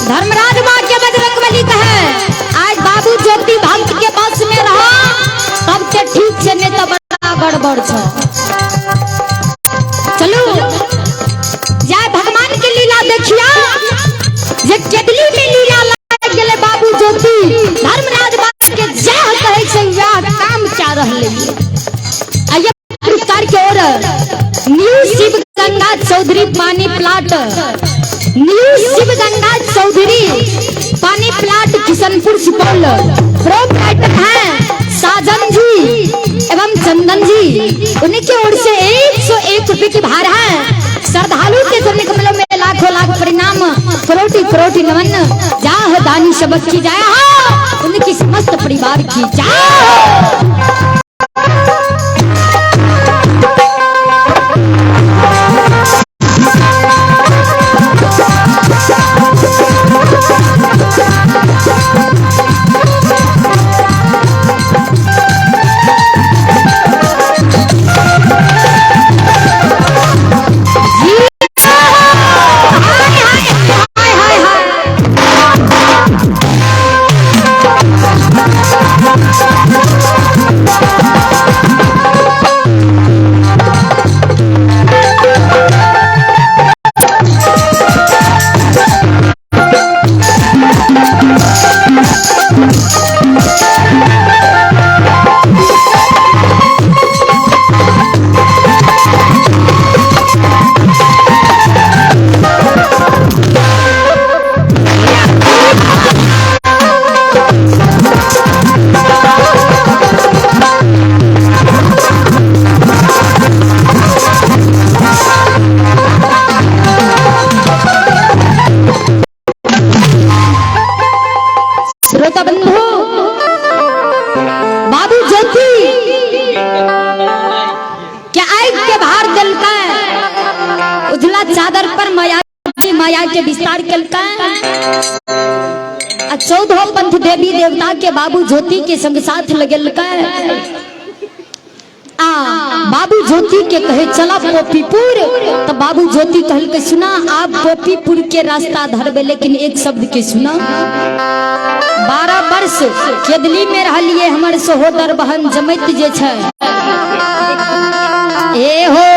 धर्मराज माँ के बजरंगबली कहे आज बाबू ज्योति भक्त के बस में रहा तब से ठीक से नहीं तो बड़ा गड़बड़ छ चलो जाए भगवान के लीला देखिया जे केदली में लीला लग गेले बाबू ज्योति धर्मराज माँ के जय कहे छै वह काम क्या रहले आइए पुरस्कार के ओर न्यू शिव गंगा चौधरी पानी प्लाट न्यू शिवगंगा चौधरी, पानी प्लाट किशनपुर सुपौल। प्रोप्राइटर हैं साजन जी एवं चंदन जी, उन्हीं की ओर से 101 रुपए की भार है। श्रद्धालु के चरण कमलों में लाखों लाख परिणाम, करोटी करोटी नमन। जाह दानी शबद की जाए, उनकी समस्त परिवार की जाए। चादर पर माया के विस्तार कलका। 14 पंथ देवी देवता के बाबू ज्योति के संग साथ लगल का। बाबू ज्योति के कहे चला पोपीपुर, तो बाबू ज्योति कहल के सुना आप पोपीपुर के रास्ता धरबे, लेकिन एक शब्द के सुना। 12 वर्ष केदली में रहलिए हमर सहोदर बहन जमैत जे छै। ए हो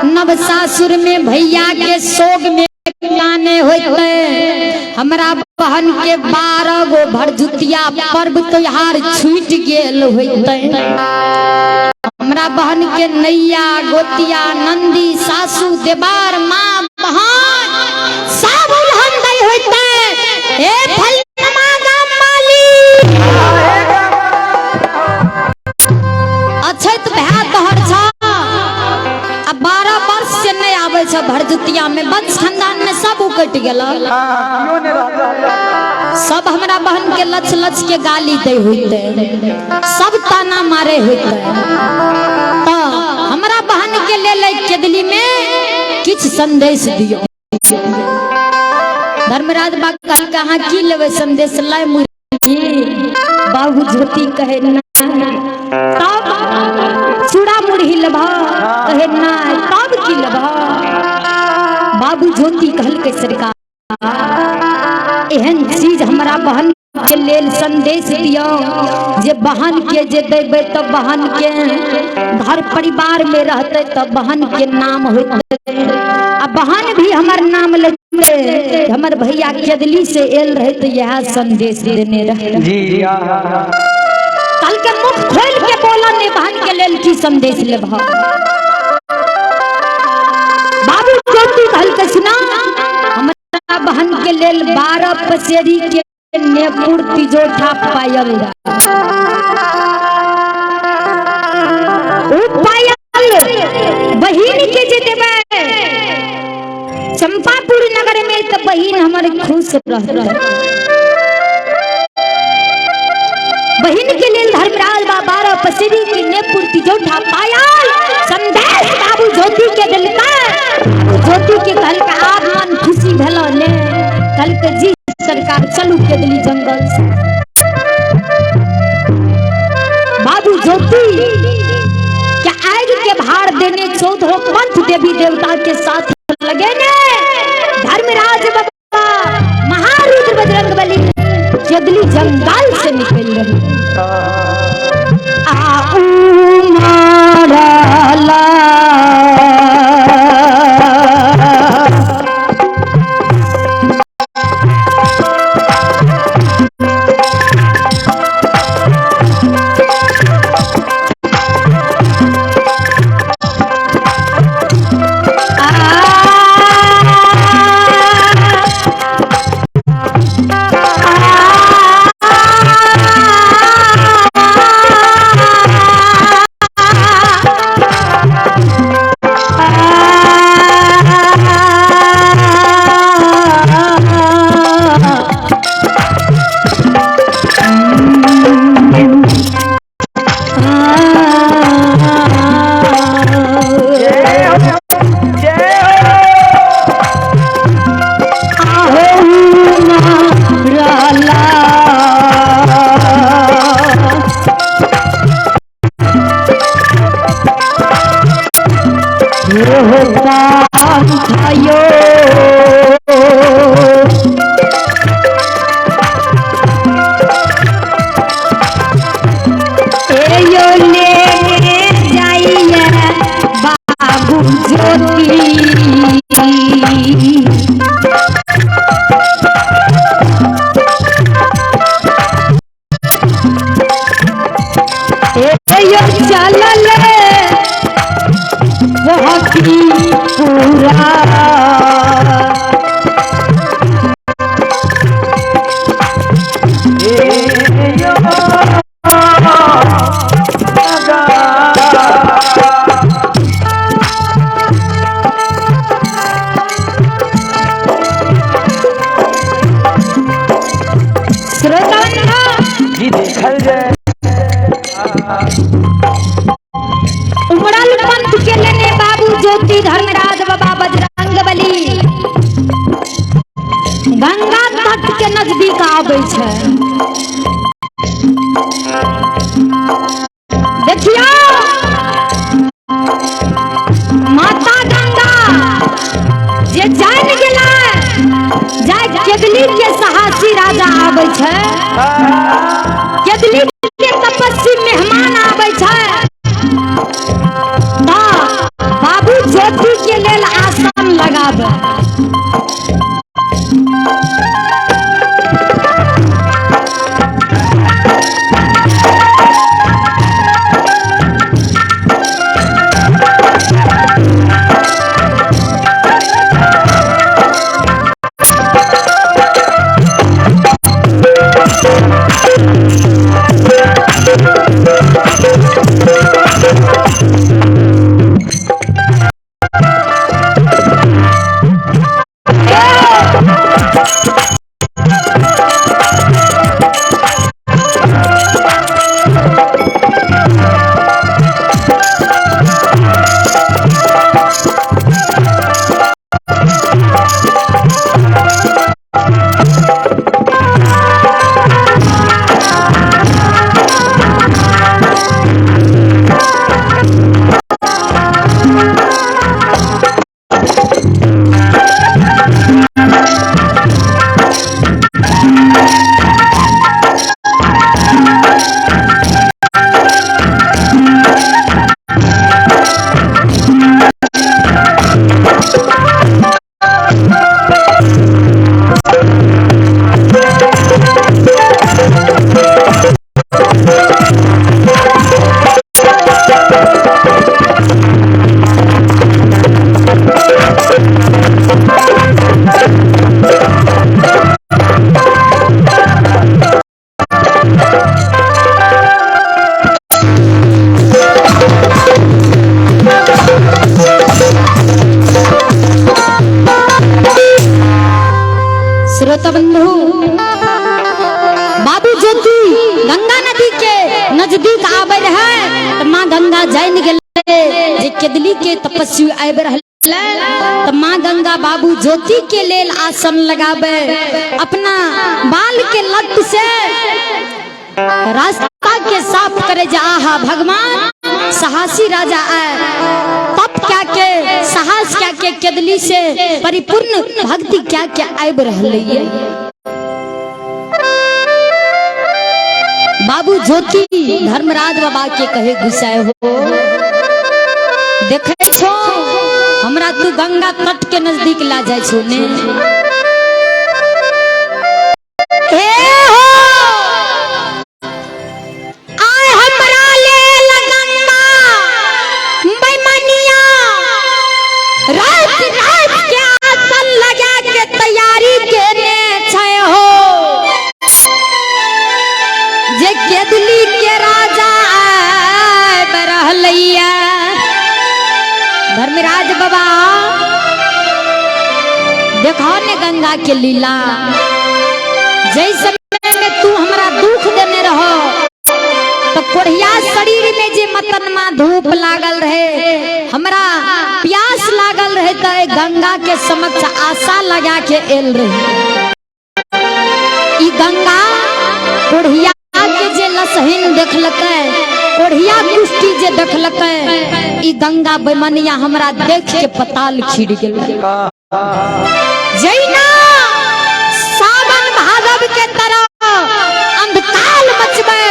नव सासुर में भैया के सोग में गाने होते, हमरा बहन के 12 गो भरजुतिया पर्व त्योहार छूट गेल होते। हमरा बहन के नैया गोतिया नंदी सासू देवार माँ बहन सब उल्हन दई होते। ए फलनमा गाम माली अच्छे तो भै तोहर छ। अब 12 वर्ष से नहीं आवे छ भरजुतिया में, वंश खानदान में सब उकट गेला। सब हमरा बहन के लच लच के गाली दे होते, सब ताना मारे होते। तो हमरा बहन के ले केदली में किछ संदेश दियो। धर्मराज बा कल कहाँ की लेवे संदेश लाए मुर्गी। बाबू ज्योति कहे ना, तब चूड़ा मुरही लभा, कहे ना तब की लभा। बाबू ज्योति कहल के सरकार एहन चीज हमारा बहन के लेल संदेश दियो, जे बहन के जे देबे तब बहन के घर परिवार में रहते तब बहन के नाम होते। आ बहन भी हमार नाम लेते, हमर भैया केदली से एल रहे तो यह संदेश देने रहे। कल के मुख खोल के बोला ने बहन के लेल की संदेश ले भा। बाबू ज्योति कहल के सुना, हमरा बहन के लेल 12 पसेरी के नेपुर तिजोठा पायल। ओ पायल बहिन के जे देबे चंपापुर नगर में, तो बहिन हमारे खुश रह। बहिन के लेल धर्मराज बा 12 पसेरी के नेपुर तिजोठा पायल। संदेश बाबू ज्योति के दिल का। ज्योति के कल का आप मन खुशी भेलो ने, कल के जी सरकार चलू केदली जंगल से। बाबू ज्योति क्या आग के भार देने 14 पंथ देवी देवता के साथ लगे ने। धर्मराज बाबा महारुद्र बजरंगबली केदली जंगल से निकल रहे। आबै छै। देखियो माता गंगा जे जान गेला जाय केदली के साहसी राजा आबै छै, केदली के तपस्वी मेहमान आबै छै, ता बाबू ज्योति के लेल आसन लगाबै। श्रोता बंधु, बाबू ज्योति गंगा नदी के नजदीक आबे रहे तो माँ गंगा जान गेले जे केदली के तपस्वी आबे रहे तो माँ गंगा बाबू ज्योति के लेल आसन लगाबे, अपना बाल के लट से रास्ता के साफ करे जा। आहा भगवान साहसी राजा आए, तप क्या के साहस क्या के केदली से परिपूर्ण भक्ति क्या क्या आब रही। बाबू ज्योति धर्मराज बाबा के कहे घुसाए हो, देखे छो हमरा तू गंगा तट के नजदीक ला जाए छो ने। धर्मराज बाबा देखो ने गंगा के लीला, जैसे में तू हमरा दुख देने रहो तो कोढ़िया शरीर में जे मतनमा धूप लागल रहे, हमरा प्यास लागल रहे तो गंगा के समक्ष आशा लगा के एल रही। ई गंगा कोढ़िया के जे लसहीन देखलकै, कोढ़िया कुष्टी जे देखलकै, ई गंगा बैमनिया हमरा देख के पताल खिड़ गेल। जैना सावन भादव के तरह अंधकाल मचबे,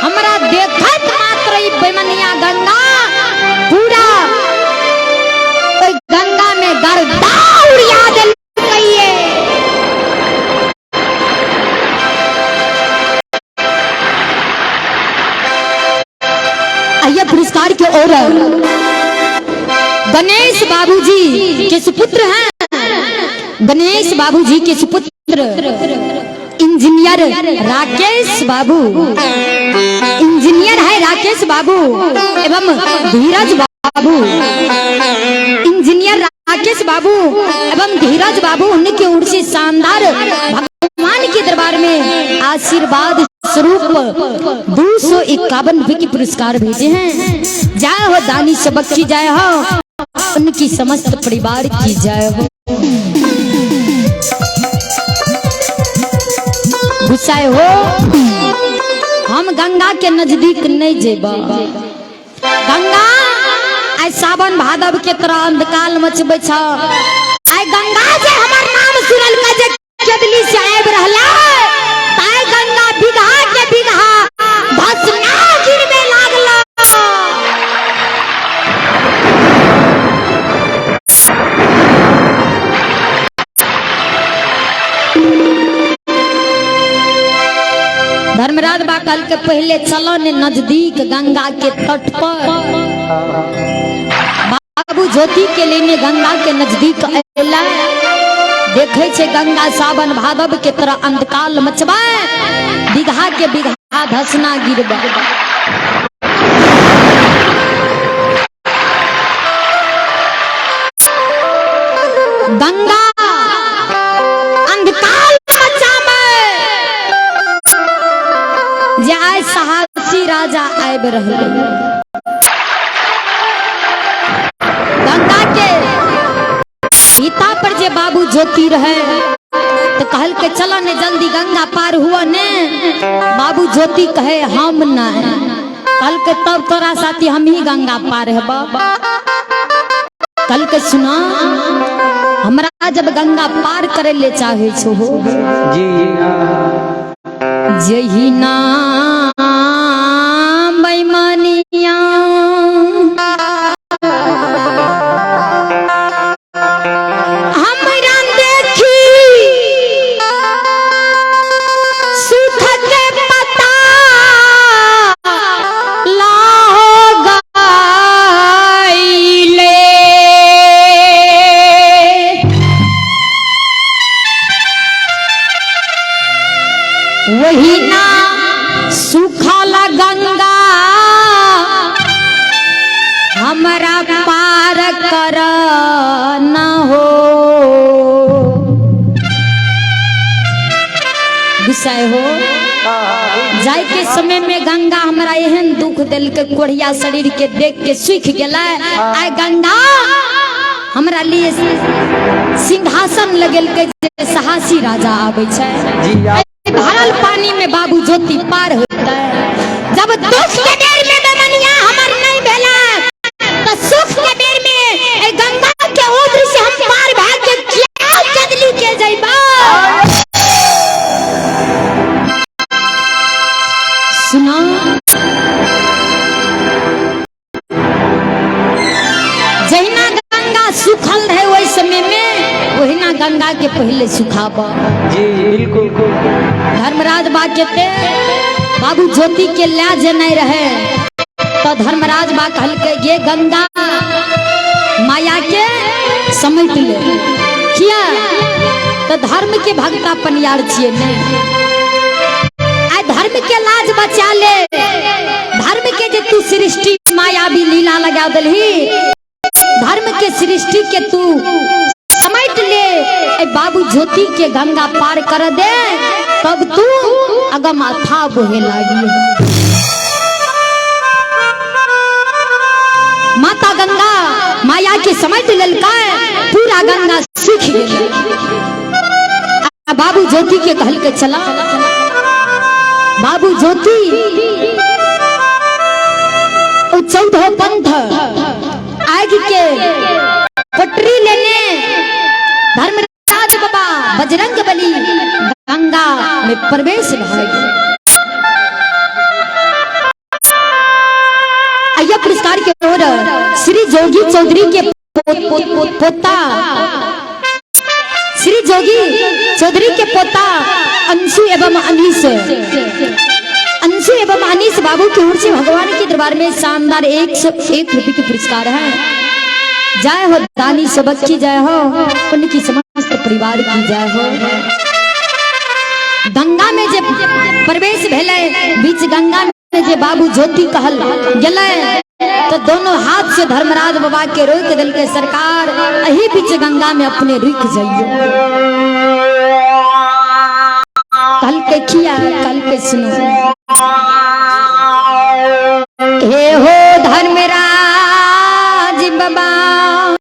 हमरा देखत मात्र ई बैमनिया गंगा पूरा ओई गंगा में गर्दा उड़िया देलकैये। आइए पुरस्कार के ओर गणेश बाबूजी के सुपुत्र हैं, गणेश बाबूजी के सुपुत्र इंजीनियर राकेश बाबू, इंजीनियर है राकेश बाबू एवं धीरज बाबू, इंजीनियर राकेश बाबू एवं धीरज बाबू, उनकी ओर से शानदार भगवान के दरबार में आशीर्वाद स्वरूप 251 रुपए की पुरस्कार भेजे हैं। जय हो दानी सबक की जय हो, उनकी समस्त परिवार की जय हो। गुस्साए हो हम गंगा के नजदीक नहीं जेब। गंगा आई सावन भादव के तरह अंधकाल मचबे छ। आई गंगा जे हमर नाम सुनल का जे केदली से आब रहला ताई गंगा बिगहा के बिगहा भस्मा गिरबे लागला। धर्मराज बा कल के पहले चलो ने नजदीक गंगा के तट पर। बाबू ज्योति के लेने गंगा के नजदीक अयला। देखे छे गंगा सावन भादव के तरह अंधकाल मचबा बिगहा के बिगहा धसना गिरबा। गंगा अंधकाल साहसी राजा आब रहे। गंगा के सीता पर जे बाबू ज्योति रहे तो कहल के चला ने जल्दी गंगा पार हुआ ने। बाबू ज्योति कहे हम न कल के तब तोरा साथी हम ही गंगा पार है। कल के सुना हमरा जब गंगा पार करे ले चाहे छो जी जही नाम बेईमानिया हमरा देखी सुख के पता लाग गइले। वही ना सुखला गंगा हमरा पार कर न हो। गुस्साए हो जाय के समय में गंगा हमरा एहन दुख दिल के कोढ़िया शरीर के देख के सूख गेला। आय गंगा हमरा लिए सिंहासन लगेल के साहसी राजा आबै छै। भरल पानी में बाबू ज्योति पार होता है। जब दुख के बेर में बेमनिया हमर नहीं भेला तो सुख के बेर में ए गंगा के उद्र से हम पार भाग के क्या कदली के जइबा। सुना जहिना गंगा सुखल रहे वही समय में वहिना गंगा के पहले सुखाबा। जी बिल्कुल। धर्मराज बा के बाबू ज्योति के लाज नहीं रहे तो धर्मराज बा कहल के ये गंगा माया के समेट ले किया तो धर्म के भक्ता पनियार छिए नहीं। आ धर्म के लाज बचा ले। धर्म के जे तू सृष्टि माया भी लीला लगा दलही धर्म के सृष्टि के तू समेट ले। ए बाबू ज्योति के गंगा पार कर दे तब तू अगम अथा बोहे लागी। माता गंगा माया के समेट ललका पूरा गंगा सूख गई। बाबू ज्योति के कहल के चला। बाबू ज्योति 14 पंथ आग के पटरी लेने धर्मराज बाबा बजरंग बली गंगा में प्रवेश भाग। आइए पुरस्कार के ओर श्री जोगी चौधरी के पोता श्री जोगी चौधरी के पोता अंशु एवं अनीस बाबू की ओर से भगवान के दरबार में शानदार 101 रुपए के पुरस्कार है। जय हो दानी सबक की जय हो उनकी समस्त परिवार की जय हो। गंगा में जब प्रवेश भेले बीच गंगा में जे बाबू ज्योति कहल गेले तो दोनों हाथ से धर्मराज बाबा के रोक दिल के सरकार यही बीच गंगा में अपने रुक जाइए। कल के किया कल के सुनो हे हो